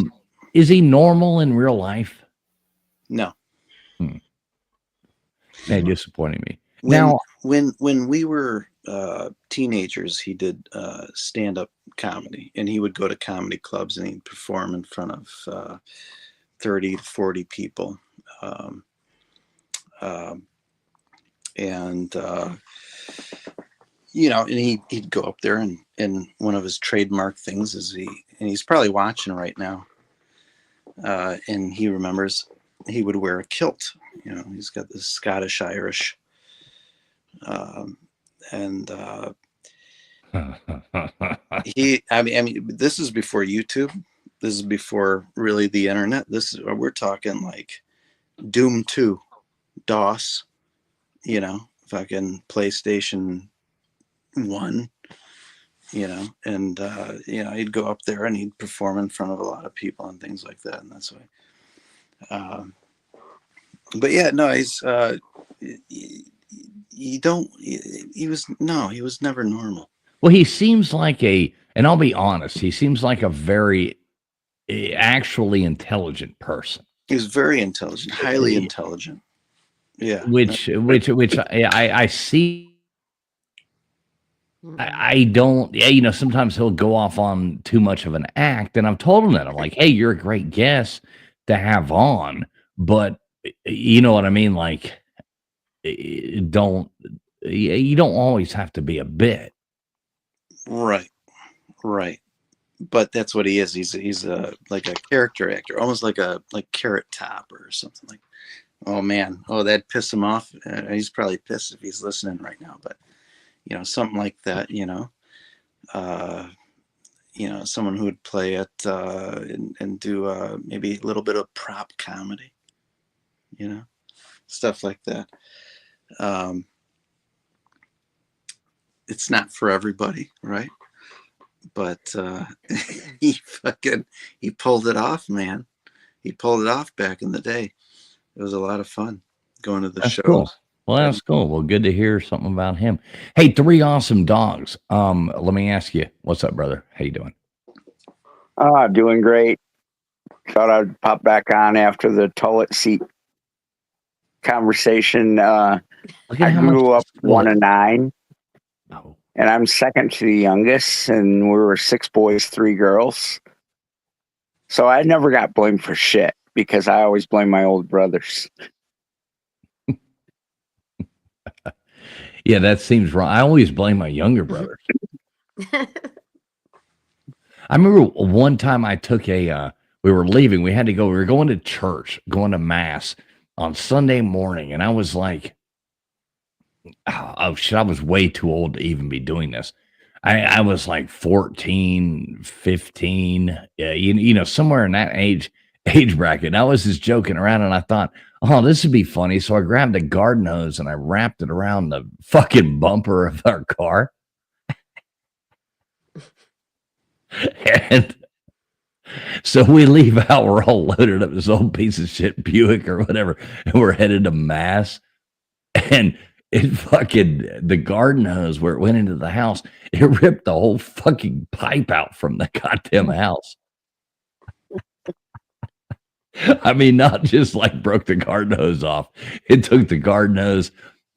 Is he normal in real life? No. That disappointing me. Now, when we were teenagers, he did stand-up comedy, and he would go to comedy clubs and he'd perform in front of 30 to 40 people. And he'd go up there, and one of his trademark things is he's probably watching right now. And he remembers he would wear a kilt. He's got this Scottish Irish. This is before YouTube. This is before really the internet. We're talking like Doom 2, DOS, fucking PlayStation 1. He'd go up there and he'd perform in front of a lot of people and things like that, and that's why. But yeah, no, he was never normal. Well, he seems like and I'll be honest, he seems like a very actually intelligent person. He was very intelligent, highly intelligent. Yeah, which I see. I don't, yeah, sometimes he'll go off on too much of an act. And I've told him that. I'm like, hey, you're a great guest to have on. But you know what I mean? Like, you don't always have to be a bit. Right. But that's what he is. He's like a character actor, almost like Carrot Top or something like. Oh man, that'd piss him off. He's probably pissed if he's listening right now. But something like that. Someone who would play it and do maybe a little bit of prop comedy. Stuff like that. It's not for everybody, right? But he pulled it off, man. He pulled it off back in the day. It was a lot of fun going to the shows. Cool. Well, that's cool. Well, good to hear something about him. Hey, 3 awesome dogs. Let me ask you, what's up, brother? How you doing? Doing great. Thought I'd pop back on after the toilet seat conversation. I grew up 1 of 9. Oh. And I'm second to the youngest, and we were 6 boys, 3 girls. So I never got blamed for shit because I always blame my old brothers. Yeah, that seems wrong. I always blame my younger brothers. I remember one time I took we were leaving. We were going to church, going to mass on Sunday morning. And I was like, oh shit, I was way too old to even be doing this. I was like 14, 15, somewhere in that age bracket. And I was just joking around and I thought, oh, this would be funny. So I grabbed a garden hose and I wrapped it around the fucking bumper of our car. And so we leave out, we're all loaded up this old piece of shit Buick or whatever, and we're headed to mass. And the garden hose where it went into the house, it ripped the whole fucking pipe out from the goddamn house. I mean, not just like broke the garden hose off. It took the garden hose,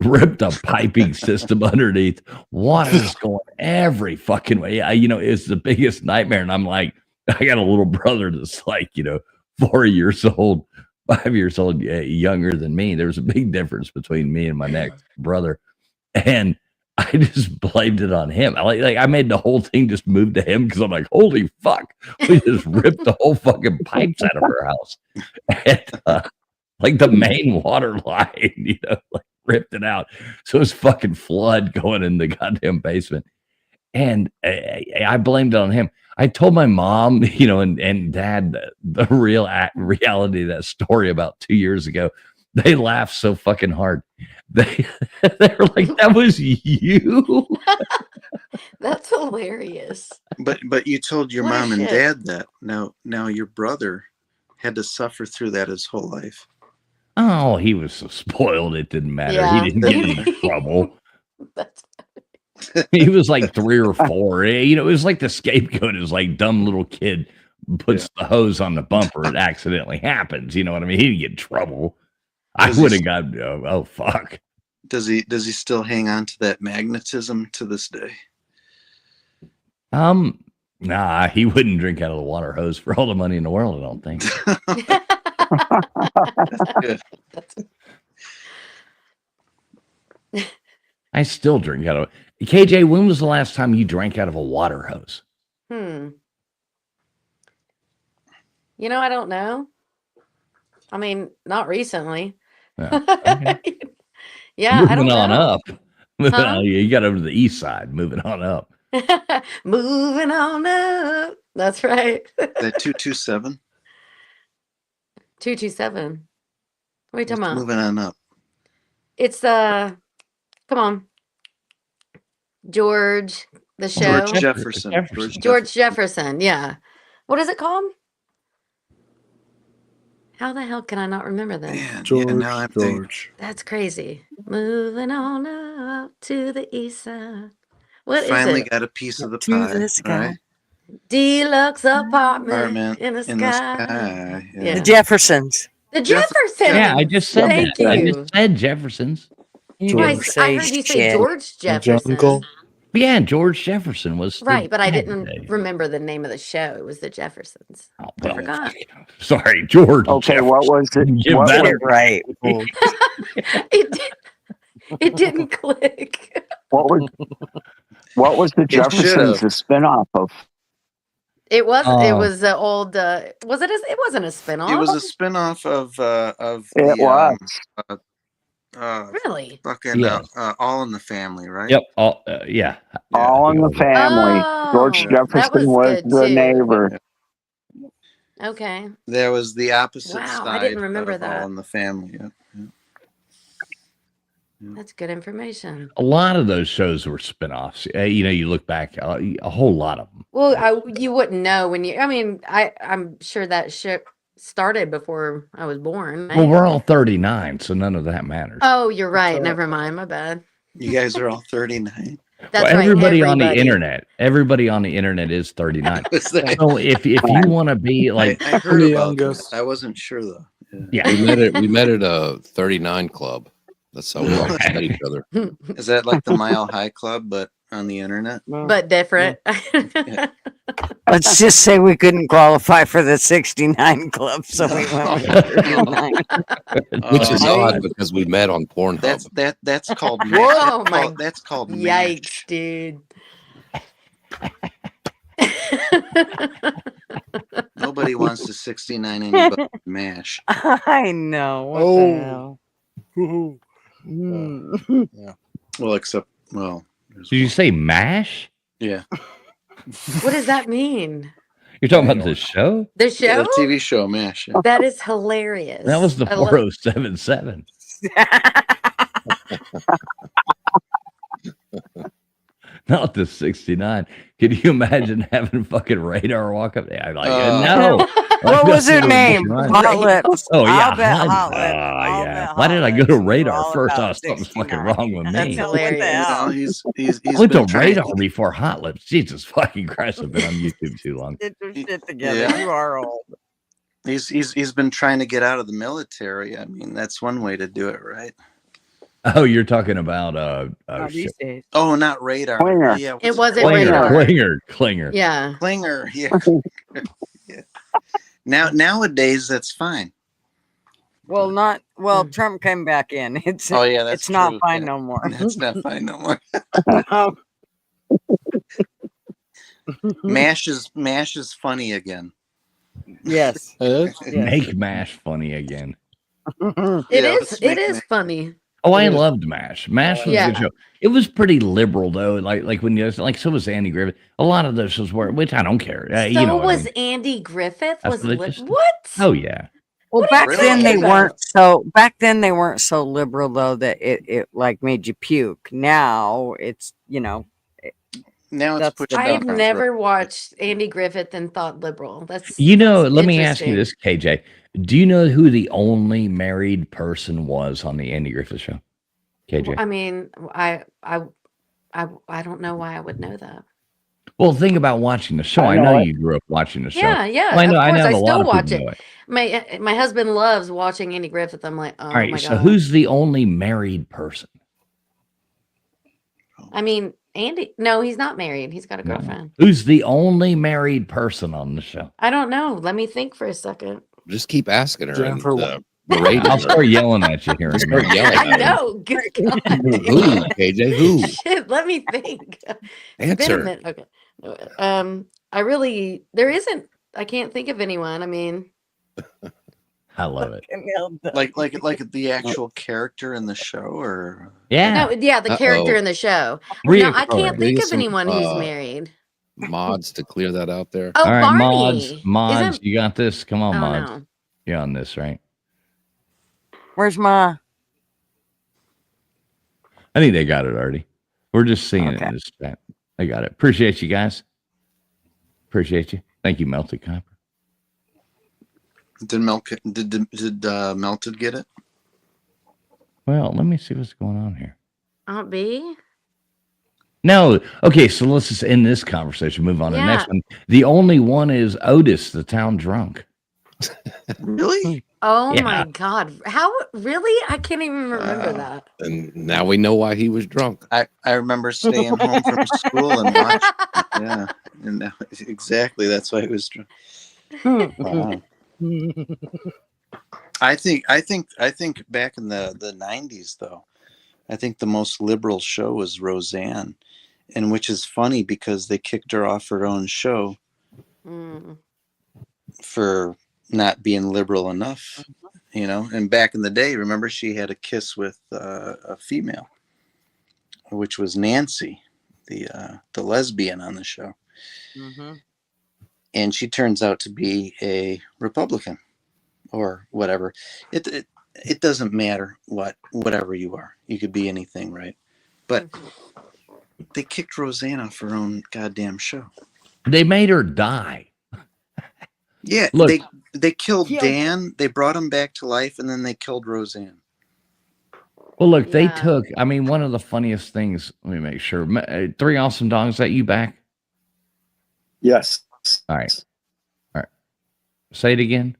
ripped a piping system underneath. Water is going every fucking way. It's the biggest nightmare. And I'm like, I got a little brother that's like, 4 years old, 5 years old, younger than me. There's a big difference between me and my next brother. And I just blamed it on him. I made the whole thing just move to him because I'm like, holy fuck. We just ripped the whole fucking pipes out of our house. And, like the main water line, ripped it out. So it was fucking flood going in the goddamn basement. And I blamed it on him. I told my mom, and dad, the real reality of that story about 2 years ago. They laughed so fucking hard. They were like, that was you. That's hilarious. But you told your mom and dad that. Now your brother had to suffer through that his whole life. Oh, he was so spoiled it didn't matter. Yeah. He didn't get any trouble. He was like 3 or 4. It was like the scapegoat is like dumb little kid puts the hose on the bumper. It accidentally happens. You know what I mean? He didn't get in trouble. I would have got, oh, fuck. Does he still hang on to that magnetism to this day? Nah, he wouldn't drink out of the water hose for all the money in the world, I don't think. That's good. I still drink out of it. KJ, when was the last time you drank out of a water hose? I don't know. I mean, not recently. Okay. Yeah, moving I don't on know. up. You got over to the east side. Moving on up. Moving on up. That's right. That 227. 227. What are you talking about? Moving on up. It's come on, George, the show. George Jefferson. George Jefferson. Yeah. What is it called? How the hell can I not remember that? Man, George. That's crazy. Moving on up to the east side. What is Finally it? got a piece of the To pie. the sky. Right? Deluxe apartment Apartment in the in the sky. sky. Yeah. The Jeffersons. The Jeffersons. Yeah, I just said Thank that. I you. just said Jeffersons. You Wait, didn't I say heard you say shit. George Jefferson. Jungle. But yeah, George Jefferson was Right, but I dad didn't today. remember the name of the show. It was the Jeffersons. Oh, I forgot. Sorry, George. Okay, Jefferson. what was it? Give What that was, a- Right. It didn't click. what was the Jeffersons a spinoff of? It was. It Oh. was an old. Was it? It wasn't a spinoff. It was a spinoff of It was. Really? Fucking Yes. All in the Family, right? Yep. All, yeah. All in the Family. George Oh, that Jefferson was was good the too. neighbor. Okay. There was the opposite Wow, side I didn't remember of that. All in the Family. Yeah. That's good information. A lot of those shows were spinoffs. You look back, a whole lot of them. Well, you wouldn't know when you. I mean, I'm sure that ship started before I was born. Right? Well, we're all 39, so none of that matters. Oh, you're right. Never mind. My bad. You guys are all 39. That's Well, right. everybody on the internet is 39. So if you want to be like, I heard about this. I wasn't sure though. Yeah. We met at a 39 club. That's how we all met each other. Is that like the Mile High Club, but on the internet? But different. Let's just say we couldn't qualify for the 69 club, so we went with 39. Which is odd because we met on Pornhub. That's called Whoa, my that's called yikes, dude. Nobody wants to 69 anybody mash. I know. What the hell? Yeah. Well, except did you say MASH? Yeah. What does that mean? You're talking about the show? The show? The TV show MASH. Yeah. That is hilarious. That was the I love- 4077. Not the 69. Could you imagine having fucking Radar walk up there? I'm like, no. What was her name? Right. Hot Lips. Oh, yeah. I'll bet Hot- Hot Lips. yeah. bet Why Hot did I go Lips to was Radar all first? about I was something's fucking 69. wrong with That's me. hilarious. No, he's I went to been trying- Radar before Hot Lips. Jesus fucking Christ, I've been on YouTube too long. Get your shit together. Yeah. You are old. He's been trying to get out of the military. I mean, that's one way to do it, right? Oh, you're talking about these days. Oh, not Radar. Klinger. Yeah, It wasn't Klinger, Radar. Klinger. Yeah. Klinger. Yeah. Yeah. Nowadays, that's fine. Well, Trump came back in. It's Oh yeah, that's it's not true. fine Yeah. no more. That's not fine no more. Um, MASH is funny again. yes. Make MASH funny again. It is funny. Oh, I loved MASH. MASH was a Yeah. good show. It was pretty liberal though. Like when you so was Andy Griffith. A lot of those shows were, which I don't care. So you know, was I mean, Andy Griffith. that's Was religious. what? Oh yeah. Well, What are you back then talking they weren't so liberal though that it like made you puke. Now it's Now it's That's pushed the down. I've difference. never watched Andy Griffith and thought liberal. That's Let me ask you interesting. this, KJ. Do you know who the only married person was on the Andy Griffith show? KJ. I mean, I don't know why I would know that. Well, think about watching the show. I know you grew up watching the show. Yeah, yeah. Well, I know. Of I course, know I a lot still of watch people know it. it. My husband loves watching Andy Griffith. I'm like, oh All right. my So god. who's the only married person? I mean, Andy. No, he's not married. He's got a girlfriend. Who's the only married person on the show? I don't know. Let me think for a second. Just keep asking her. Jennifer And, berating I'll her. start yelling at you here in a Start minute. yelling I at her. know. Good God. Who, KJ? Who? Shit, let me think. It's been a Answer. minute. Okay. There isn't. I can't think of anyone. I mean, I love it. Like the actual character in the show, or Yeah. no, yeah, the character in the show. No, I can't think of anyone who's married. Mods to clear that out there. Oh, All right, Barney. mods, Isn't- you got this. Come on, Oh, mods. no. You're on this, right? Where's my I think they got it already. We're just seeing it in this chat. I got it. Appreciate you guys. Appreciate you. Thank you, Melted Copper. did Melted get it? Well, let me see what's going on here. Aunt B? No. Okay, so let's just end this conversation. Move on to the next Yeah. one. The only one is Otis, the town drunk. Really? Oh Yeah. my God. How really? I can't even remember that. And now we know why he was drunk. I remember staying home from school and watching. Yeah, and that was, exactly that's why it was drunk. I think back in the 90s though, I think the most liberal show was Roseanne, and which is funny because they kicked her off her own show for not being liberal enough, you know. And back in the day, remember she had a kiss with a female, which was Nancy, the lesbian on the show, and she turns out to be a Republican or whatever. It doesn't matter whatever you are. You could be anything, right? But they kicked Roseanne off her own goddamn show. They made her die. Yeah, Look, they killed Dan. They brought him back to life, and then they killed Roseanne. Well, look, they took. I mean, one of the funniest things. Let me make sure. 3 Awesome Dogs. Is that you back? Yes. All right. Say it again.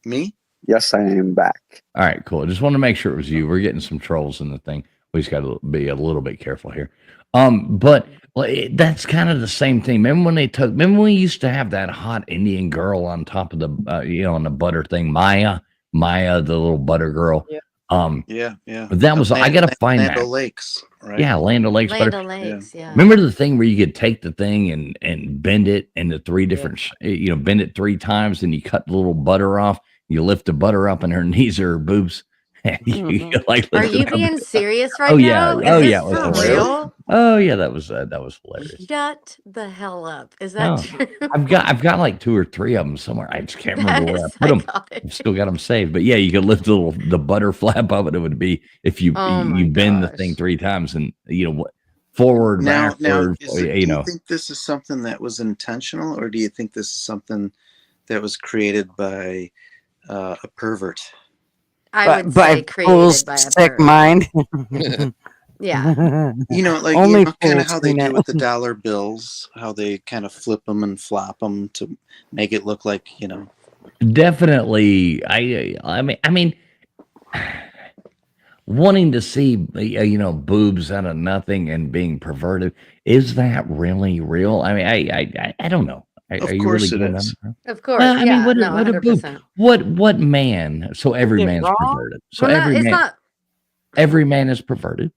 Me? Yes, I am back. All right, cool. Just want to make sure it was you. We're getting some trolls in the thing. We just got to be a little bit careful here. But that's kind of the same thing. Remember when we used to have that hot Indian girl on top of the, on the butter thing, Maya, the little butter girl. Yeah. Yeah. That was, I got to find Land that. O'Lakes, right? Yeah, Land O'Lakes butter. Land O'Lakes, yeah. Remember the thing where you could take the thing and bend it into 3 different, bend it 3 times and you cut the little butter off. You lift the butter up and her knees or her boobs. Are you being serious right now? now? Is this for real? Oh yeah, that was hilarious. Shut the hell up! Is that true? I've got like 2 or 3 of them somewhere. I just can't remember where I put them. I've still got them saved. But yeah, you could lift the butter flap up, and it would be if you bend the thing 3 times and forward, backward. Do you think this is something that was intentional, or do you think this is something that was created by a pervert? I would say created by a sick pervert. mind. Yeah. Kind of how they do with the dollar bills, how they kind of flip them and flop them to make it look like, Definitely. I mean, wanting to see, boobs out of nothing and being perverted, is that really real? I mean, I don't know. Are you really doing that? Of course. Well, I mean, what a boob. 100%. What man? So every man's perverted. So every man is perverted.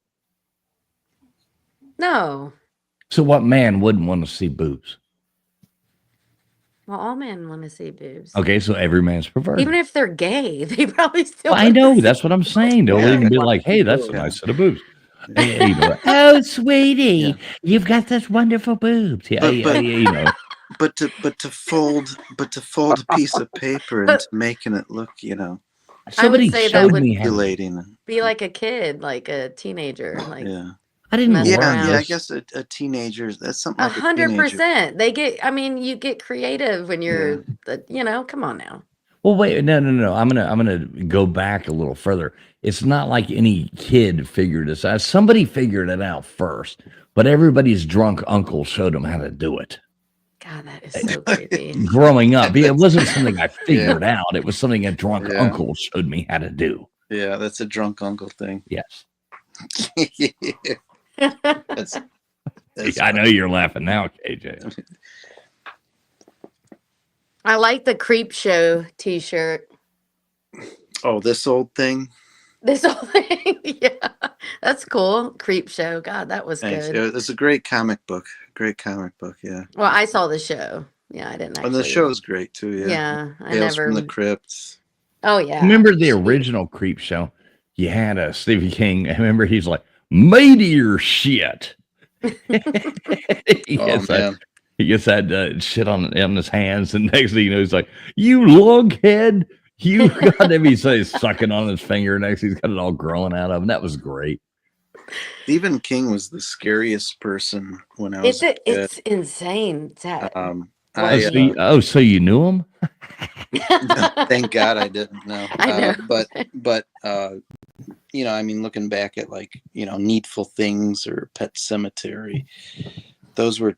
No. So what man wouldn't want to see boobs? Well, all men want to see boobs. Okay, so every man's perverted. Even if they're gay, they probably still. I know. That's what I'm saying. They'll even be like, "Hey, that's a nice set of boobs." Oh, sweetie, you've got such wonderful boobs. But to fold a piece of paper into making it look, Somebody showed me how be like a kid, like a teenager, like I didn't. I guess a teenager. That's something. 100%. They get. I mean, you get creative when you're. Come on now. Well, wait, no. I'm gonna go back a little further. It's not like any kid figured this out. Somebody figured it out first, but everybody's drunk uncle showed them how to do it. God, that is so creepy. Growing up, it wasn't something I figured out. It was something a drunk uncle showed me how to do. Yeah, that's a drunk uncle thing. Yes. That's I know you're laughing now, KJ. I like the Creep Show T-shirt. Oh, this old thing. This whole thing, yeah, that's cool. Creep Show. God, that was Thanks. good. It's a great comic book. Yeah. Well, I saw the show. Yeah, I didn't. And the show's great too. Yeah. Yeah, Tales from the Crypt. Oh yeah. Remember the original Creep Show? You had Stevie King. I remember he's like, meteor shit. He gets that shit on his hands, and next thing you know, he's like, "You lughead, you got him." He's sucking on his finger. Next, he's got it all growing out of him. That was great. Stephen King was the scariest person when I was. It's insane. So you knew him? Thank God I didn't know. I know. But I mean, looking back at Needful Things or Pet Sematary, those were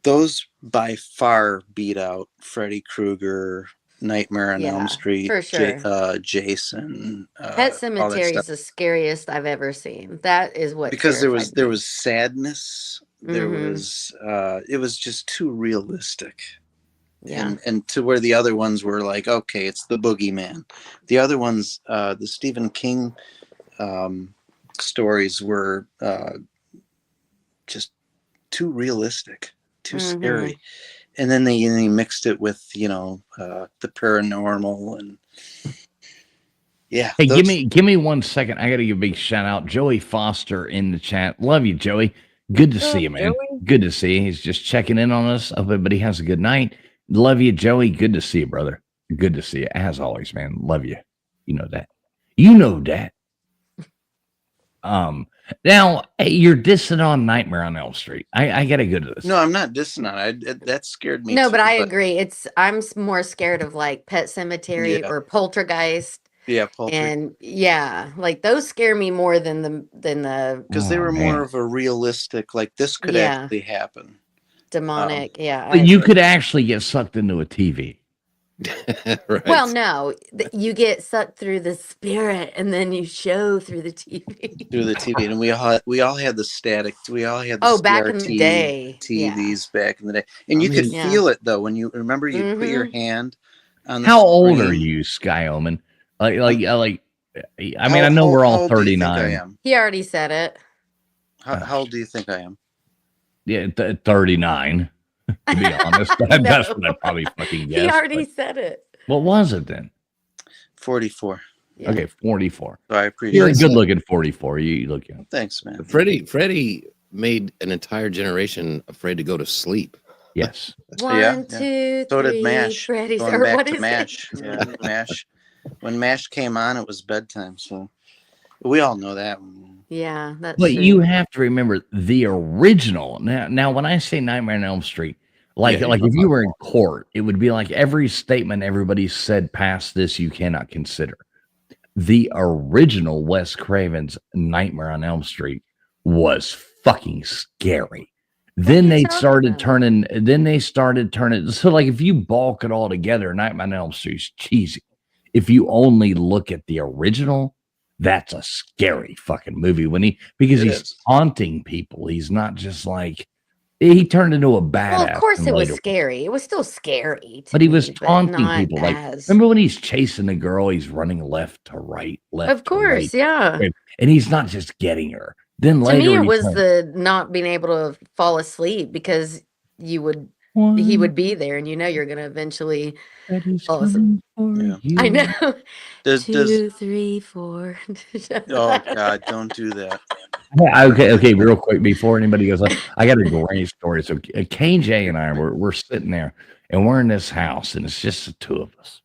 those by far beat out Freddy Krueger, Nightmare on Elm Yeah, Street, for sure. Jason, Pet all that Cemetery stuff. is the scariest I've ever seen. That is what Because there terrified was me. sadness. There was it was just too realistic. Yeah. And to where the other ones were like, okay, it's the boogeyman. The other ones, the Stephen King stories were just too realistic, too scary. And then they mixed it with, the paranormal and yeah. Hey, give me 1 second. I got to give a big shout out. Joey Foster in the chat. Love you, Joey. Good to see you, man. Joey? Good to see you. He's just checking in on us. Hope everybody has a good night. Love you, Joey. Good to see you, brother. Good to see you. As always, man. Love you. You know that. You know that. Now you're dissing on Nightmare on Elm Street. I gotta go to this. No, I'm not dissing on it. That scared me. No, too, but I agree. I'm more scared of like Pet Cemetery or Poltergeist. Yeah, and like those scare me more than the because they were more of a realistic, like this could actually happen. Demonic, But you could actually get sucked into a TV. Right. Well, no, you get sucked through the spirit, and then you show through the TV. Through the TV, and we all had the static. We all had the back in the day, TVs back in the day, and you could feel it though when you remember you put your hand on. How old are you, Sky Omen? I mean, I know we're all 39. He already said it. How old do you think I am? Yeah, 39. To be honest, that's what I probably fucking guessed. He already said it. What was it then? 44. Yeah. Okay, 44. So I appreciate. You're a good-looking 44. You look young. Thanks, man. Freddie made an entire generation afraid to go to sleep. Yes. 1, 2, 3. So did MASH. Freddy's, Going or back what to is MASH. it? Yeah, MASH. When MASH came on, it was bedtime. So we all know that one. Yeah, that's But true. you have to remember the original. Now, when I say Nightmare on Elm Street, like if you were in court, it would be like every statement everybody said past this you cannot consider. The original Wes Craven's Nightmare on Elm Street was fucking scary. Then they started turning. So, like, if you bulk it all together, Nightmare on Elm Street's cheesy. If you only look at the original, that's a scary fucking movie because he's haunting people. He's not just like he turned into a badass. Well, of course it was scary. It was still scary. But he was taunting not people. Like, as- remember when he's chasing the girl? He's running left to right, left. Of course, to right, yeah. and he's not just getting her. Then To later, me, it he was turns- the not being able to fall asleep because he would be there, and you're going to eventually fall asleep. I know. Does 2, 3, 4. Oh God, don't do that. Okay, real quick before anybody goes, I got a great story. So KJ and I we're sitting there, and we're in this house, and it's just the two of us,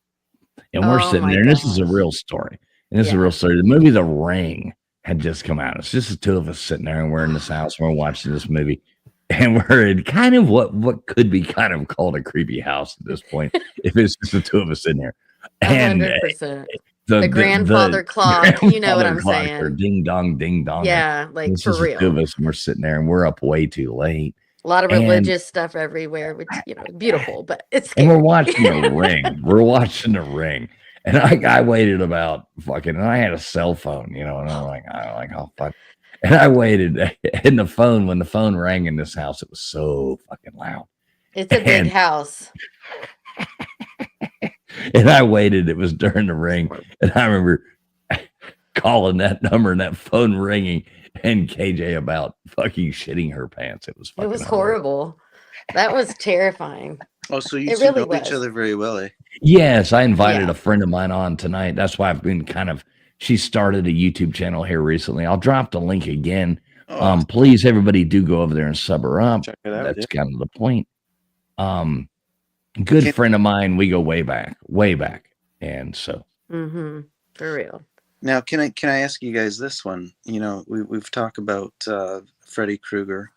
and we're sitting there, and this is a real story, and this is a real story. The movie The Ring had just come out. It's just the two of us sitting there, and we're in this house, and we're watching this movie, and we're in kind of what could be kind of called a creepy house at this point, if it's just the two of us in there. And 100%. The grandfather clock, you know what I'm saying? Ding dong, ding dong. Yeah, like this for is the real. two of us, and we're sitting there, and we're up way too late. A lot of religious stuff everywhere, which beautiful, but it's scary. And we're watching The Ring. We're watching The Ring, and I waited about fucking. And I had a cell phone, and I'm like, oh fuck. And I waited, and when the phone rang in this house, it was so fucking loud. It's a big house. And I waited. It was during The Ring, and I remember calling that number and that phone ringing, and KJ about fucking shitting her pants. It was horrible. That was terrifying. Oh, so you really know each other very well, eh? Yes, I invited a friend of mine on tonight. That's why I've been she started a YouTube channel here recently. I'll drop the link again. Please, everybody do go over there and sub her up. Check it out. That's kind of the point. Good friend of mine. We go way back. And so. For real. Now, can I ask you guys this one? We've talked about Freddy Krueger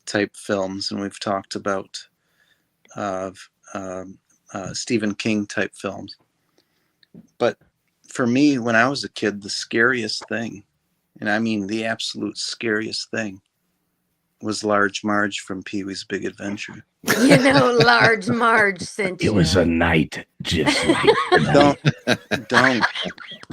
type films, and we've talked about Stephen King type films. But for me, when I was a kid, the scariest thing, and I mean the absolute scariest thing, was Large Marge from Pee-wee's Big Adventure. You know, Large Marge sent you. It was a night just like tonight. Don't.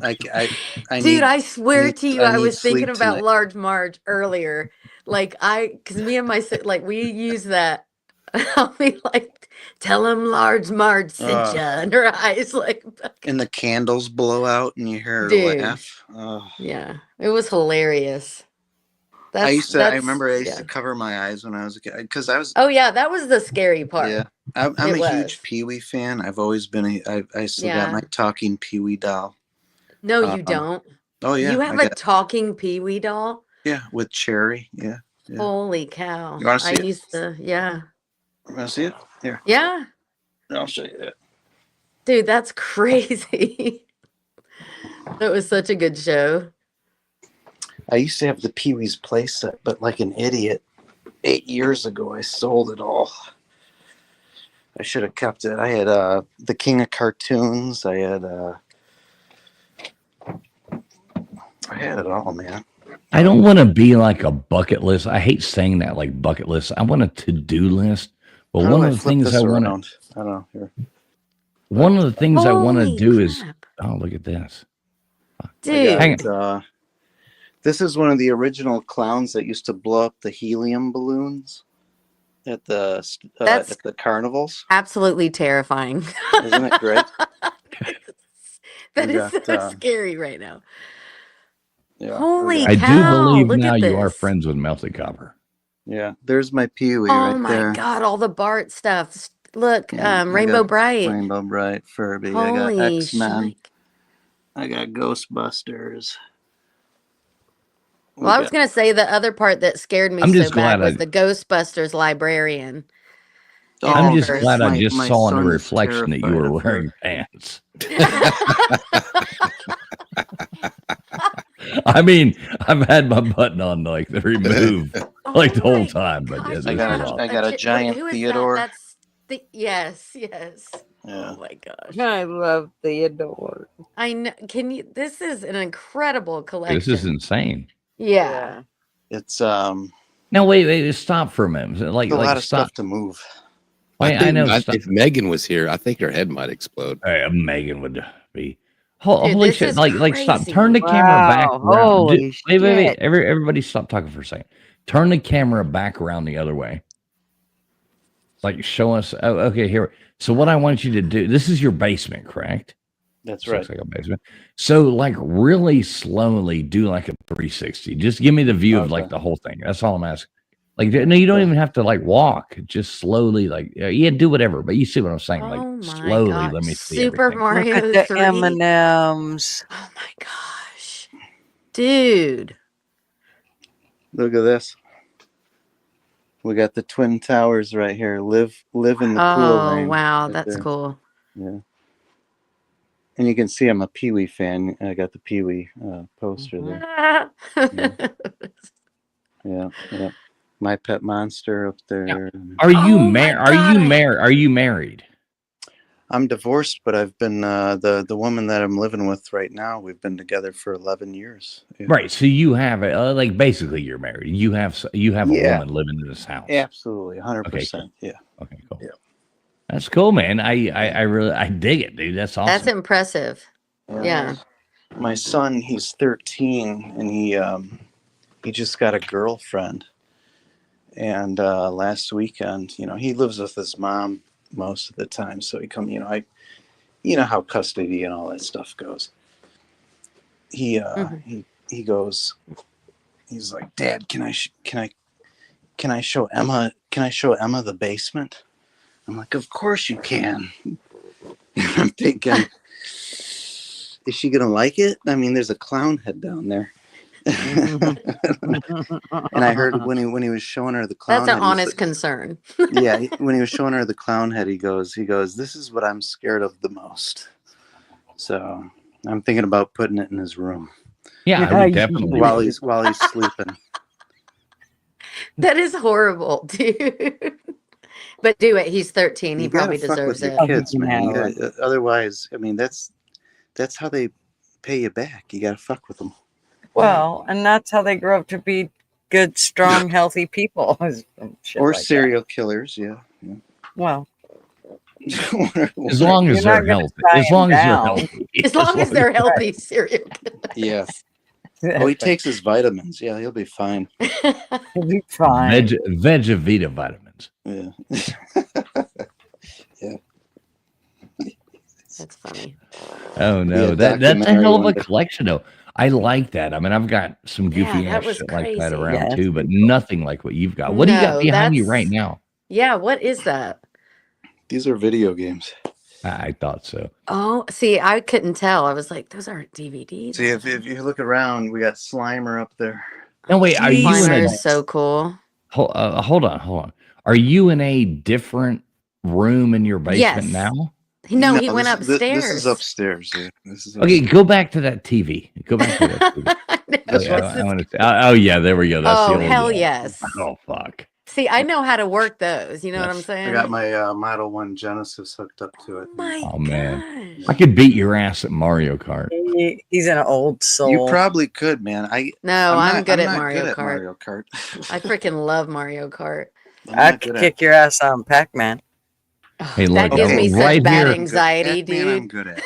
I Dude, I swear to you, I was thinking sleep about tonight. Large Marge earlier. Like because me and my like we use that. I'll be like, tell him Large Marge sent you, and her eyes like. And the candles blow out, and you hear her Dude. laugh. Oh. Yeah, it was hilarious. I remember I used to cover my eyes when I was a kid because I was. Oh yeah, that was the scary part. Yeah, I'm a huge Pee-wee fan. I've always been. I still got my talking Pee-wee doll. No, you don't. Oh yeah, you have a talking Pee-wee doll. Yeah, with Cherry. Yeah. Holy cow! You want to see it? Used to. Yeah. You want to see it? Here. Yeah. I'll show you that. Dude, that's crazy. That was such a good show. I used to have the Pee-wee's playset, but like an idiot, 8 years ago, I sold it all. I should have kept it. I had the King of Cartoons. I had it all, man. I don't want to be like a bucket list. I hate saying that, like bucket list. I want a to-do list. But one of the things I want to, I don't know. Here. One of the things I want to do is, oh, look at this. Dude. Hang on. This is one of the original clowns that used to blow up the helium balloons at the carnivals. Absolutely terrifying. Isn't it great? That is so scary right now. Yeah. Holy I cow, do believe look now at you are this. friends with Melted Copper. Yeah, there's my Pee-wee Oh right my there. God, all the Bart stuff. Look, Yeah, Rainbow Bright. Rainbow Bright, Furby. Holy I got X-Men. shit. I got Ghostbusters. Well, I was going to say the other part that scared me I'm so just bad glad was I- the Ghostbusters librarian. I'm just First. glad I just my saw in the son's reflection that you were terrified of her. wearing pants. I mean, I've had my button on like the remove like the whole time, but yeah, this is awesome. I got a giant Who is Theodore. that? That's the yes. Yeah. Oh my gosh. I love Theodore. I know. Can you? This is an incredible collection. This is insane. Yeah. It's No, wait, stop for a minute. Like, a lot of stop. stuff to move. I know. If Megan was here, I think her head might explode. Hey, Megan would be. Dude, Holy this shit! is Like, stop. crazy. Turn the camera back Wow, around. holy Wait. shit. Everybody, stop talking for a second. Turn the camera back around the other way. Like, show us. Oh, okay. Here. So, what I want you to do. This is your basement, correct? That's Looks right. like a basement. So, like, really slowly do like a 360. Just give me the view of like the whole thing. That's all I'm asking. Like, no, you don't even have to like walk. Just slowly, like, yeah, do whatever. But you see what I'm saying? Oh Like, my slowly. God. Let me see. Super everything. Mario Look at the 3. M&Ms. Oh my gosh. Dude. Look at this. We got the Twin Towers right here. Live in the cool Oh, lane. wow. right That's there. cool. Yeah. And you can see I'm a Pee-wee fan. I got the Pee-wee poster there. Yeah. My Pet Monster up there. Are you Oh my married? Are you God, I- married? Are you married? I'm divorced, but I've been the woman that I'm living with right now. We've been together for 11 years. Yeah. Right. So you have like basically you're married. You have a Yeah. woman living in this house. Absolutely, 100%. Okay. Yeah. Okay. Cool. Yeah. That's cool, man. I really dig it, dude. That's awesome. That's impressive. Yeah. My son, he's 13, and he just got a girlfriend. And last weekend, he lives with his mom most of the time, so he come, how custody and all that stuff goes. He goes, he's like, Dad, can I show Emma the basement? I'm like, of course you can. I'm thinking, is she gonna like it? I mean, there's a clown head down there. And I heard when he was showing her the clown That's an head, honest concern. yeah, when he was showing her the clown head, he goes, this is what I'm scared of the most. So I'm thinking about putting it in his room. Yeah, I would definitely. while he's sleeping. That is horrible, dude. But do it. He's 13. He You gotta probably fuck deserves with it. your kids, man. You gotta, otherwise, I mean, that's how they pay you back. You gotta fuck with them. Well, and that's how they grow up to be good, strong, healthy people. Or serial killers, yeah. Well, as long as they're healthy. As long as they're healthy. As long as they're healthy, serial killer. Yeah. Oh, he takes his vitamins. Yeah, he'll be fine. He'll be fine. Vegavita vitamins. Yeah. Yeah. That's funny. Oh no, that's a hell of a collection though. I like that. I mean, I've got some goofy ass shit like that around too, but nothing like what you've got. What do you got behind you right now? Yeah, what is that? These are video games. I thought so. Oh, see, I couldn't tell. I was like, those aren't DVDs. See, if you look around, we got Slimer up there. No, wait, are you in a so cool? Hold on. Are you in a different room in your basement now? No, he went upstairs. This is upstairs. Yeah. This is Okay, go back to that TV. Go back to that TV. Oh yeah, there we go. That's the old hell yes. Oh fuck. See, I know how to work those. You know what I'm saying? I got my Model 1 Genesis hooked up to it. Oh man, I could beat your ass at Mario Kart. He's an old soul. You probably could, man. I'm good at Mario Kart. Mario Kart. I freaking love Mario Kart. I could kick your ass on Pac-Man. Hey, That look, gives me right such bad here. anxiety, Pac-Man, dude. I'm good at.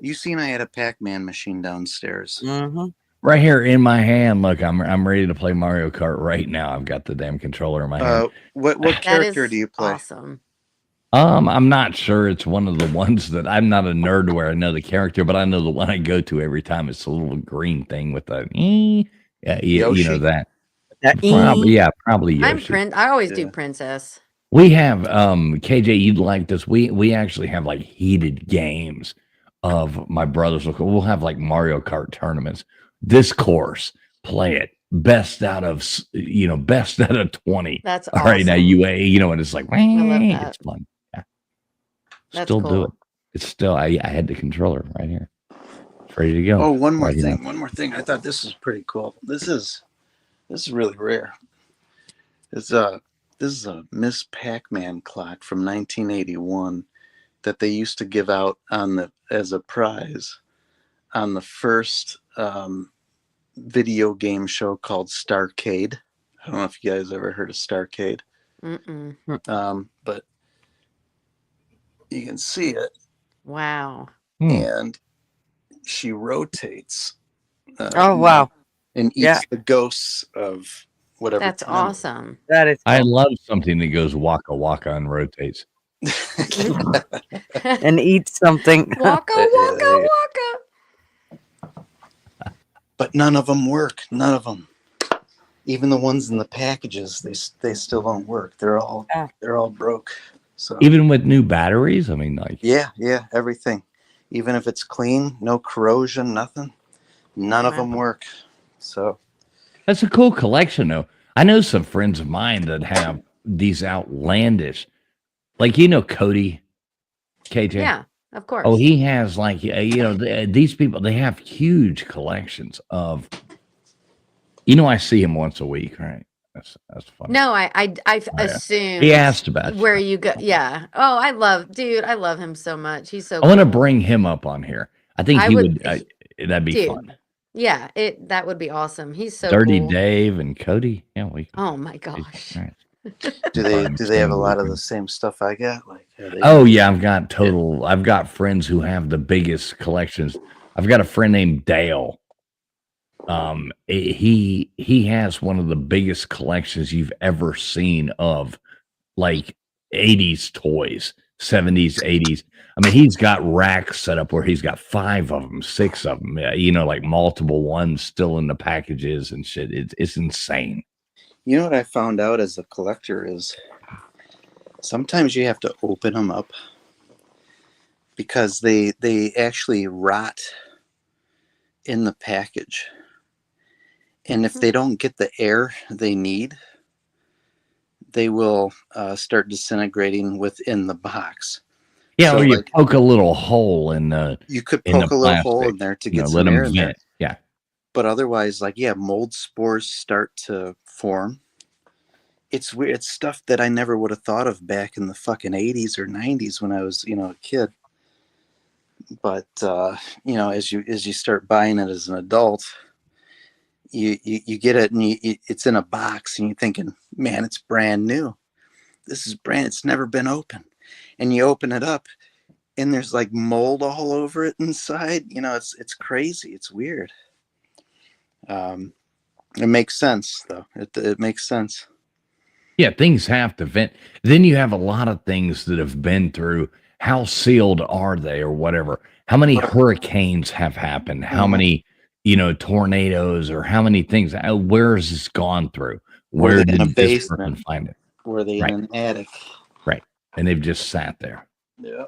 You seen I had a Pac-Man machine downstairs. Mm-hmm. Right here in my hand. Look, I'm ready to play Mario Kart right now. I've got the damn controller in my hand. What character do you play? Awesome. I'm not sure. It's one of the ones that I'm not a nerd to where I know the character, but I know the one I go to every time. It's a little green thing with the you know that. Probably Yoshi. I always do princess. We have KJ, you'd like this. We actually have like heated games of my brothers. We'll have like Mario Kart tournaments. This course, play it. Best out of 20. That's all right. Now and it's like that. it's fun. Yeah. That's Still do cool. it. It's still I had the controller right here. It's ready to go. Oh, one more Right thing. now. One more thing. I thought this was pretty cool. This is really rare. This is a Miss Pac-Man clock from 1981 that they used to give out as a prize on the first video game show called Starcade. I don't know if you guys ever heard of Starcade. But you can see it. Wow. And she rotates. Oh wow. And eats the ghosts of whatever. That's awesome. That is. I love something that goes waka waka and rotates. And eat something. Waka waka waka. But none of them work. None of them. Even the ones in the packages, they still don't work. They're all broke. So Even with new batteries, I mean, like yeah, everything. Even if it's clean, no corrosion, nothing. None of them work. So that's a cool collection, though. I know some friends of mine that have these outlandish, like Cody, KJ. Yeah, of course. Oh, he has like these people. They have huge collections of. I see him once a week, right? That's funny. No, I assume He asked about where you go. Yeah. Oh, I love him so much. He's so. I want to bring him up on here. I think he would. That'd be fun. Yeah, that would be awesome. He's so Dirty cool. Dave and Cody. Yeah, Oh my gosh. Right. do they have a lot of the same stuff I got? Like Oh yeah, I've got friends who have the biggest collections. I've got a friend named Dale. He has one of the biggest collections you've ever seen of like 80s toys, 70s, 80s. I mean, he's got racks set up where he's got 5 of them, 6 of them, like multiple ones still in the packages and shit. It's insane. You know what I found out as a collector is sometimes you have to open them up because they actually rot in the package. And if they don't get the air they need, they will start disintegrating within the box. Yeah, or you poke a little hole in the. You could poke a little hole in there to get some air in there. Yeah. But otherwise, mold spores start to form. It's weird. It's stuff that I never would have thought of back in the fucking 80s or 90s when I was, a kid. But as you start buying it as an adult, you get it, and it's in a box, and you're thinking, man, it's brand new. This is it's never been opened. And you open it up, and there's like mold all over it inside. You know, it's crazy. It's weird. It makes sense though. It makes sense. Yeah, things have to vent. Then you have a lot of things that have been through. How sealed are they, or whatever? How many hurricanes have happened? How many, tornadoes, or how many things? Where has this gone through? Where did this person find it? Were they in an attic? Right, and they've just sat there. Yeah.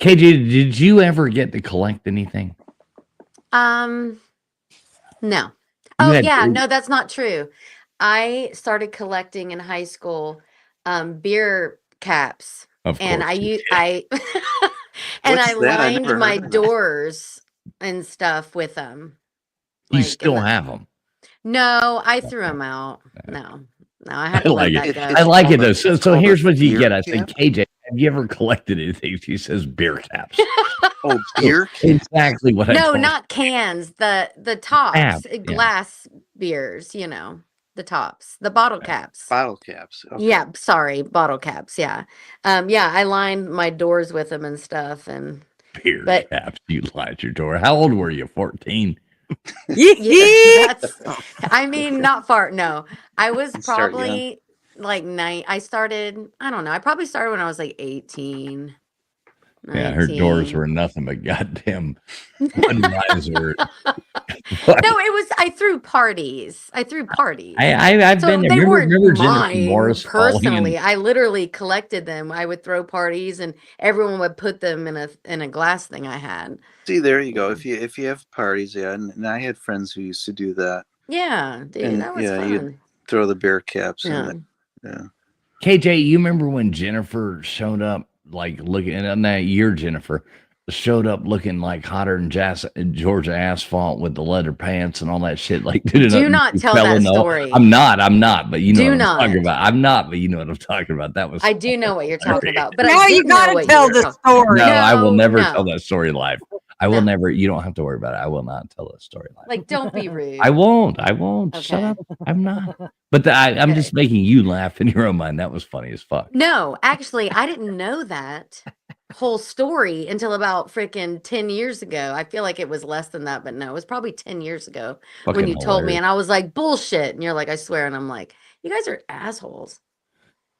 KJ, did you ever get to collect anything? No. Oh yeah, no, that's not true. I started collecting in high school beer caps. Of and course I and I lined my doors and stuff with them. You still have them? No, I threw them out. No, I had to let that go. I like it though. So here's what you get. I think, KJ, have you ever collected anything? She says beer caps. Oh, beer caps. Exactly what I No, told not cans. The tops, yeah. glass beers. The tops, the bottle caps. Bottle caps. Okay. Yeah, sorry, bottle caps. Yeah, I lined my doors with them and stuff. And beer caps. You lined your door. How old were you? 14. Yeah, I mean, not far. No, I was probably like 9. I started. I don't know. I probably started when I was like 18. 19. Yeah, her doors were nothing but goddamn Budweiser. No, it was. I threw parties. I've been there. They weren't remember mine Jennifer Morris personally. I literally collected them. I would throw parties, and everyone would put them in a glass thing I had. See, there you go. If you have parties, and I had friends who used to do that. Yeah, dude, that was fun. You'd throw the beer caps in it. Yeah. KJ, you remember when Jennifer showed up, like looking at that year? Jennifer showed up looking like hotter than Georgia asphalt with the leather pants and all that shit. Like, do not tell that story. I'm not, but you know what I'm talking about. I'm not, but you know what I'm talking about. That was. I do know what you're talking about, but now you gotta tell the story. No, I will never tell that story live. I will never. You don't have to worry about it. I will not tell that story live. Like, don't be rude. I won't. Okay. Shut up. I'm not. But I'm just making you laugh in your own mind. That was funny as fuck. No, actually, I didn't know that whole story until about freaking 10 years ago. I feel like it was less than that, but no, it was probably 10 years ago when you told me, and I was like, bullshit. And you're like, I swear. And I'm like, you guys are assholes.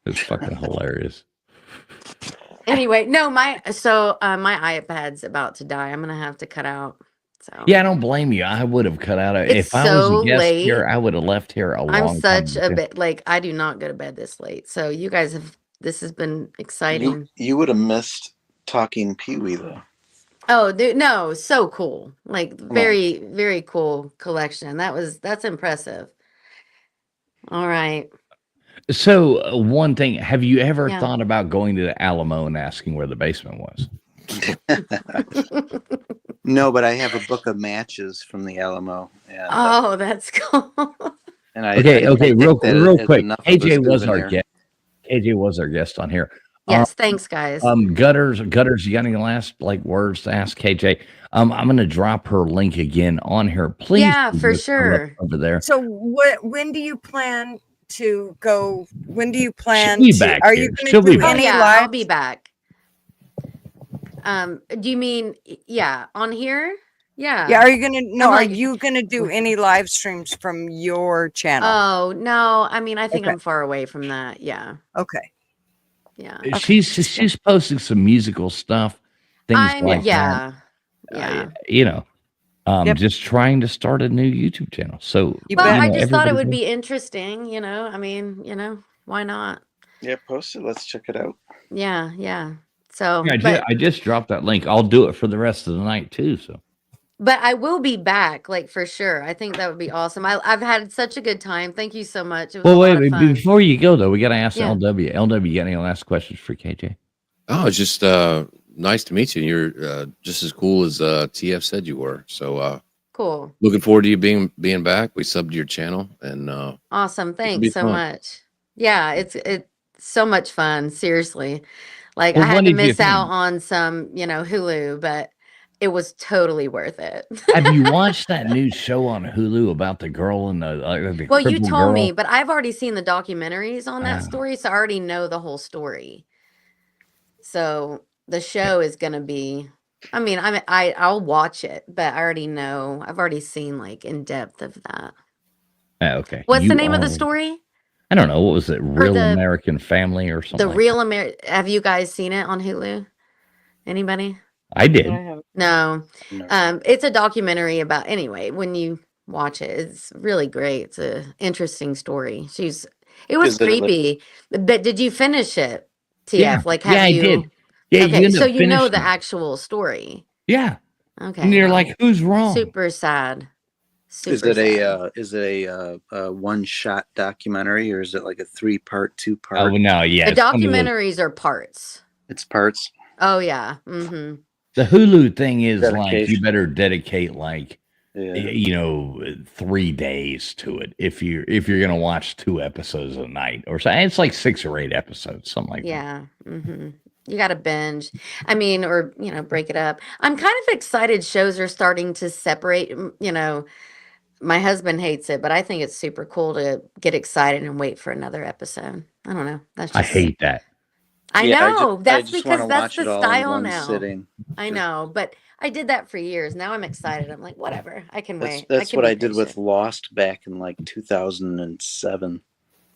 It's fucking hilarious. Anyway, no, my iPad's about to die. I'm gonna have to cut out. So yeah, I don't blame you. I would have cut out. If I was a guest here, I would have left here a long time. I'm such a bit like I do not go to bed this late. So you guys have. This has been exciting. You would have missed talking Pee-wee though. Oh, dude, no, so cool. Like very, very cool collection. That's impressive. All right. So one thing, have you ever thought about going to the Alamo and asking where the basement was? No, but I have a book of matches from the Alamo. And, oh, that's cool. And okay, real quick. AJ was our guest. AJ was our guest on here. Yes, thanks, guys. Gutters, you got any last words to ask KJ? I'm gonna drop her link again on here. Please. Yeah, for sure. Over there. So when do you plan to go? When do you plan to? Are you going to do any live? I'll be back. Do you mean on here? Yeah. Yeah. Are you gonna are you gonna do any live streams from your channel? Oh no. I mean, I think I'm far away from that. Yeah. Okay. Yeah. Okay. She's posting some musical stuff. Things like that. Yeah. Just trying to start a new YouTube channel. So I just thought it would be interesting, I mean, why not? Yeah, post it. Let's check it out. Yeah. So I just dropped that link. I'll do it for the rest of the night too. So but I will be back, like for sure. I think that would be awesome. I've had such a good time. Thank you so much. It was wait, before you go though, we gotta ask LW. LW, you got any last questions for KJ? Oh, it's just nice to meet you. You're just as cool as TF said you were. So cool. Looking forward to you being back. We subbed to your channel and awesome. Thanks so much. Yeah, it's so much fun. Seriously. Like I had to miss out on some, Hulu, but it was totally worth it. Have you watched that new show on Hulu about the girl and the Well, you crippled told girl? me, but I've already seen the documentaries on that story, so I already know the whole story. So the show is gonna be. I mean, I'll watch it, but I already know. I've already seen like in depth of that. Okay. What's the name of the story? I don't know. What was it? Real American Family or something? The Real American. Have you guys seen it on Hulu? Anybody? I did. No. It's a documentary about. Anyway, when you watch it, it's really great. It's a interesting story. It was creepy. But did you finish it? TF? Yeah. Like, have you? I did. Yeah. Okay, so you know the actual story. Yeah. Okay. And you're like, who's wrong? Super sad. Is it a one shot documentary, or is it like a 3-part, 2-part? Oh no, yeah. The documentaries are parts. It's parts. Oh yeah. Mm-hmm. The Hulu thing is like Dedication. you better dedicate 3 days to it if you're gonna watch 2 episodes a night or so. It's like 6 or 8 episodes, something like that. Yeah. Mm-hmm. You got to binge. I mean, or break it up. I'm kind of excited. Shows are starting to separate. My husband hates it, but I think it's super cool to get excited and wait for another episode. I don't know. That's just, I hate that. I know. That's because that's the style now. Sitting. I know, but I did that for years. Now I'm excited. I'm like, whatever. I can wait. That's what I did with Lost back in like 2007.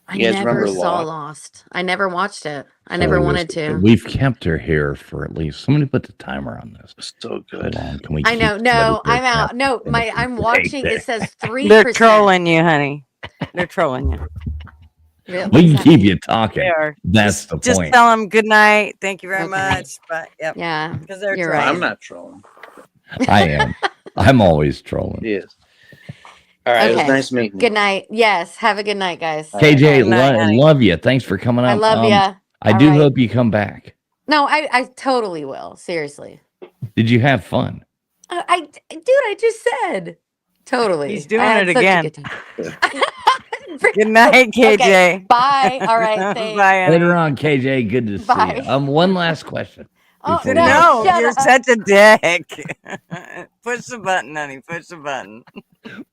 I never saw Lost. I never watched it. I never wanted to. We've kept her here for at least. Somebody put the timer on this. So good. Can we? I know. No, I'm out. No, I'm watching. It says 3%. They're trolling you, honey. They're trolling you. We can keep you talking. That's the point. Just tell them good night. Thank you very much. But yep. Yeah, because they're you're trolling. right. I'm not trolling. I am. I'm always trolling. Yes. All right. It was nice meeting you. Good night. Yes. Have a good night, guys. KJ, love you. Thanks for coming on. I love you. I do hope you come back. No, I totally will. Seriously. Did you have fun? I just said totally. He's doing it again. Good night, KJ. Okay, bye. All right. Thanks. Bye. Later on, KJ. Good to see you. One last question. Oh, before no, you- you're such a dick. Push the button, honey. Push the button.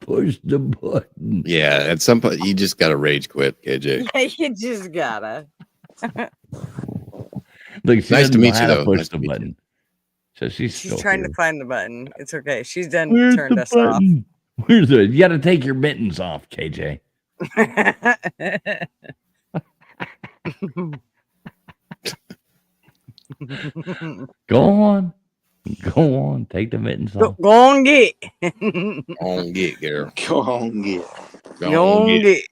Push the button. Yeah, at some point you just gotta rage quit, KJ. Yeah, you just gotta. Look, she Nice doesn't to know meet how you, to though. push Nice the to meet button. So she's trying to find the button. It's okay. She's done Where's turned the us off. button? Where's it? You got to take your mittens off, KJ. Go on. Go on. Take the mittens off. Go on, get. Go on, get, girl. Go on, get. Go on, get.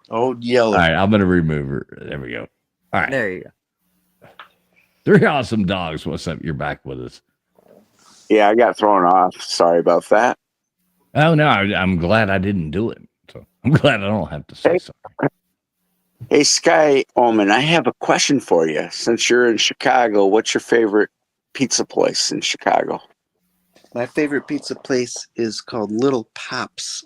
Old yellow. All right, I'm going to remove her. There we go. All right. There you go. 3 awesome dogs. What's up? You're back with us. Yeah, I got thrown off. Sorry about that. Oh, no. I'm glad I didn't do it. So I'm glad I don't have to say something. Hey, Sky Omen, I have a question for you. Since you're in Chicago, what's your favorite pizza place in Chicago? My favorite pizza place is called Little Pops.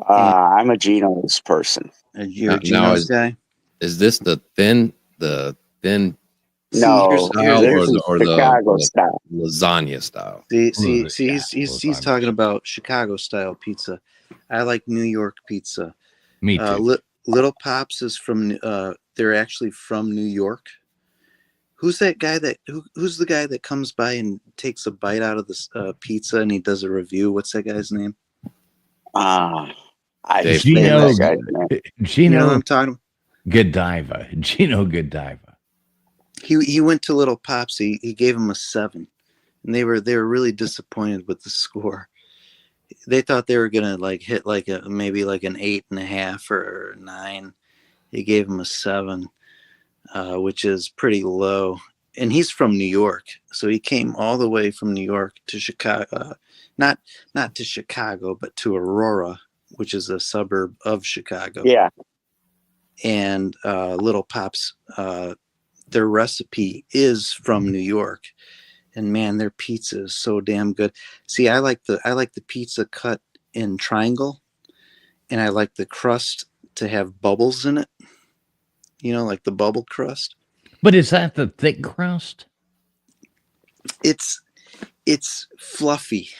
I'm a Geno's person. You're a Geno's guy? Is this the thin No, style there's or Chicago the style. lasagna style? He's talking about Chicago style pizza. I like New York pizza. Me too. Little Pops is from. They're actually from New York. Who's that guy who's the guy that comes by and takes a bite out of the pizza and he does a review? What's that guy's name? Gino. You know what I'm talking about? Godiva. Gino Godiva. He went to Little Pops. He gave him a 7, and they were really disappointed with the score. They thought they were gonna hit maybe an 8.5 or 9. He gave him a 7, which is pretty low. And he's from New York, so he came all the way from New York to Chicago. Not to Chicago, but to Aurora, which is a suburb of Chicago. Yeah. And Little Pops, their recipe is from New York, and man, their pizza is so damn good. See, I like the pizza cut in triangle, and I like the crust to have bubbles in it. You know, like the bubble crust. But is that the thick crust? It's fluffy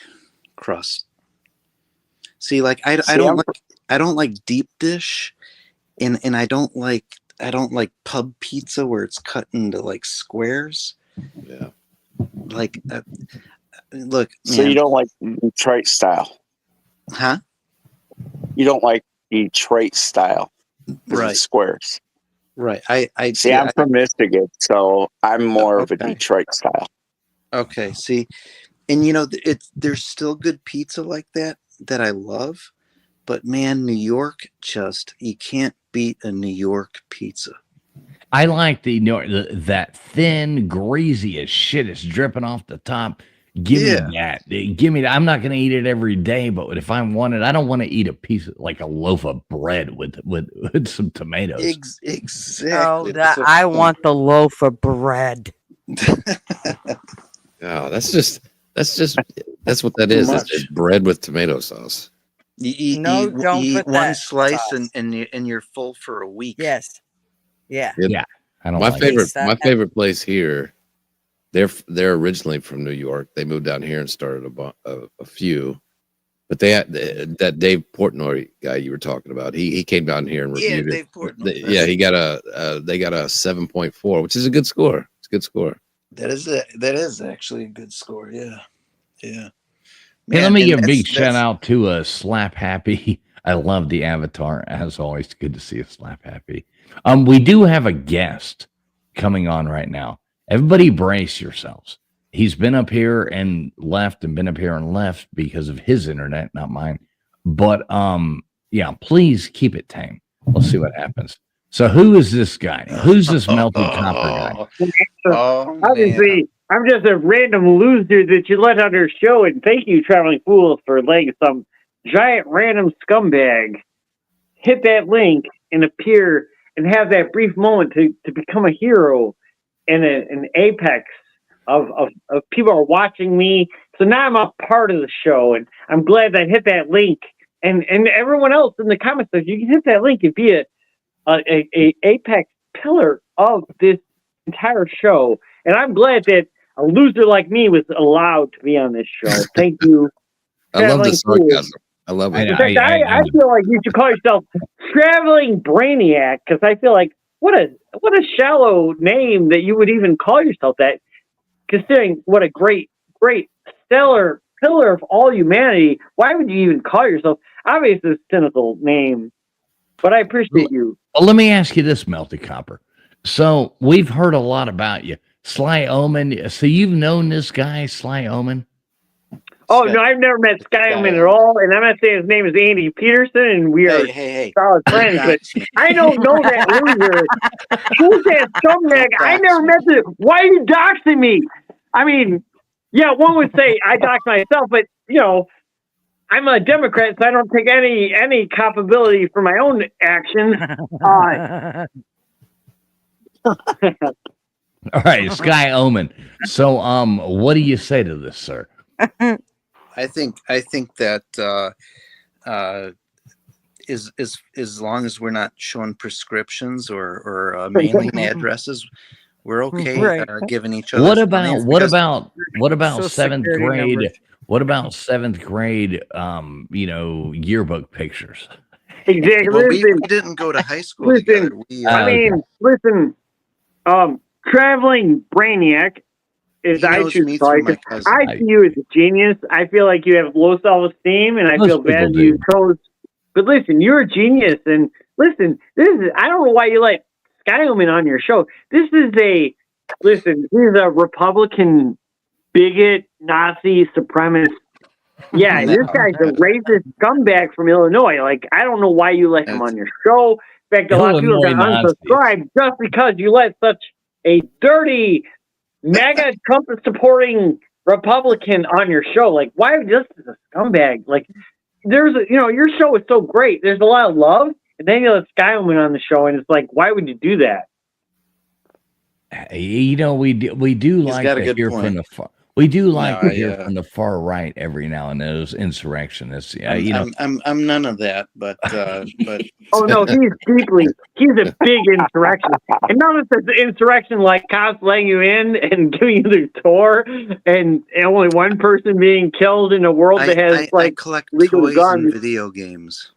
crust. See, like I don't like deep dish, and I don't like pub pizza where it's cut into like squares. Yeah. Like, look, man. So you don't like Detroit style, huh? You don't like Detroit style, Right? Squares. Right. I see. I'm from Michigan, so I'm more of a Detroit style. Okay. See, and there's still good pizza like that I love, but man, New York, you can't beat a New York pizza. I like that thin, greasy as shit. It's dripping off the top. Give me that. Give me that. I'm not going to eat it every day, but if I want it, I don't want to eat a piece of like a loaf of bread with some tomatoes. Exactly. Oh, I want the loaf of bread. Oh, that's what that is. It's just bread with tomato sauce. You eat one slice and you're full for a week. Yes. Yeah. Yeah. I don't my like favorite. it. My favorite place here. They're originally from New York. They moved down here and started a few, but they had that Dave Portnoy guy you were talking about. He came down here and reviewed it. Dave Portnoy. He got they got a 7.4, which is a good score. It's a good score. That is actually a good score. Yeah. Yeah. Hey, let me give a big shout out to Slap Happy. I love the avatar. As always, good to see a Slap Happy. We do have a guest coming on right now. Everybody brace yourselves. He's been up here and left and been up here and left because of his internet, not mine. But yeah, please keep it tame. We'll see what happens. So who is this guy? Who's this melted copper guy? Obviously, I'm just a random loser that you let on your show, and thank you, Traveling Fools, for letting some giant random scumbag hit that link and appear and have that brief moment to become a hero and an apex of people are watching me. So now I'm a part of the show, and I'm glad that I hit that link. And everyone else in the comments says you can hit that link and be a apex pillar of this entire show. And I'm glad that a loser like me was allowed to be on this show. Thank you. I love the sarcasm. I love it. In fact, I feel like you should call yourself Traveling Brainiac, because I feel like what a shallow name that you would even call yourself that, considering what a great stellar pillar of all humanity. Why would you even call yourself? Obviously, it's a cynical name, but I appreciate you. Well, let me ask you this, Melted Copper. So we've heard a lot about you, Sly Omen. So you've known this guy, Sly Omen? Oh, no, I've never met Skyman at all, and I'm not saying his name is Andy Peterson, and we are solid friends, but I don't know that loser. Who's that scumbag? I never met the... Why are you doxing me? I mean, yeah, one would say I dox myself, but, I'm a Democrat, so I don't take any culpability for my own actions. All right, Sky Omen. So, what do you say to this, sir? I think that as long as we're not showing prescriptions or mailing addresses, we're okay giving each other. What about seventh grade? Numbers. What about seventh grade? Yearbook pictures. Exactly. Well, we didn't go to high school together. Listen, Traveling Brainiac, as I choose to call you, I see you as a genius. I feel like you have low self-esteem, and I feel bad you chose. But listen, you're a genius, and listen, I don't know why you let Skywoman on your show. He's a Republican bigot, Nazi, supremacist. Yeah, this guy's a racist scumbag from Illinois. Like, I don't know why you let him on your show. In fact, a lot of people got unsubscribed just because you let such a dirty, MAGA Trump supporting Republican on your show. Like, why are you just a scumbag? Like, your show is so great. There's a lot of love, and then you let Skywoman on the show, and it's like, why would you do that? We do like to hear from the We do like to hear from the far right every now and then. Those insurrectionists. I'm none of that, but oh no, he's a big insurrectionist, and notice that the insurrection like cops letting you in and giving you the tour, and only one person being killed in a world that has I collect legal toys guns. and video games.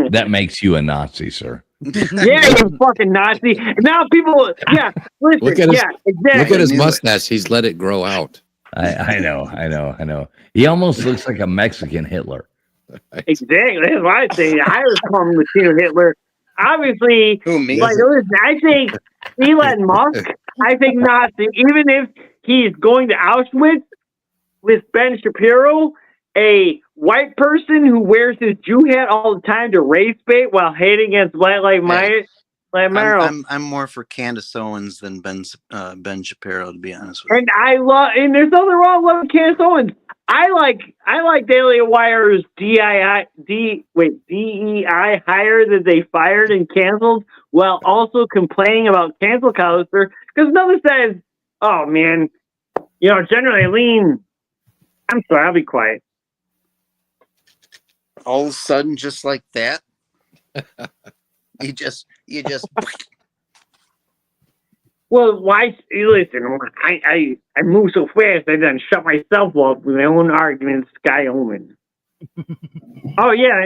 That makes you a Nazi, sir. Yeah, you fucking Nazi. Now people, listen, Look at his, exactly. Look at his mustache. He's let it grow out. I know. He almost looks like a Mexican Hitler. Exactly. That's what I say. I was calling Latino Hitler. Obviously, listen, I think Elon Musk, I think Nazi, even if he's going to Auschwitz with Ben Shapiro, a white person who wears his Jew hat all the time to race bait while hating against Black Lives Matter. I'm more for Candace Owens than Ben Shapiro, to be honest with And and there's nothing wrong with loving Candace Owens. I like Daily Wire's DEI hire that they fired and canceled, while also complaining about cancel culture, because nothing says, oh man, generally lean. I'm sorry, I'll be quiet. all of a sudden, just like that, you just. Well, why? Listen, I move so fast, I done shut myself up with my own arguments. Sky Omen. Oh yeah,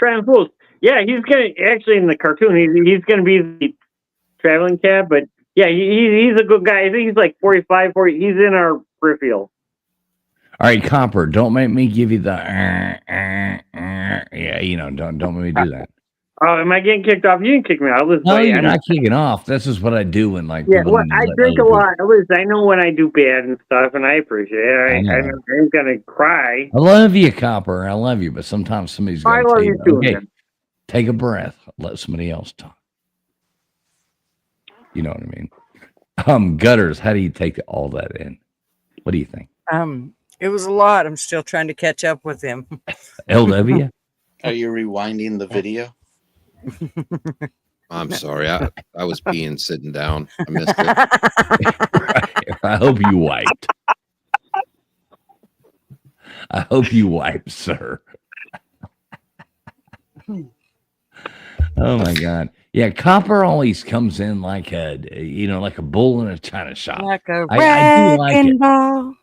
Transfools. Yeah, he's gonna actually in the cartoon. He's gonna be the traveling cab, but yeah, he's a good guy. I think he's like 45, 40. He's in our peripheral. All right, Copper, don't make me give you the don't make me do that. Oh, am I getting kicked off? You can kick me out. Listen, No, you're not kicking off. This is what I do when I drink a lot. Listen, I know when I do bad and stuff, and I appreciate it. I ain't gonna cry. I love you, Copper. I love you, but sometimes somebody's got to love you too, okay, man. take a breath. Let somebody else talk. You know what I mean? Gutters, how do you take all that in? What do you think? It was a lot. I'm still trying to catch up with him. LW? Are you rewinding the video? I'm sorry. I was peeing sitting down. I missed it. I hope you wiped. I hope you wiped, sir. Oh my God. Yeah, Copper always comes in like a bull in a china shop. Like a I do like it. ball.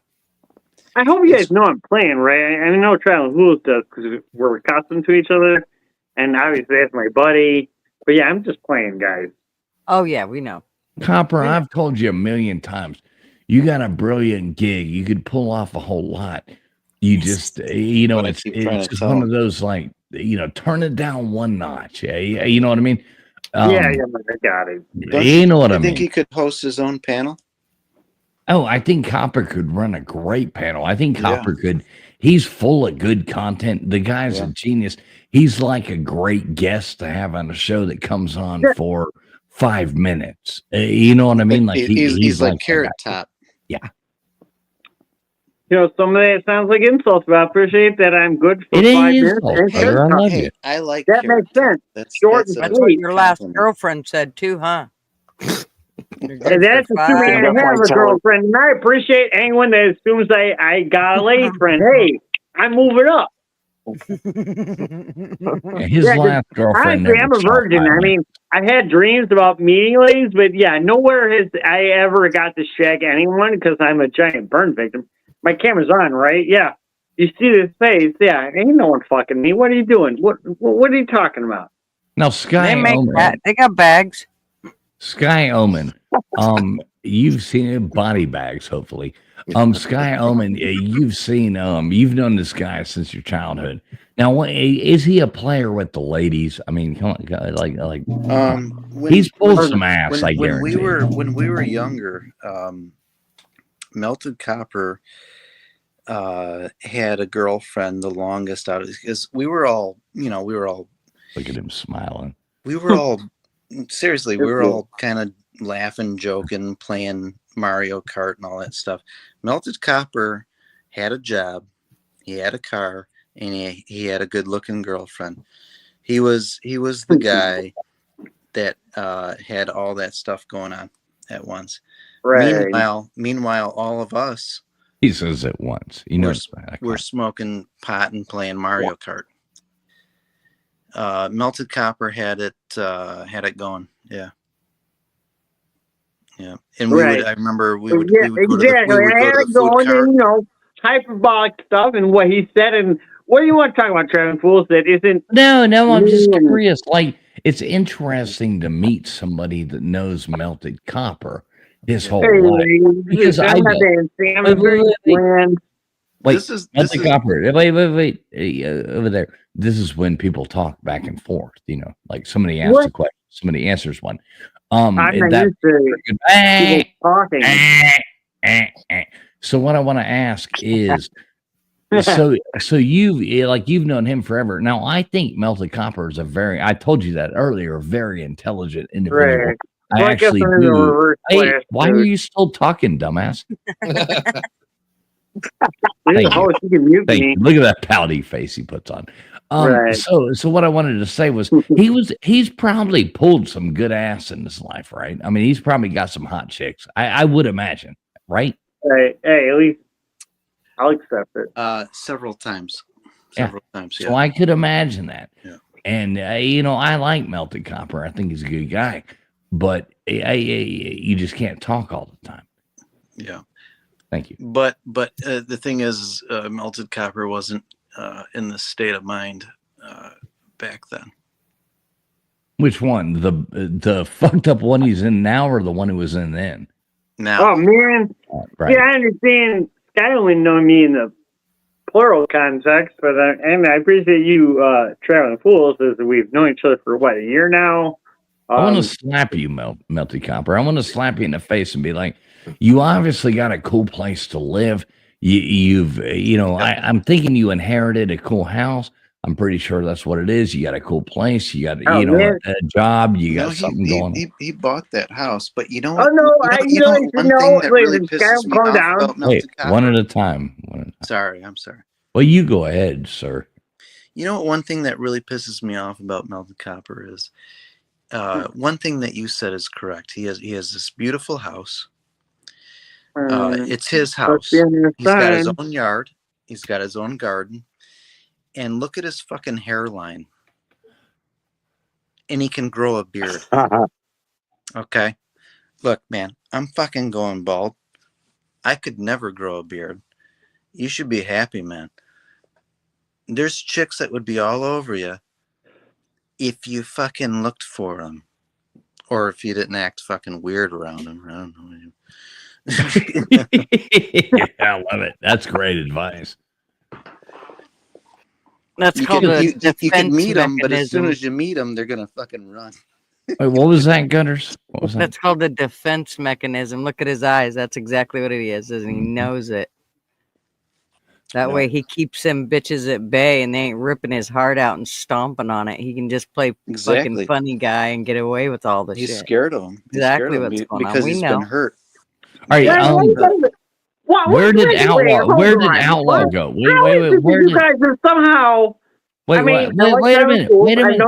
I hope you guys know I'm playing, right? I know Traveling Rules does because we're accustomed to each other, and obviously that's my buddy. But yeah, I'm just playing, guys. Oh yeah, we know. Copper, I've told you a million times, you got a brilliant gig. You could pull off a whole lot. You just, it's just one of those like, turn it down one notch. Yeah, you know what I mean? I got it. You know what I mean? Think he could host his own panel? Oh, I think Copper could run a great panel. I think Copper could. He's full of good content. The guy's a genius. He's like a great guest to have on a show that comes on for 5 minutes. You know what I mean? Like he's like Carrot Top. Yeah. Some of that sounds like insults, but I appreciate that I'm good for 5 minutes. Hey, I like that. Makes sense. That's short. That's what your last girlfriend said too, huh? And that's assuming I have a girlfriend, and I appreciate anyone that assumes I got a lady friend. Hey, I'm moving up. His last girlfriend. Honestly, I'm a virgin. I mean, I had dreams about meeting ladies, but yeah, nowhere has I ever got to shag anyone because I'm a giant burn victim. My camera's on, right? Yeah. You see this face? Yeah, ain't no one fucking me. What are you doing? What are you talking about? Now, Sky they make Omen. that. They got bags. Sky Omen. You've seen body bags, hopefully. Sky Omen, you've seen you've known this guy since your childhood. Now, is he a player with the ladies? I mean, come on, like he's pulled some ass. I guarantee. When we were younger, Melted Copper had a girlfriend the longest out of because we were all look at him smiling. We were all seriously, we were all kind of laughing, joking, playing Mario Kart and all that stuff. Melted Copper had a job, he had a car, and he had a good-looking girlfriend. He was the guy that had all that stuff going on at once. Right. Meanwhile, all of us. He says it once. He knows we're smoking pot and playing Mario Kart. Melted Copper had it going. Yeah. Yeah. And we would, I remember we would go to the food cart. And, hyperbolic stuff and what he said. And what do you want to talk about, Travis Fools? That isn't. No, I'm just curious. Like, it's interesting to meet somebody that knows Melted Copper his whole life. Because I don't. Melted Copper. Wait. Over there. This is when people talk back and forth. Like somebody asks a question, somebody answers one. I'm not used to talking. So what I want to ask is, so you've known him forever. Now I think Melted Copper is I told you that earlier, very intelligent individual. Right. I actually do. Hey, why are you still talking, dumbass? Thank you. Look at that pouty face he puts on. So what I wanted to say was he's probably pulled some good ass in his life, right? I mean, he's probably got some hot chicks. I would imagine, right? Hey, at least I'll accept it. Several times. Yeah. So I could imagine that. Yeah. And I like Melted Copper. I think he's a good guy, but you just can't talk all the time. Yeah. Thank you. But the thing is, Melted Copper wasn't in the state of mind back then. Which one? The fucked up one he's in now, or the one who was in then? Now. Oh man. Right. Yeah, I understand. Sky only know me in the plural context, but I appreciate you, Traveling Fools, as we've known each other for a year now. I want to slap you, Melted Copper. I want to slap you in the face and be like, you obviously got a cool place to live. I'm thinking you inherited a cool house. I'm pretty sure that's what it is. You got a cool place. You got, a job. You got something going on. He bought that house, but you know. Oh no! One thing that really pisses me off about Melted Copper. One at a time. Sorry, I'm sorry. Well, you go ahead, sir. You know, one thing that really pisses me off about Melted Copper is one thing that you said is correct. He has this beautiful house. It's his house. He's got his own yard. He's got his own garden. And look at his fucking hairline. And he can grow a beard. Okay. Look, man, I'm fucking going bald. I could never grow a beard. You should be happy, man. There's chicks that would be all over you if you fucking looked for them. Or if you didn't act fucking weird around them. I don't know. I love it. That's great advice. That's called you can meet them, but as soon as you meet them, they're gonna fucking run. Wait, what was that, Gunners? What was that? That's called the defense mechanism. Look at his eyes. That's exactly what it is, and he knows it. That way, he keeps them bitches at bay, and they ain't ripping his heart out and stomping on it. He can just play fucking funny guy and get away with all the shit. He's scared of him. Exactly what's going on. Because he's been hurt. All right. Where did Outlaw go? Wait. Where did you guys are somehow? Wait a minute. I've known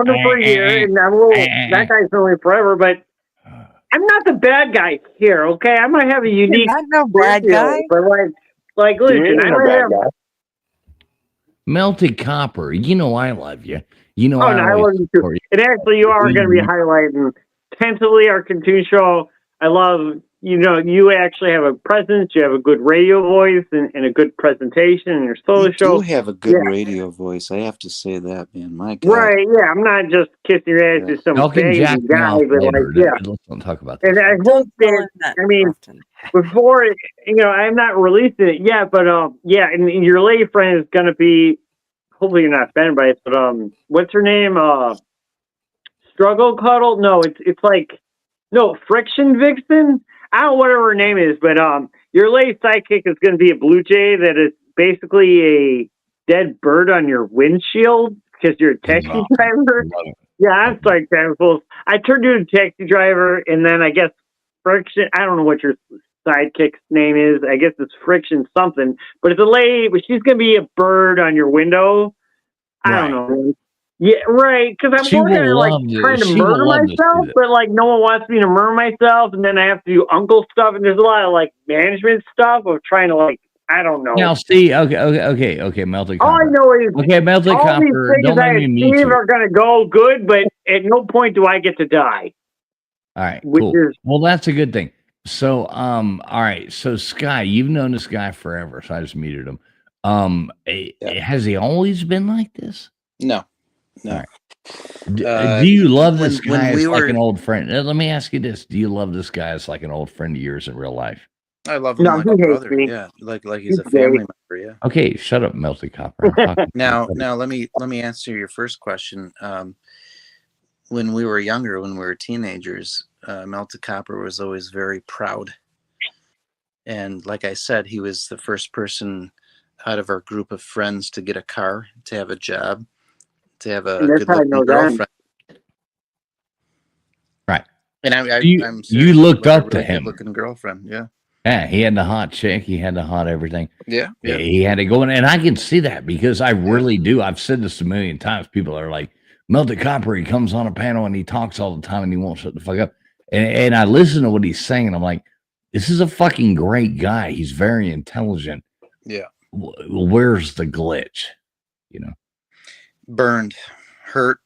him for a year, and that guy's known me forever. But I'm not the bad guy here. Okay, I might have a unique. You're not no bad guy. But listen, I don't have. Melted Copper. I love you. I love you too. And actually, you are going to be highlighting intensively our cartoon show. I love. You actually have a presence. You have a good radio voice and a good presentation in your solo show. You have a good radio voice. I have to say that, man. My God. Right? Yeah, I'm not just kissing your ass to some baby guy, but let's don't talk about that. And I hope that before I'm not releasing it yet, but and your lady friend is going to be. Hopefully, you're not offended by it, but what's her name? Struggle Cuddle? No, it's like Friction Vixen. I don't know whatever her name is, but your lady sidekick is going to be a blue jay that is basically a dead bird on your windshield because you're a taxi driver. Yeah, I'm sorry, I turned you into a taxi driver, and then I guess Friction. I don't know what your sidekick's name is. I guess it's Friction something, but it's a lady. But she's going to be a bird on your window. I don't know. Yeah, right. Because I'm working on like trying to murder myself, but like no one wants me to murder myself, and then I have to do uncle stuff, and there's a lot of like management stuff of trying to like I don't know. Now see, okay, Melted All Copper. I know is Melted all these Copper. things Don't I let me meet achieve you. are going to go good, but at no point do I get to die. All right, cool. Well, that's a good thing. So, all right. So, Sky, you've known this guy forever. So I just muted him. Has he always been like this? No. All right. Do you love this guy as like an old friend? Let me ask you this: do you love this guy as like an old friend of yours in real life? I love him like a brother. Yeah, like he's a family member. Yeah. Okay, shut up, Melted Copper. Now, let me answer your first question. When we were younger, when we were teenagers, Melted Copper was always very proud, and like I said, he was the first person out of our group of friends to get a car, to have a job, to have a good-looking girlfriend. Right. And I'm you looked up to him. Good-looking girlfriend. Yeah. Yeah, he had the hot chick. He had the hot everything. Yeah. He had it going. And I can see that because I really do. I've said this a million times. People are like, Melted Copper, he comes on a panel and he talks all the time and he won't shut the fuck up. And I listen to what he's saying. And I'm like, this is a fucking great guy. He's very intelligent. Yeah. Where's the glitch? You know? Burned, hurt,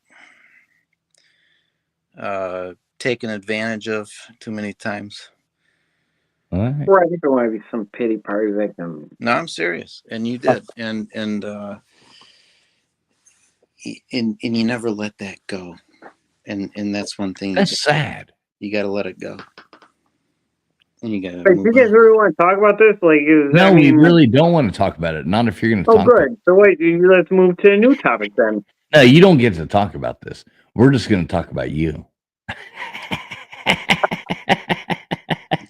taken advantage of too many times. All right. Well, I think there want to be some pity party victim. No, I'm serious, and you did, and you never let that go, and that's one thing. That's sad. You got to let it go, and you got to. But you guys really want to talk about this? Like, no, we really don't want to talk about it. Not if you're going to talk. Oh, good. So wait, let's move to a new topic then. No, you don't get to talk about this. We're just going to talk about you.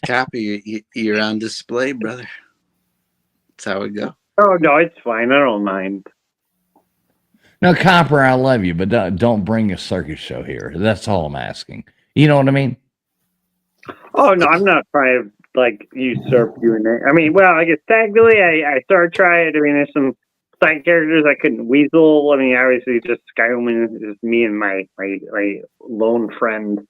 Copy, you're on display, brother. That's how it go. Oh no, it's fine. I don't mind. No, Copper, I love you, but don't bring a circus show here. That's all I'm asking. You know what I mean? Oh no, I'm not trying to like usurp you. I mean, well, I guess technically, I started trying. I mean, there's some side characters I couldn't weasel. I mean, obviously, just Skywoman is just me and my lone friend.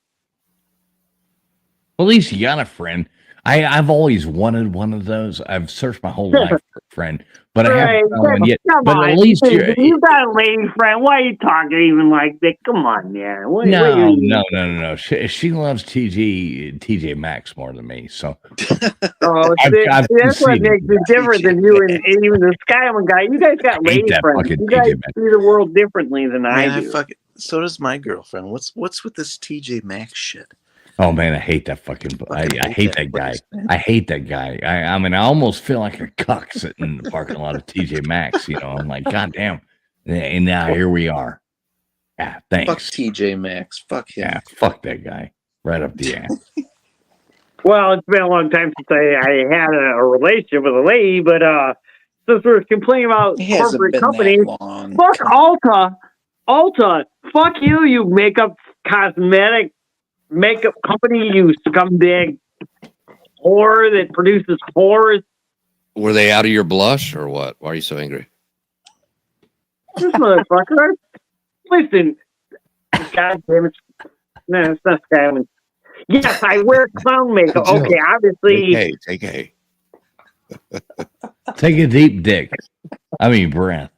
Well, at least you got a friend. I've always wanted one of those. I've searched my whole life for a friend, but I haven't found one yet. But at least you got a lady friend. Why are you talking even like that? Come on, man. No. She loves TJ Maxx more than me. So I've that's what makes it different than you and even the Skyline guy. You guys got lady friends. You guys see the world differently than I do. So does my girlfriend. What's with this TJ Maxx shit? Oh man, I hate that fucking. I hate that guy. I hate that guy. I mean, I almost feel like a cuck sitting in the parking lot of TJ Maxx. You know, I'm like, God damn. And now here we are. Yeah, thanks. Fuck TJ Maxx. Fuck him. Yeah, fuck that guy. Right up the ass. Well, it's been a long time since I had a relationship with a lady, but since we're complaining about corporate companies, fuck Ulta. Ulta, fuck you, you makeup company, you scumbag whore that produces whores. Were they out of your blush or what? Why are you so angry? This motherfucker. Listen, God damn it. No, it's not Skyman. Yes, I wear clown makeup. Okay, obviously. Take a. Take a deep dick. I mean, breath.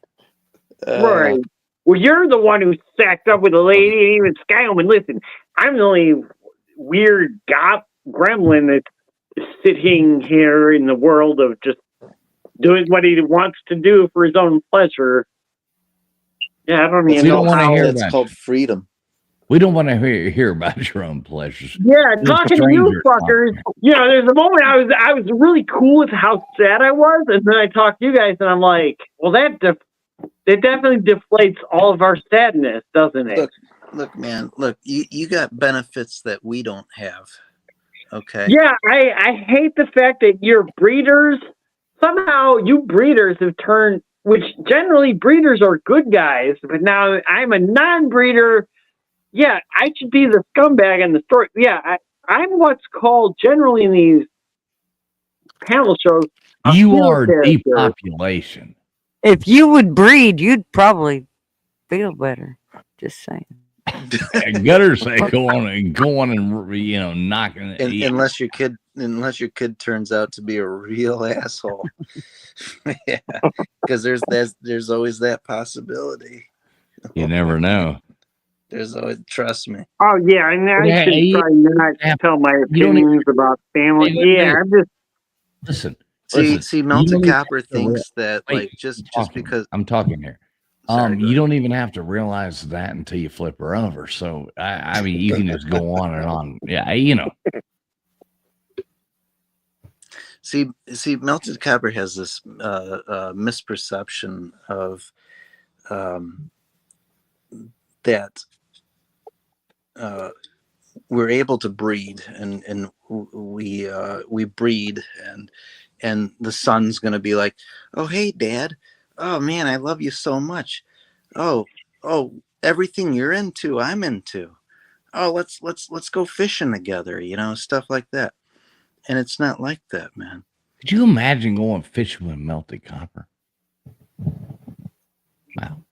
Right. Well, you're the one who sacked up with a lady and even Skyman. Listen, I'm the only weird gremlin that's sitting here in the world of just doing what he wants to do for his own pleasure. Yeah, I don't even know how that's called freedom. We don't want to hear about your own pleasures. Yeah, talking to you fuckers. You know, there's a moment I was really cool with how sad I was, and then I talked to you guys, and I'm like, well, that definitely deflates all of our sadness, doesn't it? Look, man, you got benefits that we don't have. Okay. Yeah, I hate the fact that your breeders, somehow you breeders have turned, which generally breeders are good guys, but now I'm a non-breeder. Yeah, I should be the scumbag in the story. Yeah, I'm what's called generally in these panel shows. You are depopulation. If you would breed, you'd probably feel better. Just saying. Gutter say go on and knocking it. Unless your kid turns out to be a real asshole. Yeah, because there's always that possibility. You never know. There's always, trust me. Oh yeah, I should try not to tell my opinions about family. Yeah, I'm just Listen. Melted Copper thinks that just because I'm talking here. You don't even have to realize that until you flip her over. So I mean, you can just go on and on. Yeah, See, Melted Copper has this misperception of that we're able to breed, and we breed, and the son's gonna be like, oh hey dad, oh man, I love you so much. Oh, everything you're into, I'm into. Oh, let's go fishing together, stuff like that. And it's not like that, man. Could you imagine going fishing with Melted Copper? Wow.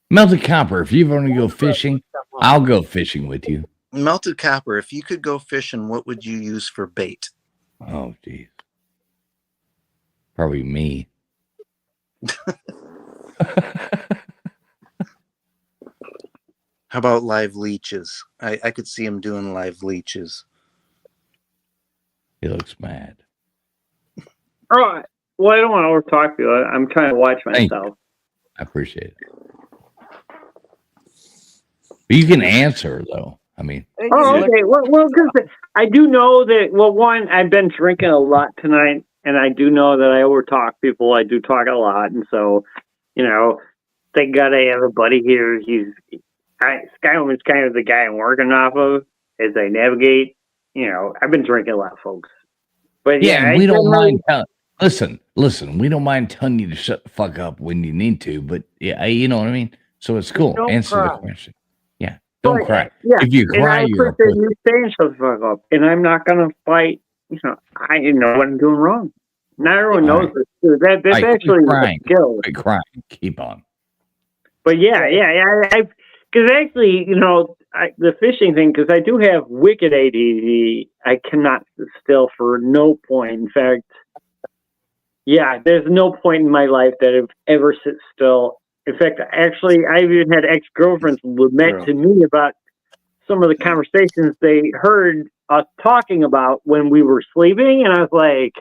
Melted Copper, if you want to go fishing, I'll go fishing with you. Melted Copper, if you could go fishing, what would you use for bait? Oh, geez. Probably me. How about live leeches? I could see him doing live leeches. He looks mad. all right. Well, I don't want to overtalk you. I'm trying to watch myself. I appreciate it. But you can answer though. I mean. Oh, okay. Well, because I do know that. Well, one, I've been drinking a lot tonight, and I do know that I overtalk people. I do talk a lot, and so, thank God I have a buddy here. Skyland's kind of the guy I'm working off of as I navigate. I've been drinking a lot, folks. But yeah, we don't mind. Listen. We don't mind telling you to shut the fuck up when you need to, but yeah, you know what I mean. So it's cool. Answer the question. Yeah, don't cry. Yeah, if you cry, you're a you saying shut the fuck up, and I'm not gonna fight. I know what I'm doing wrong. Not everyone knows this. That's actually a skill. Quit crying. Keep on. But yeah. Because actually, the fishing thing, because I do have wicked ADD, I cannot sit still for no point. In fact, there's no point in my life that I've ever sit still. In fact, actually, I've even had ex-girlfriends lament to me about some of the conversations they heard us talking about when we were sleeping. And I was like,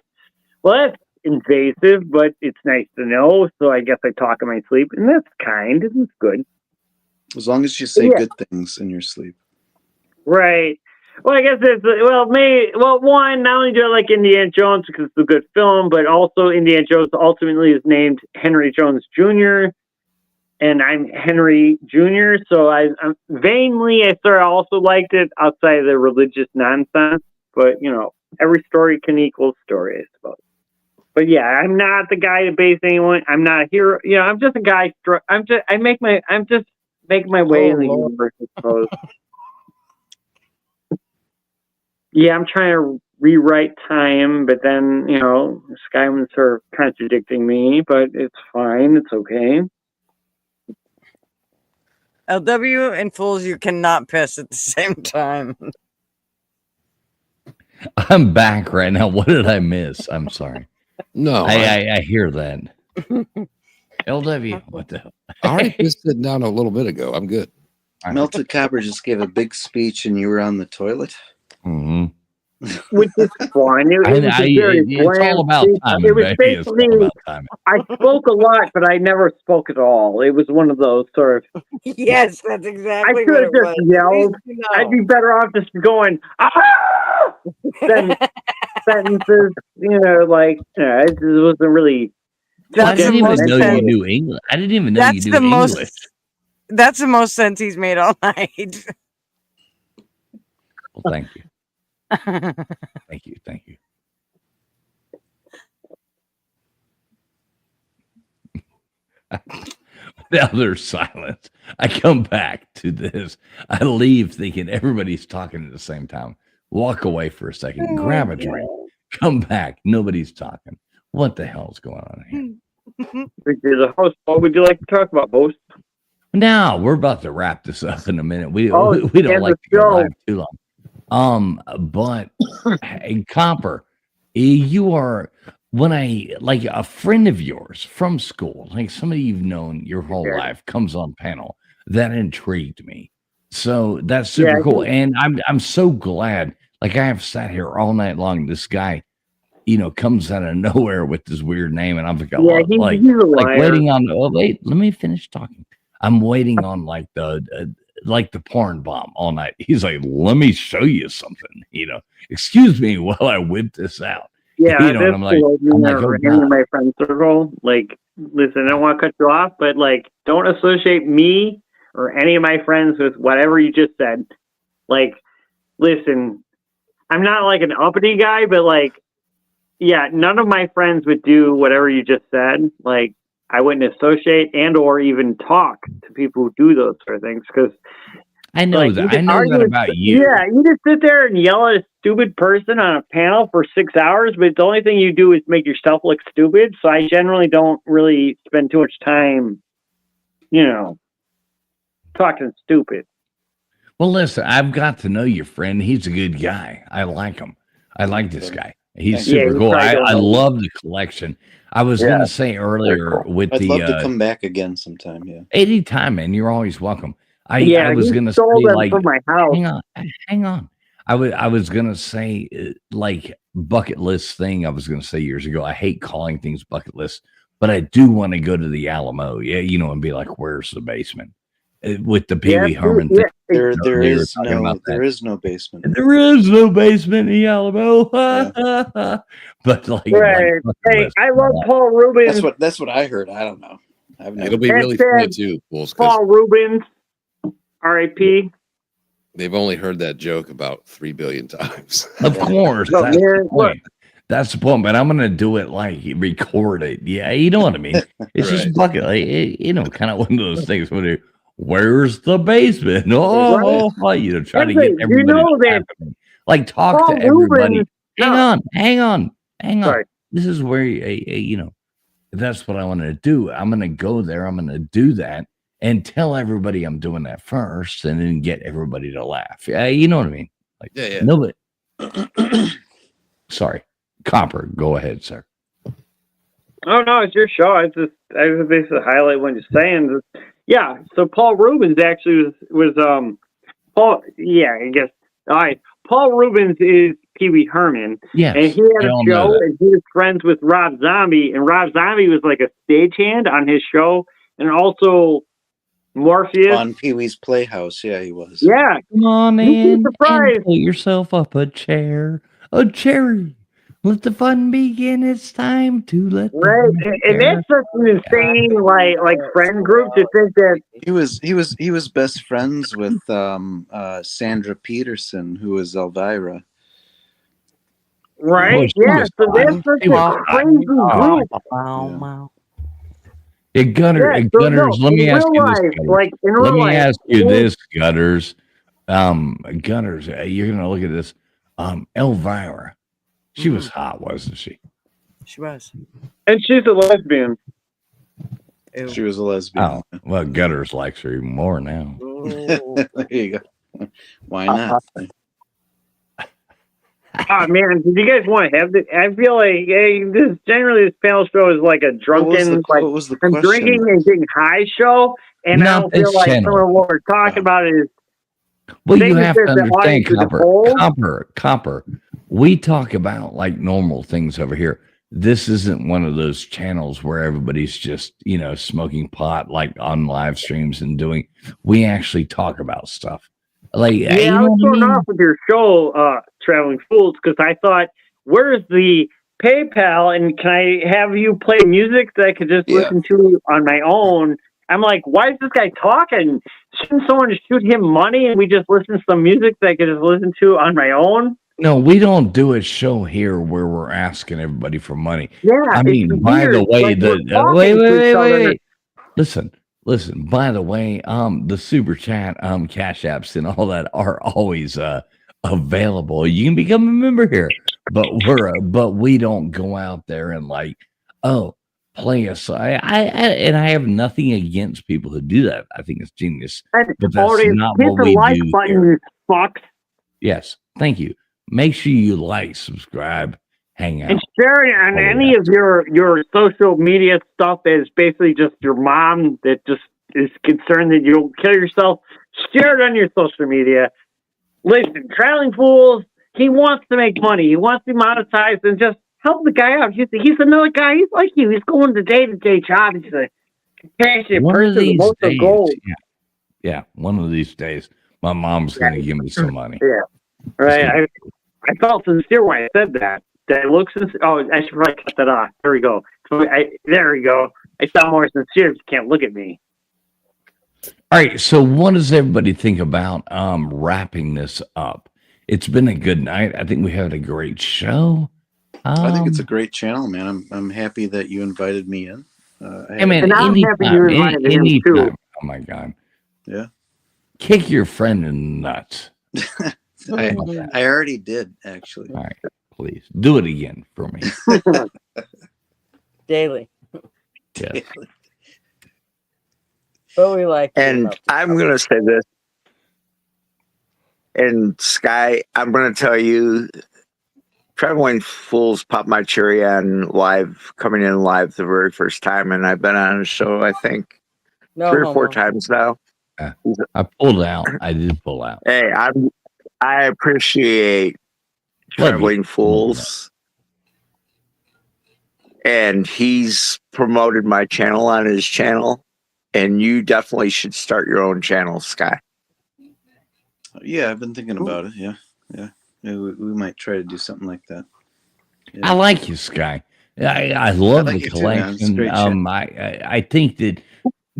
well, that's invasive, but it's nice to know. So I guess I talk in my sleep, and that's kind. It's good. As long as you say good things in your sleep. Right. Well, I guess one, not only do I like Indiana Jones because it's a good film, but also Indiana Jones ultimately is named Henry Jones Jr., and I'm Henry Jr., so I also liked it outside of the religious nonsense, but, every story can equal story, I suppose. But yeah, I'm not the guy to base anyone. I'm not a hero. I'm just a guy. I'm just making my way in the universe, I suppose. Yeah, I'm trying to rewrite time, but then, Skyland's sort of contradicting me, but it's fine. It's okay. LW and Fools, you cannot piss at the same time. I'm back right now. What did I miss? I'm sorry. No, I hear that. LW, what the hell? I already just sitting down a little bit ago. I'm good. Melted Copper just gave a big speech and you were on the toilet. Mm-hmm. Which is fun. It's all about timing. It was basically, I spoke a lot, but I never spoke at all. It was one of those sort of. Yes, that's exactly I could have just yelled. I'd be better off just going, than sentences, it wasn't really. I didn't even know you knew English. I didn't even know you knew English. That's the most sense he's made all night. Well, thank you. Thank you. Now there's silence. I come back to this. I leave thinking everybody's talking at the same time. Walk away for a second, grab a drink, come back. Nobody's talking. What the hell's going on here? There's a host. What would you like to talk about, host? Now we're about to wrap this up in a minute. We Oh, we don't and like the to go show. live too long. But hey, Copper, you are when I like a friend of yours from school, like somebody you've known your whole life, comes on panel. That intrigued me. So that's super cool, and I'm so glad. Like I have sat here all night long. This guy, comes out of nowhere with this weird name, and I'm like, he's a liar. waiting on. Oh wait, let me finish talking. I'm waiting on like the porn bomb all night. He's like, let me show you something. Excuse me while I whip this out. Yeah, and I'm like, oh, God. my friend circle. Like, listen, I don't want to cut you off, but like, don't associate me or any of my friends with whatever you just said. Like, listen, I'm not like an uppity guy, but like, yeah, none of my friends would do whatever you just said. Like, I wouldn't associate and or even talk to people who do those sort of things because I know that. I know that about you. Yeah, you just sit there and yell at a stupid person on a panel for 6 hours, but the only thing you do is make yourself look stupid. So I generally don't really spend too much time, talking stupid. Well, listen, I've got to know your friend. He's a good guy. I like him. I like this guy. He's super cool. I love the collection. I was going to say earlier with I'd the. love to come back again sometime. Yeah. Anytime, man. You're always welcome. I was going to say, like, from my house. Hang on. I was going to say, like, bucket list thing. I was going to say years ago, I hate calling things bucket lists, but I do want to go to the Alamo. Yeah. And be like, where's the basement? With the Pee Wee Herman thing. There is no basement. There is no basement in the Alamo. But like, right. Hey, I love Paul Rubens. That's what I heard. I don't know. It'll be really funny too, Bulls, Paul Rubens, R.I.P. They've only heard that joke about 3 billion times. Of course, that's the point. That's the point. But I'm gonna do it like record it. Yeah, you know what I mean. It's just bucket, like, kind of one of those things where where's the basement? Try to get everybody to like talk Paul to everybody. Rubens, Hang on. Sorry. This is where that's what I want to do. I'm gonna go there. I'm gonna do that and tell everybody I'm doing that first, and then get everybody to laugh. Yeah, you know what I mean. Like, nobody. Sorry, Copper. Go ahead, sir. Oh no, it's your show. I was basically highlight what you're saying. Yeah, so Paul Rubens actually was Paul. Yeah, I guess. All right, Paul Rubens is Pee Wee Herman. Yes, and he had a show, and he was friends with Rob Zombie, and Rob Zombie was like a stagehand on his show, and also Morpheus on Pee Wee's Playhouse. Yeah, he was. Yeah, come on in and pull yourself up a chair, a cherry. Let the fun begin. It's time to let. Right, and that's such an insane like friend group to think that he was best friends with Sandra Peterson, who was Elvira. Right? Yeah. So that's such a crazy group. Yeah, Gutters. Let me ask you this. Let me ask you this, Gutters. Gutters. You're gonna look at this. Elvira. She was hot, wasn't she? She was. And she's a lesbian. She was a lesbian. Oh, well, Gutters likes her even more now. There you go. Why not? Oh man, did you guys want to have this? I feel like this panel show is like a drunken, what was the question? Drinking and getting high show, and I don't feel like some of what we're talking about is. Well, you have to understand, Copper. We talk about like normal things over here. This isn't one of those channels where everybody's just, smoking pot like on live streams and doing. We actually talk about stuff. Like, I was going off with your show, Traveling Fools, because I thought, where's the PayPal, and can I have you play music that I could just listen to on my own? I'm like, why is this guy talking? Shouldn't someone just shoot him money and we just listen to some music that I could just listen to on my own? No, we don't do a show here where we're asking everybody for money. Yeah, I mean, by the way, wait. Listen. By the way, the super chat, cash apps, and all that are always available. You can become a member here, but we don't go out there and like, oh, play a side. And I have nothing against people who do that. I think it's genius. But that's not hit what the we like do button, here. you fucks. Yes, thank you. Make sure you like, subscribe, hang out. And sharing on any of your social media stuff is basically just your mom that just is concerned that you'll kill yourself. Share it on your social media. Listen, Traveling Fools, he wants to make money. He wants to be monetized, and just help the guy out. He's another guy. He's like you. He's going to day-to-day job. He's a passionate One of person with these most of days, gold. yeah, one of these days, my mom's going to give me some money. Yeah, right. I felt sincere when I said that. That looks sincere. Oh, I should probably cut that off. There we go. There we go. I sound more sincere if you can't look at me. All right, so what does everybody think about wrapping this up? It's been a good night. I think we had a great show. I think it's a great channel, man. I'm happy that you invited me in. I mean, and I'm happy you invited me too. Anytime. Oh my God. Yeah. Kick your friend in the nuts. I already did, actually. All right, please do it again for me. Daily. Yes. But we like And I'm going to say this. And Sky, I'm going to tell you, Traveling Fools popped my cherry on live, coming in live the very first time. And I've been on a show, I think, 3 or 4 times now. I pulled out. I did pull out. Hey, I appreciate Traveling Fools. And he's promoted my channel on his channel. And you definitely should start your own channel, Sky. Yeah, I've been thinking about it. Yeah. We might try to do something like that. Yeah. I like you, Sky. I love like the you too, man. It's collection. great shit. I think that,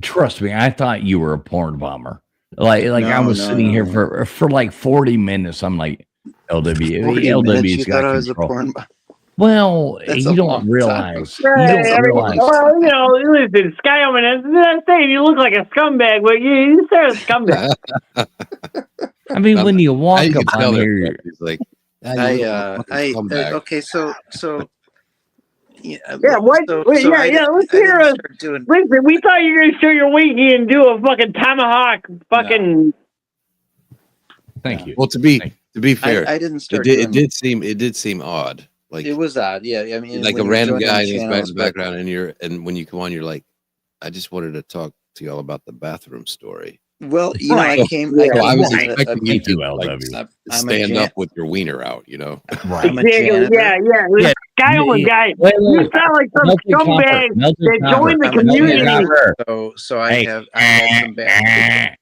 trust me, I thought you were a porn bomber. Like I was sitting here for like 40 minutes. I'm like, LW's got I was a control. porn bomber. Well, That's you a don't long realize. time. You don't realize. Well, listen, Sky, I'm not saying you look like a scumbag, but you said a scumbag. I mean, when you walk up on here, he's like, okay, so yeah, what? Let's hear us. Listen, we thought you were going to show your wiki and do a fucking tomahawk fucking. Thank you. Well, to be fair, I didn't start. It did seem odd. Like it was odd. Yeah, I mean, like a random guy in his background, and when you come on, you're like, I just wanted to talk to y'all about the bathroom story. Well, you know, I was expecting you to LW. stand up with your wiener out, you know. Right. Yeah. Skyland guy, you sound like some scumbag that joined the community. So I have some bad.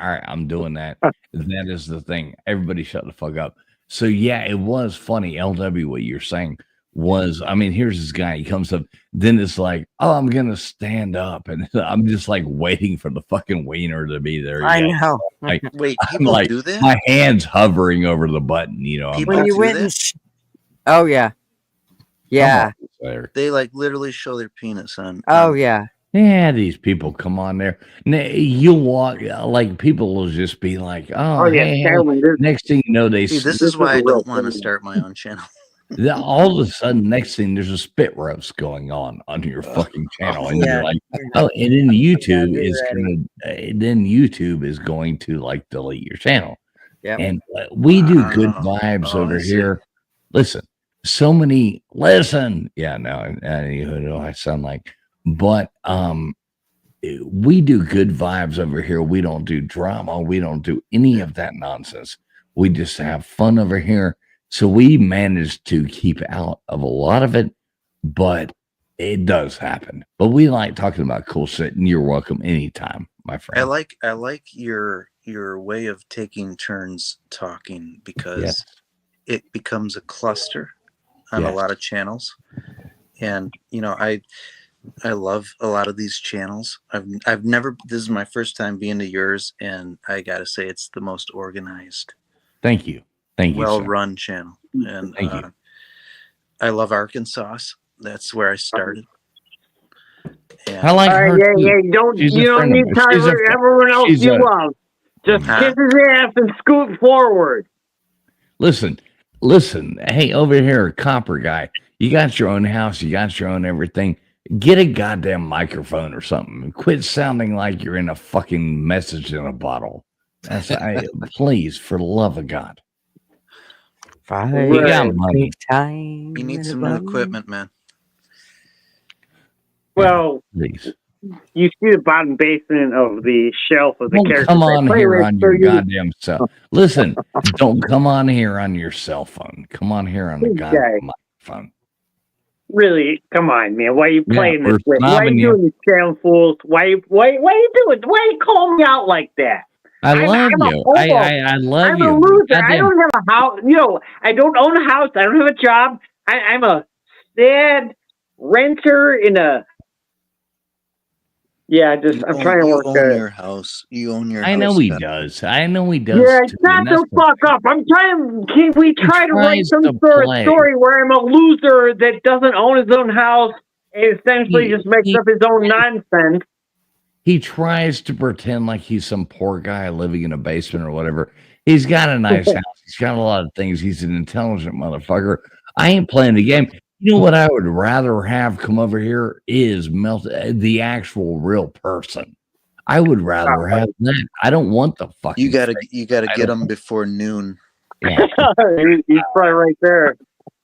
All right, I'm doing that. That is the thing. Everybody shut the fuck up. So yeah, it was funny. LW, what you're saying was, I mean, here's this guy. He comes up, then it's like, oh, I'm gonna stand up, and I'm just like waiting for the fucking wiener to be there. I know. Like, wait, people do that? My hand's hovering over the button. You know, when you went and oh yeah. They like literally show their penis on. Oh yeah. Yeah, these people come on there. You'll walk, like people will just be like, "Oh, hey." Next thing you know, this is why I don't want to start my own channel. All of a sudden, next thing there's a spit roast going on your fucking channel, and you're like, "Oh!" And then YouTube is going to like delete your channel. Yeah, and we do good vibes over here. Listen, so many. Yeah, no, I sound like. But we do good vibes over here. We don't do drama. We don't do any of that nonsense. We just have fun over here. So we managed to keep out of a lot of it, but it does happen. But we like talking about cool shit, and you're welcome anytime, my friend. I like your way of taking turns talking, because it becomes a cluster on a lot of channels. And I love a lot of these channels. I've never, this is my first time being to yours, and I gotta say it's the most organized. Thank you. Well-run channel. And Thank you. I love Arkansas. That's where I started. And I like her too. You don't need Tyler, everyone else you love. Just kiss his ass and scoot forward. Listen. Hey, over here, Copper guy. You got your own house. You got your own everything. Get a goddamn microphone or something. Quit sounding like you're in a fucking message in a bottle. Please, for the love of God. You got money. You need some new equipment, man. Well, please. You see the bottom basement of the shelf of the characters. Come on here on your goddamn cell. Listen, don't come on here on your cell phone. Come on here on the goddamn microphone. Really, come on, man. Why are you playing this way? Why are you you. doing this, sound fools? Why are you doing? Why are you calling me out like that? I love you. I love I'm you. a loser. Goddamn. I don't have a house. I don't own a house. I don't have a job. I'm a sad renter in a. Yeah, I'm trying to work. You own your house. You own your house. I know he does. I know he does. Yeah, too, shut the fuck up. I'm trying. We try to write some sort of story where I'm a loser that doesn't own his own house and essentially just makes up his own nonsense. He tries to pretend like he's some poor guy living in a basement or whatever. He's got a nice house. He's got a lot of things. He's an intelligent motherfucker. I ain't playing the game. You know what I would rather have come over here is the actual real person. I would rather have that. I don't want the fucking. You gotta get them before noon. Yeah. He's probably right there.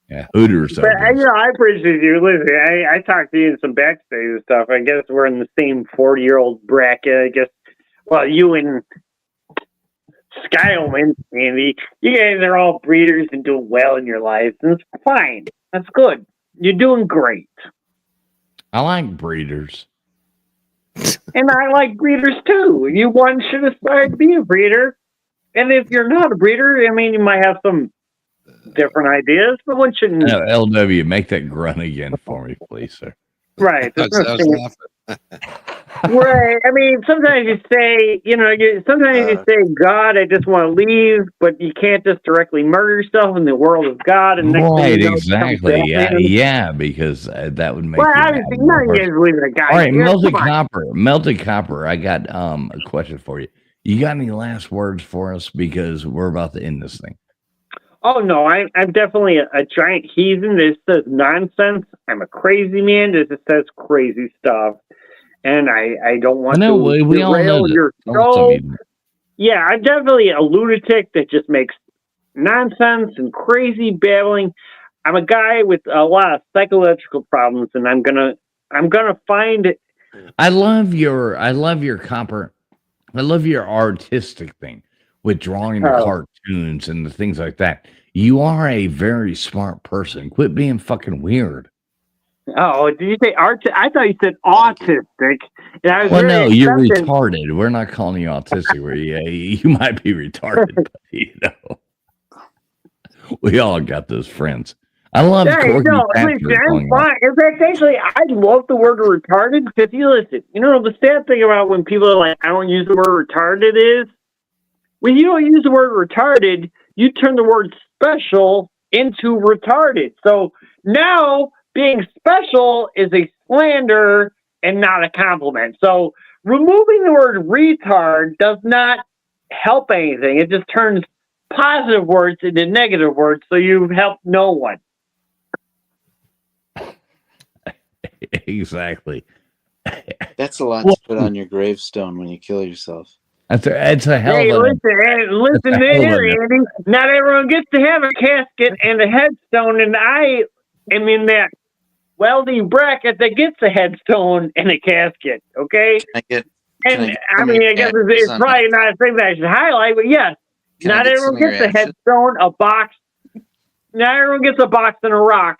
Yeah, Hooters. But I appreciate you. Listen, I talked to you in some backstage and stuff. I guess we're in the same 40-year-old bracket. I guess. Well, you and Skyleman, Andy, you guys are all breeders and doing well in your lives, and it's fine. That's good. You're doing great. I like breeders. And I like breeders too. One should aspire to be a breeder. And if you're not a breeder, I mean, you might have some different ideas, but one shouldn't. No, LW, make that grunt again for me, please, sir. Right. Right. I mean, sometimes you say, sometimes you say, God, I just want to leave, but you can't just directly murder yourself in the world of God. And right, exactly. Yeah, because that would make. Well, obviously, none of you guys believe in a God. All right, Melted Copper. I got a question for you. You got any last words for us? Because we're about to end this thing. Oh, no, I'm definitely a giant heathen. This says nonsense. I'm a crazy man. This says crazy stuff. And I don't want to we all know your show. Yeah, I'm definitely a lunatic that just makes nonsense and crazy babbling. I'm a guy with a lot of psychological problems, and I'm gonna find it. I love your Copper. I love your artistic thing with drawing the cartoons and the things like that. You are a very smart person. Quit being fucking weird. Oh, did you say art? I thought you said autistic. And I was no, you're retarded. We're not calling you autistic. You might be retarded, but we all got those friends. I love. I'm fine. In fact, actually, I love the word retarded because listen. The sad thing about when people are like, I don't use the word retarded is when you don't use the word retarded, you turn the word special into retarded. So now being special is a slander and not a compliment. So removing the word retard does not help anything. It just turns positive words into negative words. So you've helped no one. Exactly. That's a lot to put on your gravestone when you kill yourself. It's a hell of a... Listen there, Andy. Not everyone gets to have a casket and a headstone, and I am in that wealthy bracket that gets a headstone and a casket, okay? I guess it's probably not a thing that I should highlight, but yes, not everyone gets a headstone, a box. Not everyone gets a box and a rock.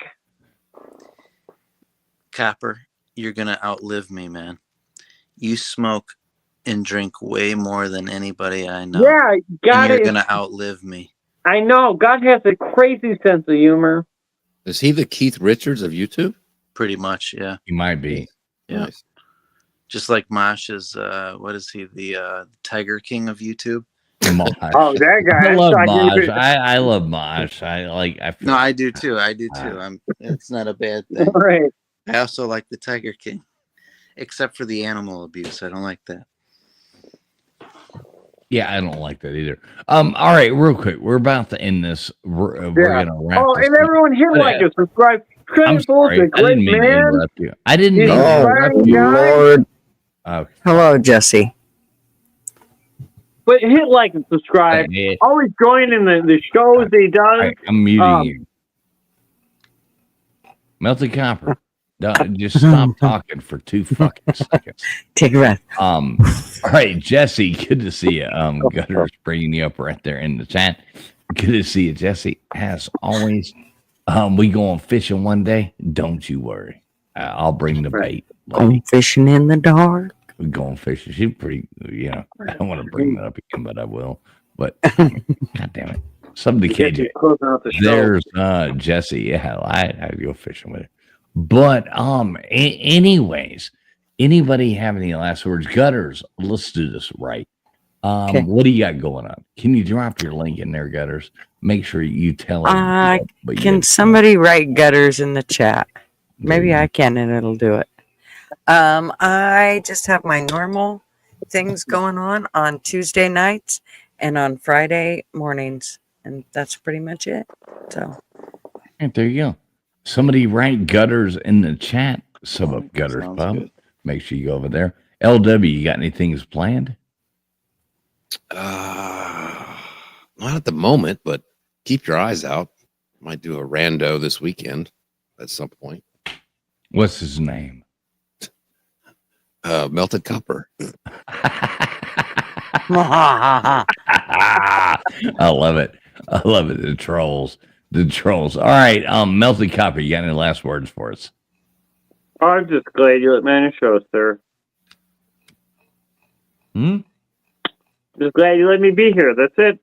Copper, you're going to outlive me, man. You smoke and drink way more than anybody I know. Yeah, God, you're going to outlive me. I know. God has a crazy sense of humor. Is he the Keith Richards of YouTube? Pretty much, yeah. He might be. Yeah. Nice. Just like Mosh is, what is he, the Tiger King of YouTube? Mosh. Oh, that guy. I love Mosh. I love Mosh. I do too. It's not a bad thing. Right. I also like the Tiger King, except for the animal abuse. I don't like that. Yeah, I don't like that either. All right, real quick, we're about to end this. We're gonna wrap. And everyone here like us, subscribe. I'm sorry. I didn't mean to interrupt you. I didn't mean to interrupt you. Lord. Okay. Hello, Jesse. But hit like and subscribe. Always join in the shows that he does. I'm muting you. Melted Copper. Just stop talking for 2 fucking seconds. Take a breath. All right, Jesse, good to see you. Gutter's bringing you up right there in the chat. Good to see you, Jesse. As always, we going fishing one day. Don't you worry. I'll bring the bait. Going fishing in the dark. We're going fishing. She's pretty, I don't want to bring that up again, but I will. But God damn it. Somebody KJ. There's Jesse. Yeah, I go fishing with her. But anyways, anybody have any last words? Gutters, let's do this right. What do you got going on? Can you drop your link in there, Gutters? Make sure you tell them. Can somebody write Gutters in the chat? Maybe I can and it'll do it. I just have my normal things going on Tuesday nights and on Friday mornings, and that's pretty much it. So there you go. Somebody write Gutters in the chat. Sub up Gutters Pub. Good. Make sure you go over there. LW, you got any things planned? Not at the moment, but keep your eyes out. Might do a rando this weekend at some point. What's his name? Melted Copper. I love it. I love it. The trolls. All right. Melted Copper, you got any last words for us? I'm just glad you let me on your show, sir. Just glad you let me be here. That's it.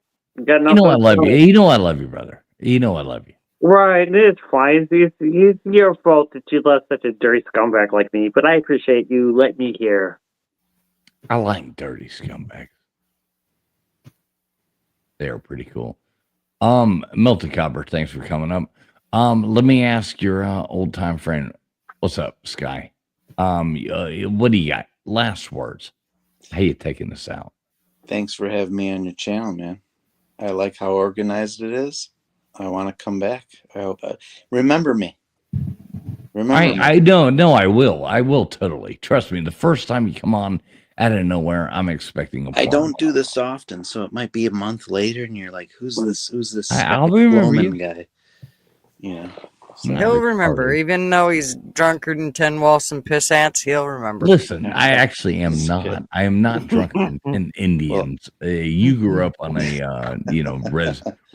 Got nothing. I love you. You know I love you, brother. You know I love you. Right, it's fine. It's your fault that you left such a dirty scumbag like me, but I appreciate you letting me here. I like dirty scumbags. They are pretty cool. Melted Copper, thanks for coming up. Let me ask your old time friend, what's up, Sky? What do you got? Last words. How you taking this out? Thanks for having me on your channel, man. I like how organized it is. I want to come back. I hope. Remember me. I don't know. I will totally. Trust me. The first time you come on out of nowhere, I'm expecting I don't do this often, so it might be a month later, and you're like, "Who's this?" I'll remember you, guy. He'll remember, even though he's drunker than 10 Walson piss ants. He'll remember. Listen, I actually am not. I am not drunker than Indians. You grew up on a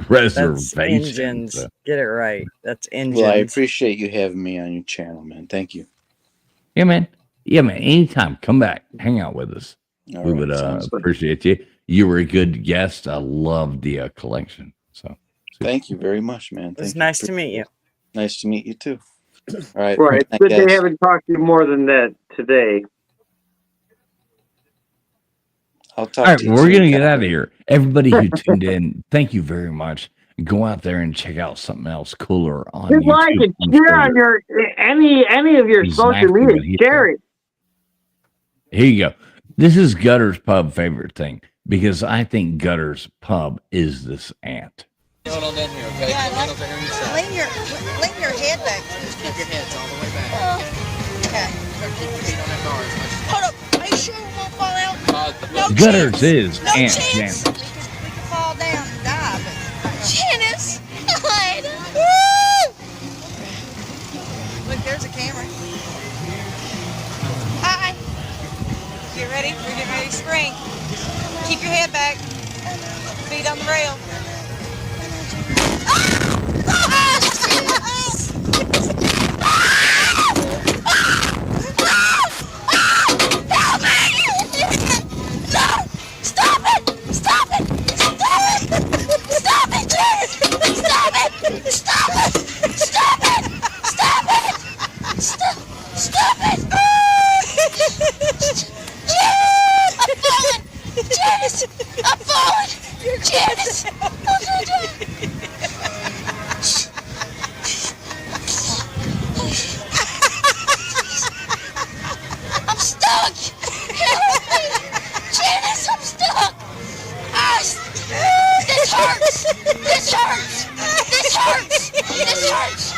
reservation. So. Get it right. That's Indians. Well, I appreciate you having me on your channel, man. Thank you. Yeah, man. Anytime, come back, hang out with us. We would appreciate you. You were a good guest. I loved the collection. So, thank you very much, man. It was nice to meet you. Nice to meet you too. All right. Right. Good they haven't talked to you more than that today. I'll talk All right, to you. We're going to get out of here. Everybody who tuned in, thank you very much. Go out there and check out something else cooler on Just YouTube. like it, share on your any of your social media. Share it. Here you go. This is Gutter's Pub favorite thing because I think Gutter's Pub is this ant. Hold on down here, okay? Yeah, lean your head back. Just keep your heads all the way back. Okay. Keep your feet on that bar as much. Hold up. Are you sure it won't fall out? No Gutter's chance. is No ant chance. jam. We can fall down and die, but Janice! God! Look, there's a camera. Hi. Get ready. We're getting ready to spring. Keep your head back. Feet on the rail. I'm falling! You're Janice! I'm stuck! Help me! Janice, I'm stuck! This hurts! This hurts! This hurts! This hurts!